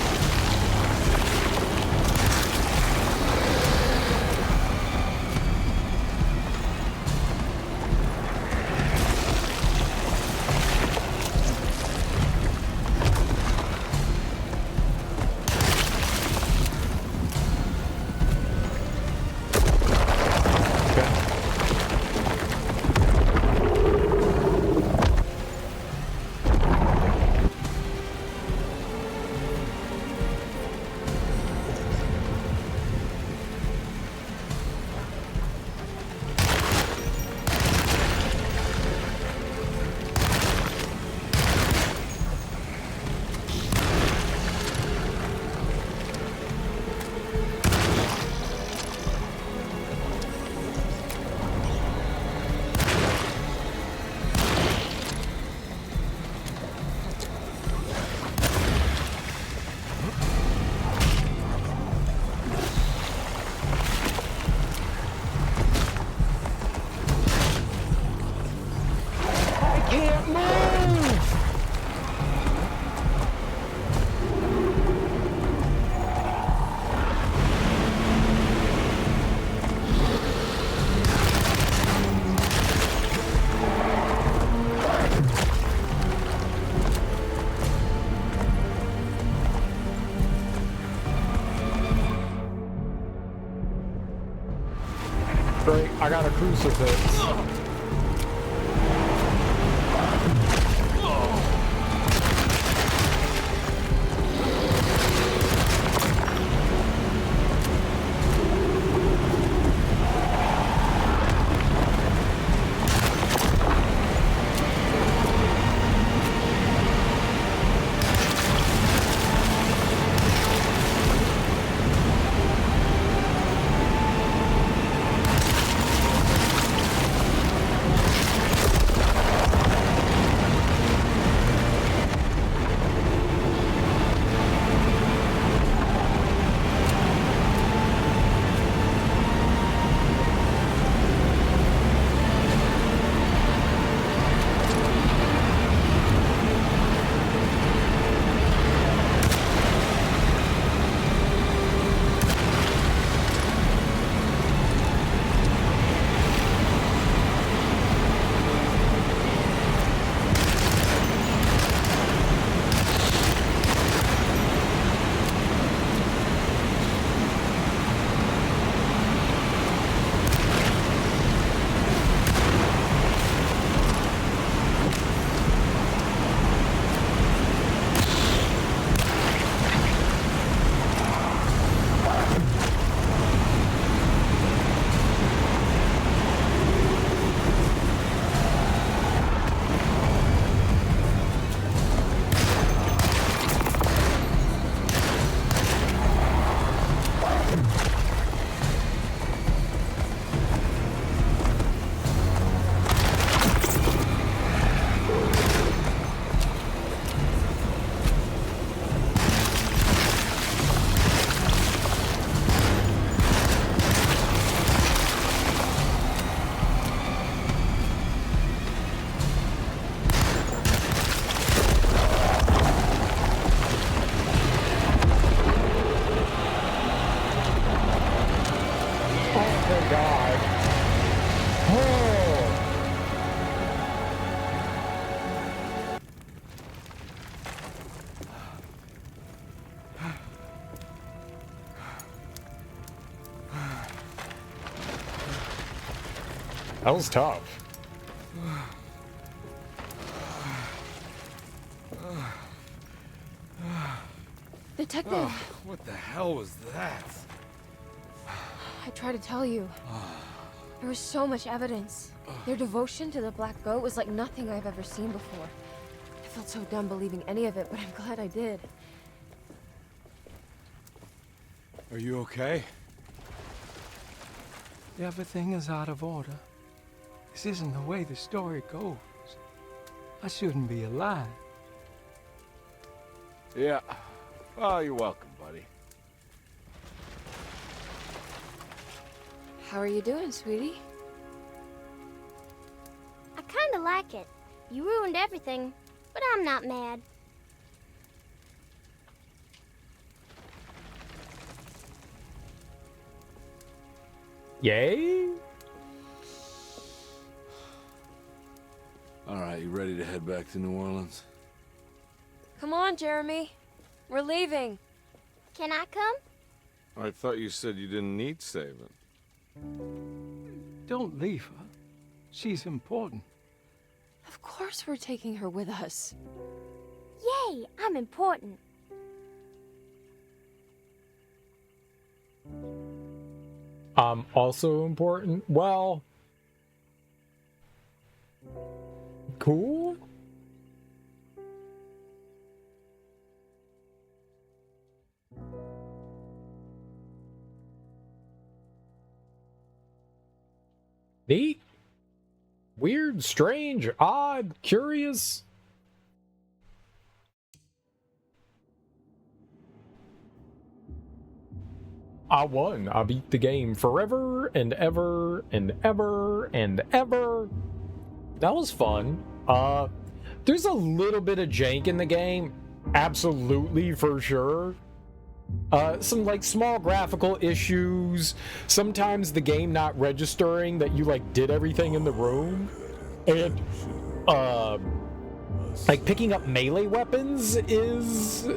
Great, I got a crucifix. That was tough. Detective! Oh, what the hell was that? I tried to tell you. There was so much evidence. Their devotion to the Black Goat was like nothing I've ever seen before. I felt so dumb believing any of it, but I'm glad I did. Are you okay? Everything is out of order. This isn't the way the story goes. I shouldn't be alive. Yeah. Oh, you're welcome, buddy. How are you doing, sweetie? I kinda like it. You ruined everything, but I'm not mad. Yay? All right, you ready to head back to New Orleans? Come on, Jeremy. We're leaving. Can I come? I thought you said you didn't need saving. Don't leave her. She's important. Of course we're taking her with us. Yay, I'm important. Also important. Well, cool. Neat. Weird, strange, odd, curious. I won. I beat the game forever and ever and ever and ever. That was fun. There's a little bit of jank in the game. Absolutely, for sure. Some like small graphical issues. Sometimes the game not registering that you like did everything in the room. And like picking up melee weapons is...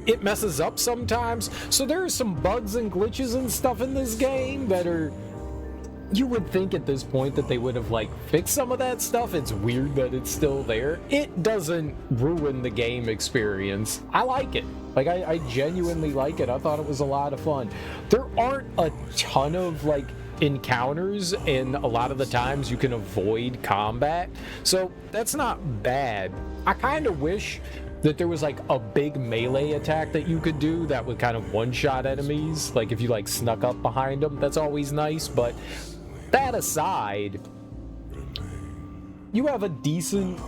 it messes up sometimes. So there are some bugs and glitches and stuff in this game that are... you would think at this point that they would have like fixed some of that stuff. It's weird that it's still there. It doesn't ruin the game experience. I like it. Like I genuinely like it. I thought it was a lot of fun. There aren't a ton of like encounters, and a lot of the times you can avoid combat. So that's not bad. I kind of wish that there was like a big melee attack that you could do that would kind of one-shot enemies. Like if you like snuck up behind them, that's always nice. But that aside, you have a decent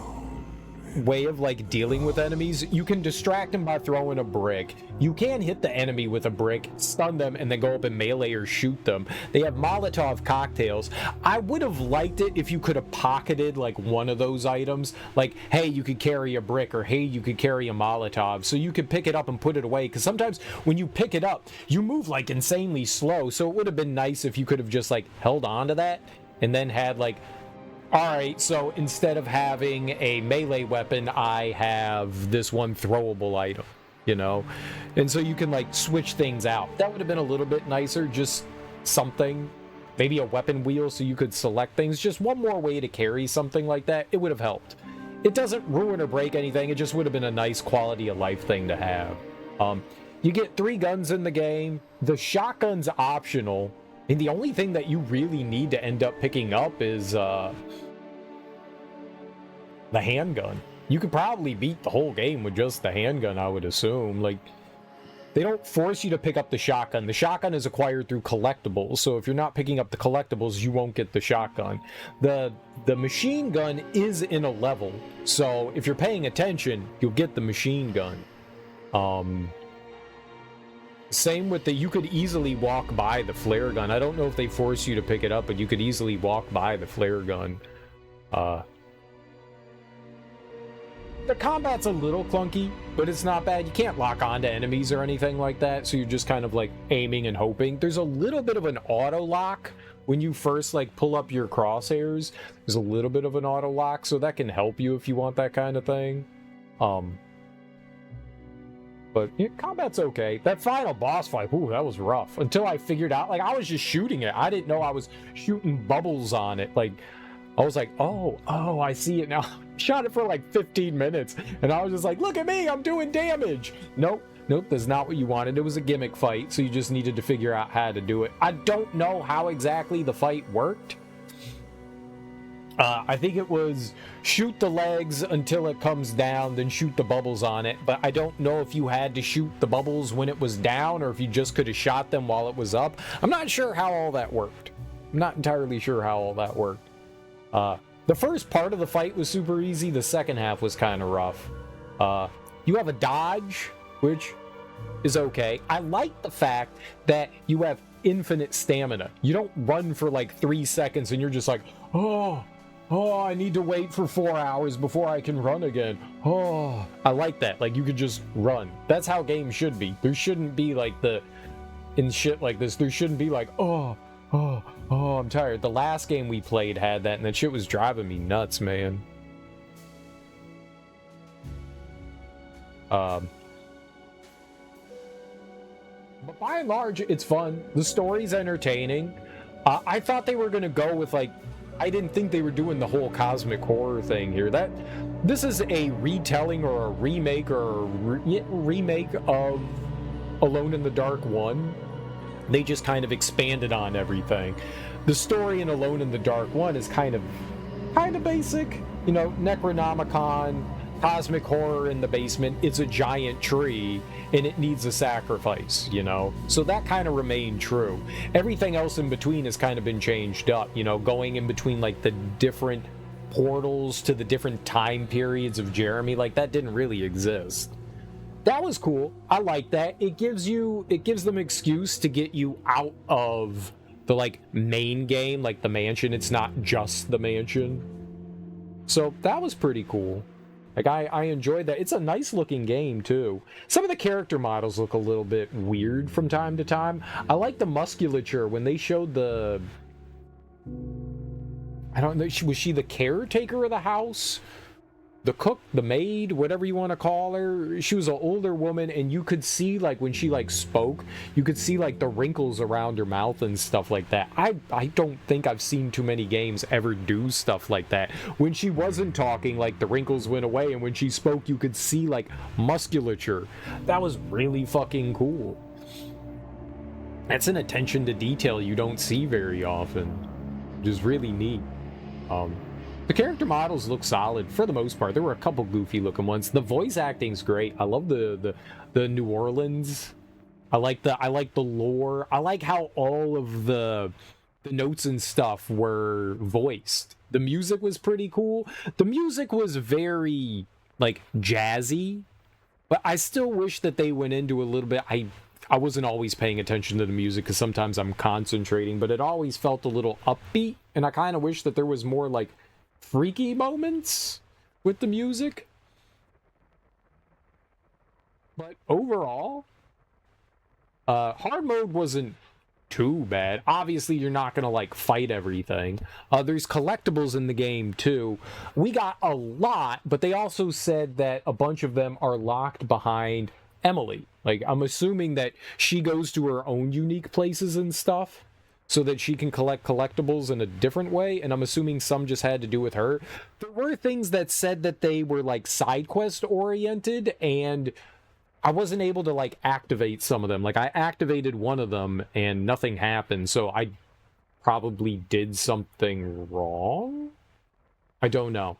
way of like dealing with enemies. You can distract them by throwing a brick. You can hit the enemy with a brick, stun them, and then go up and melee or shoot them. They have Molotov cocktails. I would have liked it if you could have pocketed like one of those items. Like, hey, you could carry a brick, or hey, you could carry a Molotov, so you could pick it up and put it away. Because sometimes when you pick it up, you move like insanely slow. So it would have been nice if you could have just like held on to that and then had like, alright, so instead of having a melee weapon, I have this one throwable item, you know? And so you can, like, switch things out. That would have been a little bit nicer, just something. Maybe a weapon wheel so you could select things. Just one more way to carry something like that. It would have helped. It doesn't ruin or break anything. It just would have been a nice quality of life thing to have. You get 3 guns in the game. The shotgun's optional. And the only thing that you really need to end up picking up is the handgun. You could probably beat the whole game with just the handgun, I would assume. Like, they don't force you to pick up the shotgun. The shotgun is acquired through collectibles, so if you're not picking up the collectibles, you won't get the shotgun. The machine gun is in a level, so if you're paying attention, you'll get the machine gun. Same with you could easily walk by the flare gun. I don't know if they force you to pick it up, but you could easily walk by the flare gun. The combat's a little clunky, but it's not bad. You can't lock onto enemies or anything like that, so you're just kind of like aiming and hoping. There's a little bit of an auto lock when you first like pull up your crosshairs. There's a little bit of an auto lock, so that can help you if you want that kind of thing. But yeah, combat's okay. That final boss fight, ooh, that was rough. Until I figured out, like, I was just shooting it. I didn't know I was shooting bubbles on it. Like, I was like, oh, I see it now. Shot it for like 15 minutes. And I was just like, look at me, I'm doing damage. Nope, that's not what you wanted. It was a gimmick fight, so you just needed to figure out how to do it. I don't know how exactly the fight worked. I think it was shoot the legs until it comes down, then shoot the bubbles on it. But I don't know if you had to shoot the bubbles when it was down or if you just could have shot them while it was up. I'm not sure how all that worked. I'm not entirely sure how all that worked. The first part of the fight was super easy. The second half was kind of rough. You have a dodge, which is okay. I like the fact that you have infinite stamina. You don't run for like 3 seconds and you're just like, oh, I need to wait for 4 hours before I can run again. Oh, I like that. Like, you could just run. That's how games should be. There shouldn't be like in shit like this, there shouldn't be like, oh, I'm tired. The last game we played had that, and that shit was driving me nuts, man. But by and large, it's fun. The story's entertaining. I thought they were gonna go with like, I didn't think they were doing the whole cosmic horror thing here. This is a retelling or a remake or a remake of Alone in the Dark 1. They just kind of expanded on everything. The story in Alone in the Dark 1 is kind of basic. You know, Necronomicon, cosmic horror in the basement. It's a giant tree, and it needs a sacrifice, you know? So that kind of remained true. Everything else in between has kind of been changed up, you know, going in between, like, the different portals to the different time periods of Jeremy. Like, that didn't really exist. That was cool. I like that. It gives them excuse to get you out of the like main game, like the mansion. It's not just the mansion. So that was pretty cool. Like I enjoyed that. It's a nice looking game too. Some of the character models look a little bit weird from time to time. I like the musculature when they showed the, I don't know, was she the caretaker of the house? The cook, the maid, whatever you want to call her, she was an older woman, and you could see, like, when she, like, spoke, you could see, like, the wrinkles around her mouth and stuff like that. I don't think I've seen too many games ever do stuff like that. When she wasn't talking, like, the wrinkles went away, and when she spoke, you could see, like, musculature. That was really fucking cool. That's an attention to detail you don't see very often, which is really neat. The character models look solid for the most part. There were a couple goofy looking ones. The voice acting's great. I love the New Orleans. I like the lore. I like how all of the notes and stuff were voiced. The music was pretty cool. The music was very like jazzy, but I still wish that they went into a little bit. I wasn't always paying attention to the music because sometimes I'm concentrating, but it always felt a little upbeat, and I kind of wish that there was more like freaky moments with the music. But overall, hard mode wasn't too bad. Obviously, you're not gonna like fight everything. There's collectibles in the game too. We got a lot, but they also said that a bunch of them are locked behind Emily. Like, I'm assuming that she goes to her own unique places and stuff, so that she can collect collectibles in a different way, and I'm assuming some just had to do with her. There were things that said that they were, like, side quest oriented, and I wasn't able to, like, activate some of them. Like, I activated one of them, and nothing happened, so I probably did something wrong? I don't know.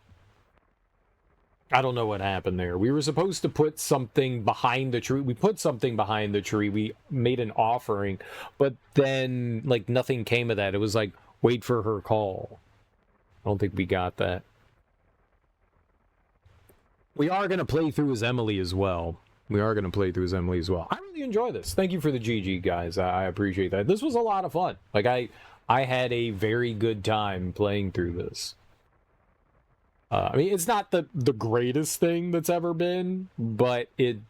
I don't know what happened there. We were supposed to put something behind the tree. We put something behind the tree. We made an offering, but then, like, nothing came of that. It was like, wait for her call. I don't think we got that. We are going to play through as Emily as well. I really enjoy this. Thank you for the GG, guys. I appreciate that. This was a lot of fun. Like, I had a very good time playing through this. I mean, it's not the greatest thing that's ever been, but it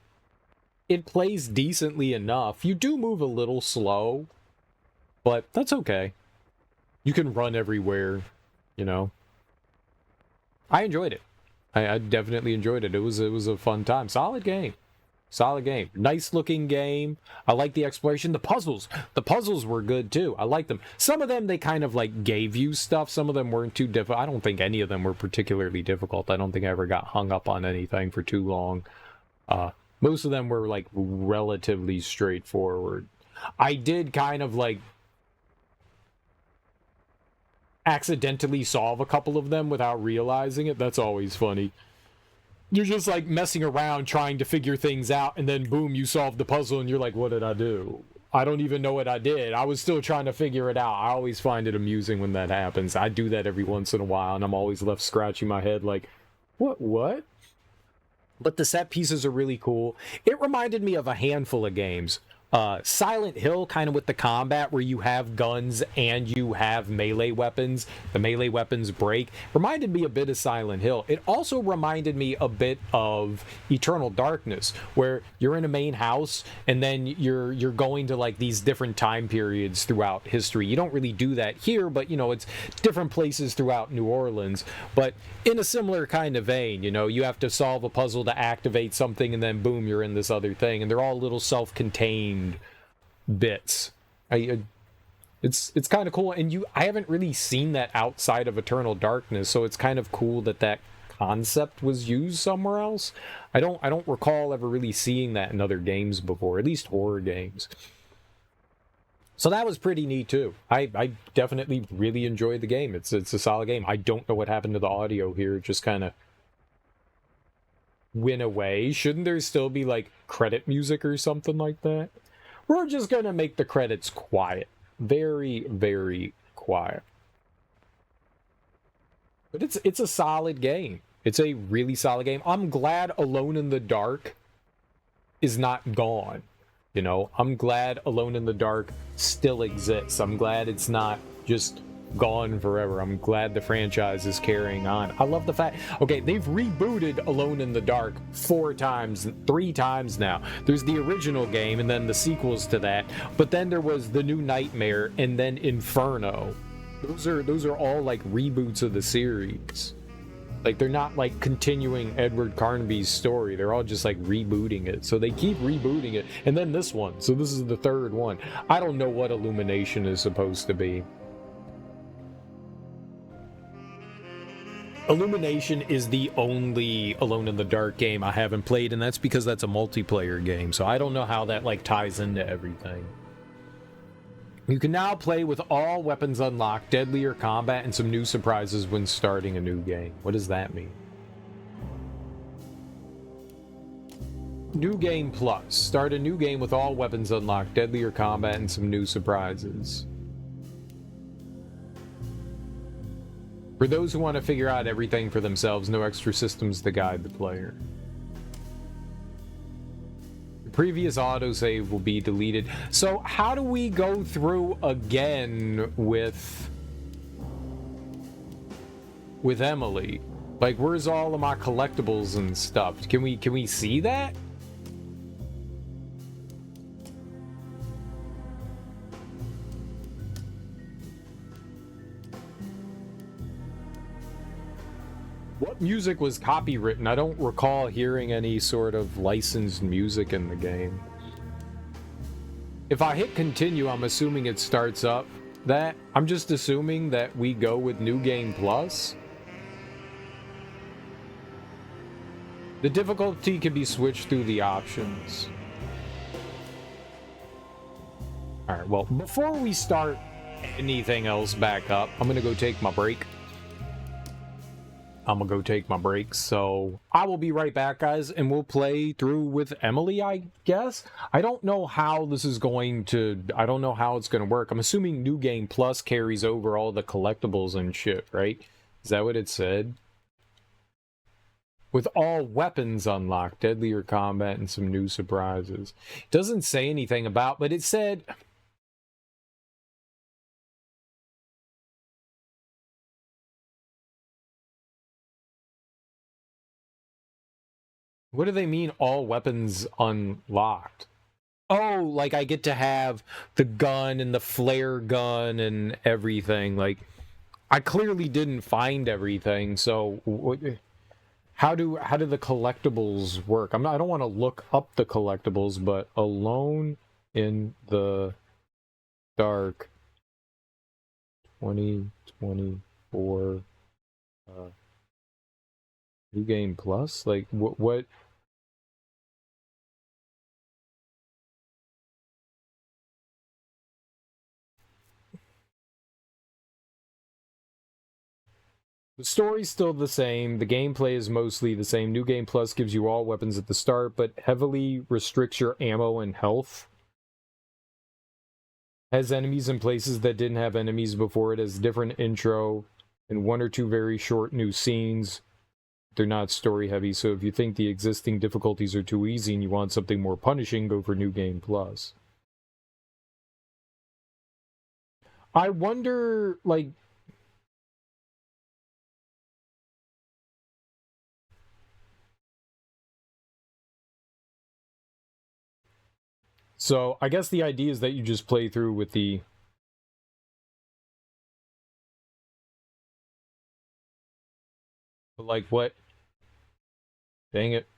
plays decently enough. You do move a little slow, but that's okay. You can run everywhere, you know. I enjoyed it. I definitely enjoyed it. It was a fun time. Solid game. Solid game. Nice looking game. I like the exploration. The puzzles. The puzzles were good too. I like them. Some of them they kind of like gave you stuff. Some of them weren't too difficult. I don't think any of them were particularly difficult. I don't think I ever got hung up on anything for too long. Most of them were like relatively straightforward. I did kind of like accidentally solve a couple of them without realizing it. That's always funny. You're just like messing around trying to figure things out, and then boom, you solve the puzzle and you're like, what did I do? I don't even know what I did. I was still trying to figure it out. I always find it amusing when that happens. I do that every once in a while, and I'm always left scratching my head like, what? But the set pieces are really cool. It reminded me of a handful of games. Silent Hill, kind of with the combat where you have guns and you have melee weapons. The melee weapons break. Reminded me a bit of Silent Hill. It also reminded me a bit of Eternal Darkness, where you're in a main house and then you're going to like these different time periods throughout history. You don't really do that here, but you know, it's different places throughout New Orleans. But in a similar kind of vein, you know, you have to solve a puzzle to activate something and then boom, you're in this other thing. And they're all little self-contained bits. It's kind of cool, and I haven't really seen that outside of Eternal Darkness, so it's kind of cool that concept was used somewhere else. I don't recall ever really seeing that in other games before, at least horror games. So that was pretty neat too. I definitely really enjoyed the game. It's a solid game. I don't know what happened to the audio here. It just kind of went away. Shouldn't there still be like credit music or something like that? We're just gonna make the credits quiet. Very, very quiet. But it's a solid game. It's a really solid game. I'm glad Alone in the Dark is not gone. You know, I'm glad Alone in the Dark still exists. I'm glad it's not just gone forever. I'm glad the franchise is carrying on. I love the fact, okay, they've rebooted Alone in the Dark 3 times now. There's the original game and then the sequels to that, but then there was The New Nightmare and then Inferno. Those are all like reboots of the series. Like, they're not like continuing Edward Carnby's story. They're all just like rebooting it. So they keep rebooting it. And then this one. So this is the 3rd one. I don't know what Illumination is supposed to be. Illumination is the only Alone in the Dark game I haven't played, and that's because that's a multiplayer game, so I don't know how that like ties into everything. You can now play with all weapons unlocked, deadlier combat, and some new surprises when starting a new game. What does that mean? New Game Plus. Start a new game with all weapons unlocked, deadlier combat, and some new surprises. For those who want to figure out everything for themselves, no extra systems to guide the player. The previous autosave will be deleted. So how do we go through again with Emily? Like, where's all of my collectibles and stuff? Can we see that? What music was copywritten? I don't recall hearing any sort of licensed music in the game. If I hit continue, I'm assuming it starts up that. I'm just assuming that we go with New Game Plus. The difficulty can be switched through the options. Alright, well, before we start anything else back up, I'm gonna go take my break. So I will be right back, guys, and we'll play through with Emily, I guess. I don't know how this is going to... I don't know how it's going to work. I'm assuming New Game Plus carries over all the collectibles and shit, right? Is that what it said? With all weapons unlocked, deadlier combat, and some new surprises. It doesn't say anything about, but it said... What do they mean, all weapons unlocked? Oh, like I get to have the gun and the flare gun and everything. Like, I clearly didn't find everything, so How do the collectibles work? I don't want to look up the collectibles, but Alone in the Dark 2024 New Game Plus? Like what the story's still the same, the gameplay is mostly the same. New Game Plus gives you all weapons at the start, but heavily restricts your ammo and health. Has enemies in places that didn't have enemies before. It has different intro and 1 or 2 very short new scenes. They're not story heavy, so if you think the existing difficulties are too easy and you want something more punishing, go for New Game Plus. I wonder, like, so I guess the idea is that you just play through with the like what? Dang it.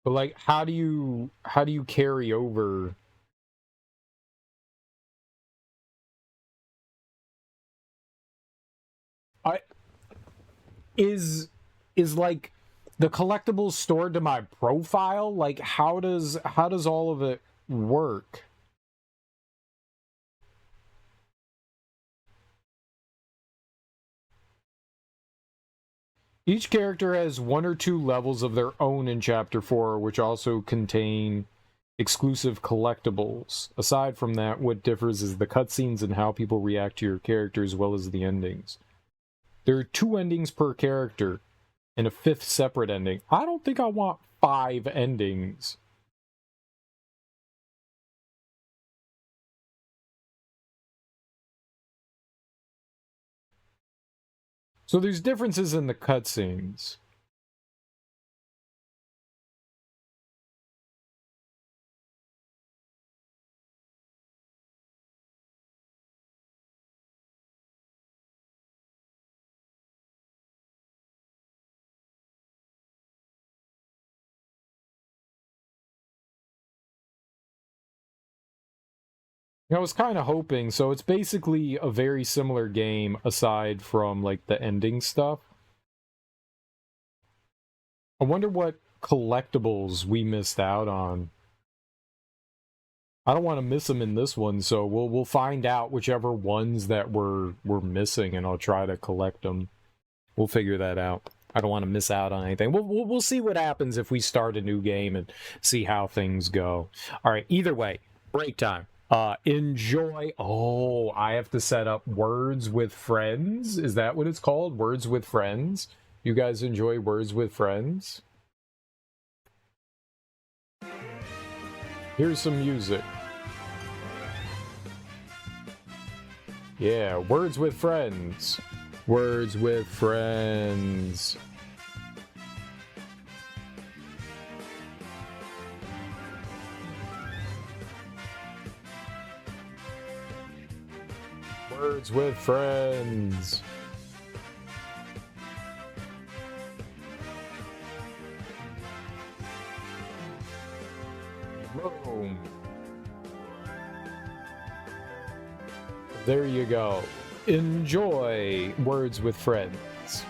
But like how do you carry over I is like the collectibles stored to my profile? Like how does all of it work? Each character has 1 or 2 levels of their own in Chapter 4, which also contain exclusive collectibles. Aside from that, what differs is the cutscenes and how people react to your character, as well as the endings. There are 2 endings per character, and a 5th separate ending. I don't think I want 5 endings. So there's differences in the cutscenes. I was kind of hoping, so it's basically a very similar game aside from like the ending stuff. I wonder what collectibles we missed out on. I don't want to miss them in this one, so we'll find out whichever ones that we're missing, and I'll try to collect them. We'll figure that out. I don't want to miss out on anything. We'll see what happens if we start a new game and see how things go. All right, either way, break time. Enjoy. Oh, I have to set up Words with Friends. Is that what it's called? Words with Friends? You guys enjoy Words with Friends? Here's some music. Yeah, Words with Friends. Words with Friends. Words with Friends. Boom. There you go. Enjoy Words with Friends.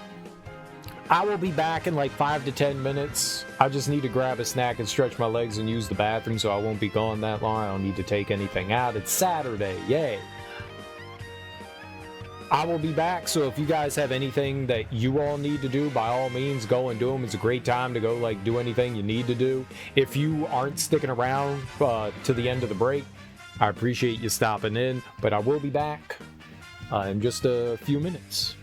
I will be back in like 5 to 10 minutes. I just need to grab a snack and stretch my legs and use the bathroom, so I won't be gone that long. I don't need to take anything out. It's Saturday. Yay. I will be back, so if you guys have anything that you all need to do, by all means, go and do them. It's a great time to go, like, do anything you need to do. If you aren't sticking around to the end of the break, I appreciate you stopping in, but I will be back in just a few minutes.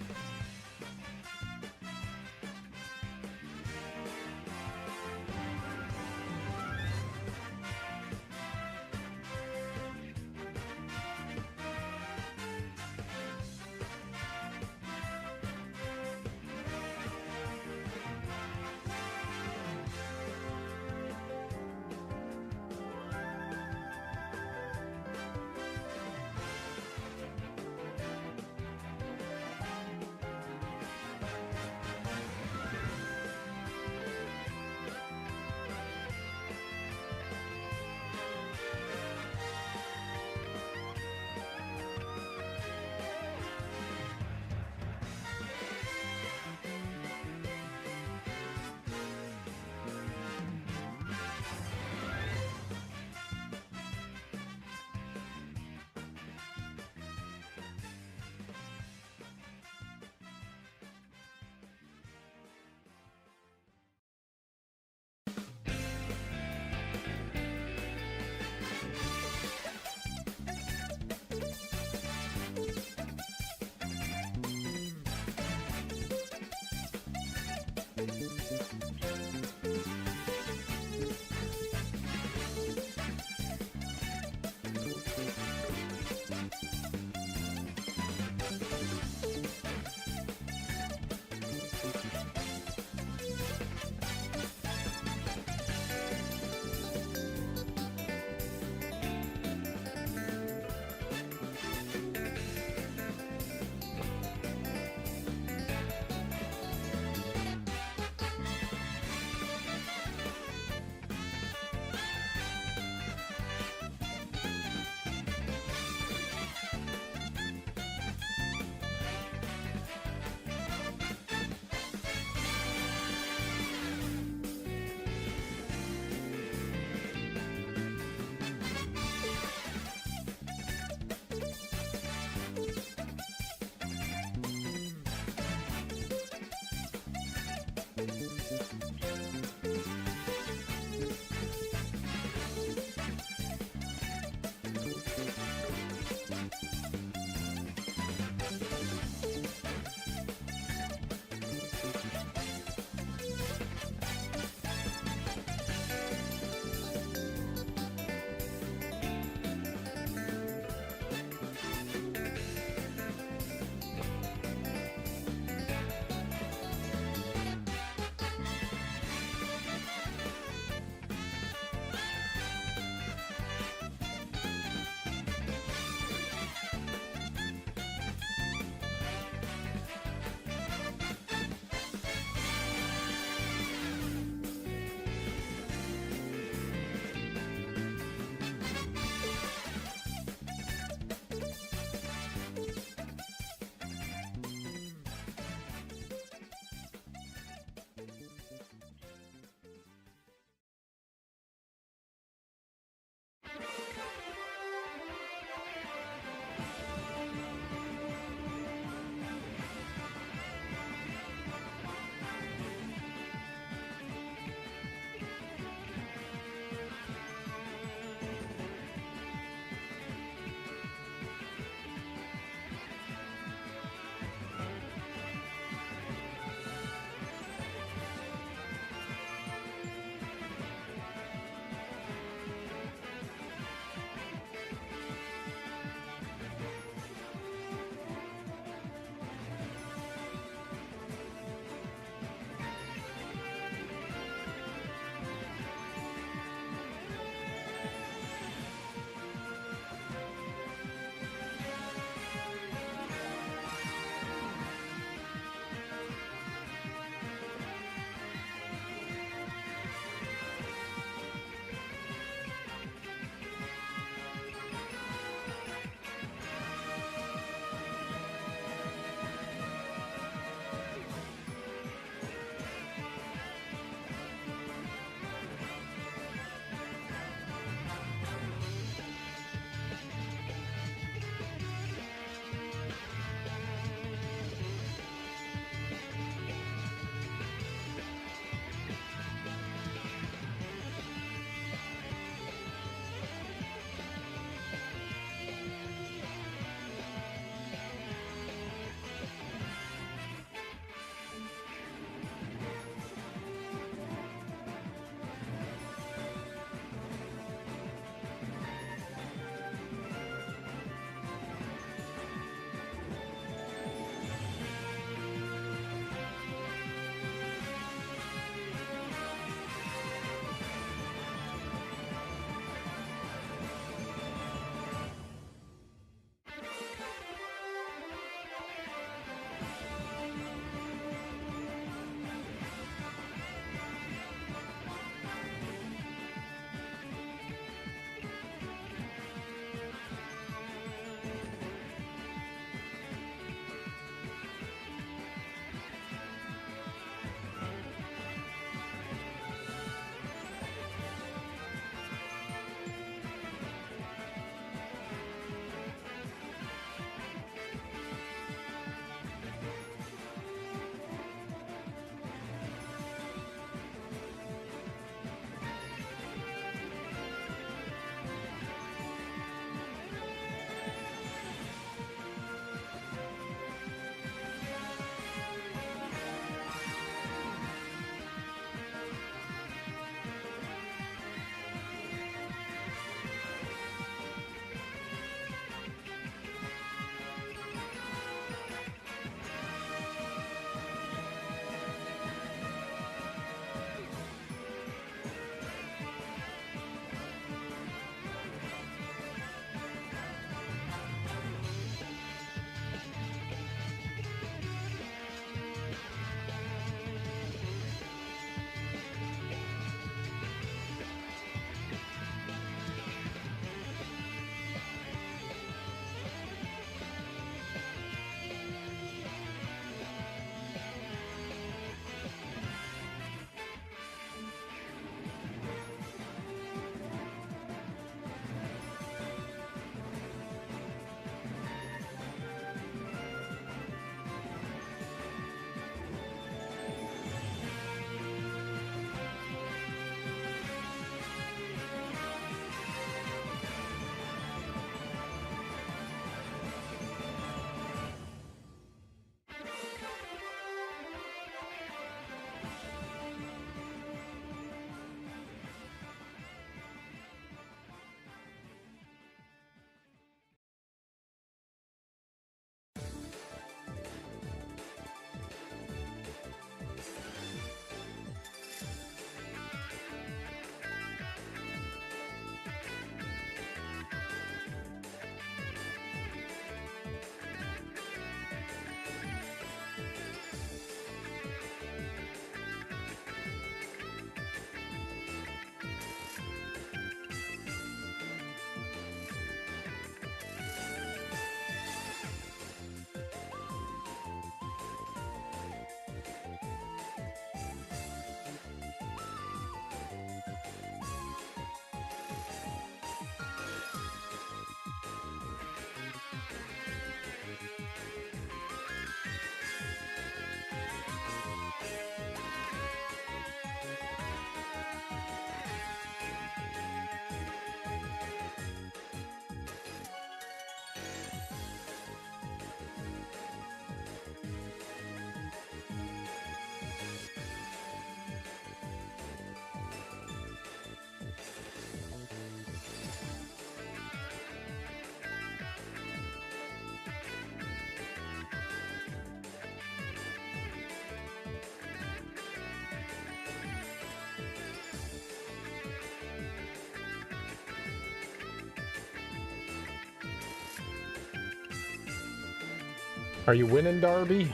Are you winning, Darby?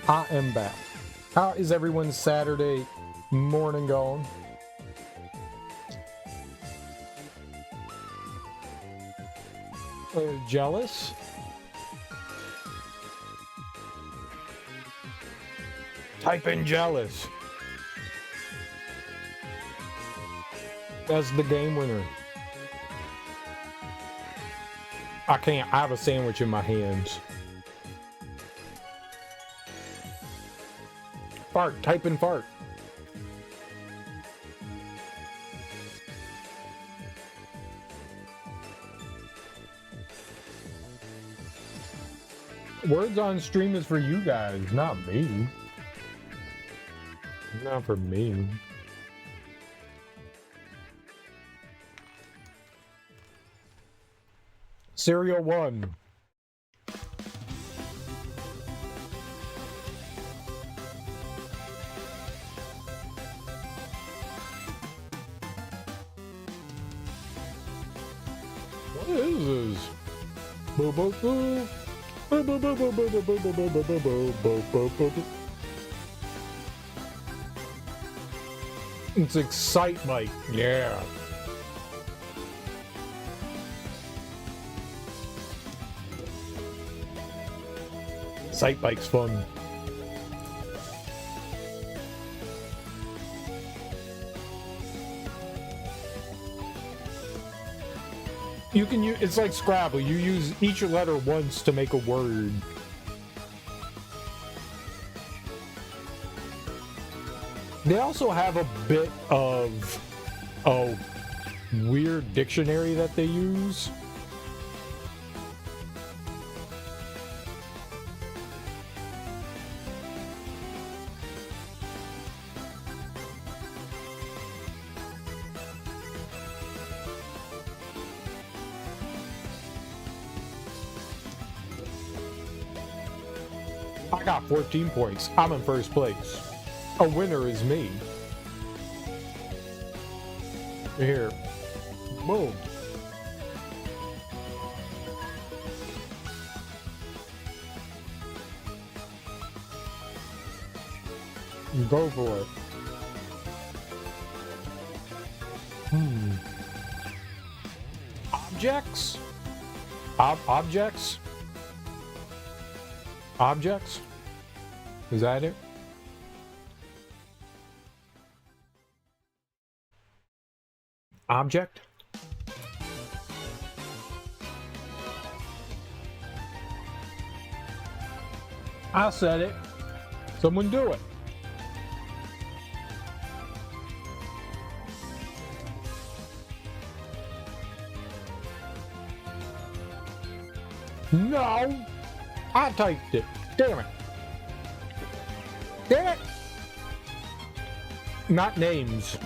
I am back. How is everyone's Saturday morning going? Jealous? Type in jealous. That's the game winner. I can't. I have a sandwich in my hands. Fart. Type in fart. Words on stream is for you guys, not me. Not for me. Serial 1. What is this? Boo boo boo. Boo boo boo boo boo boo boo boo boo boo boo boo boo boo. It's Excite Mike, yeah. Sight bike's fun. You can use, it's like Scrabble. You use each letter once to make a word. They also have a bit of a weird dictionary that they use. I got 14 points. I'm in first place. A winner is me. Here. Boom. Go for it. Objects? Objects? Objects? Is that it? Object? I said it. Someone do it. No! I typed it. Damn it. Damn it! Not names.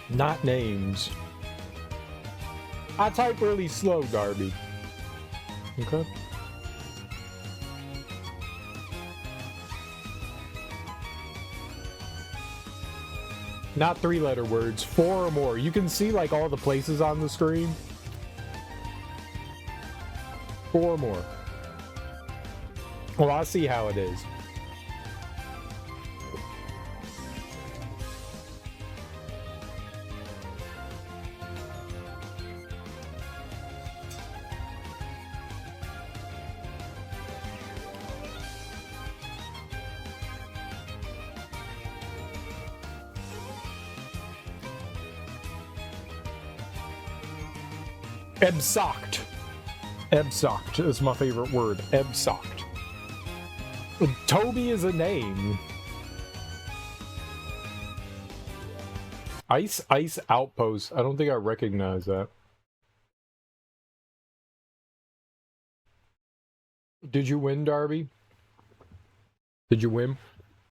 Not names. I type really slow, Darby. Okay. Not 3-letter words, 4 or more. You can see like all the places on the screen. 4 or more. Well, I'll see how it is. Ebsocked. Ebsocked is my favorite word. Ebsocked. Toby is a name. Ice Outpost. I don't think I recognize that. Did you win, Darby? Did you win?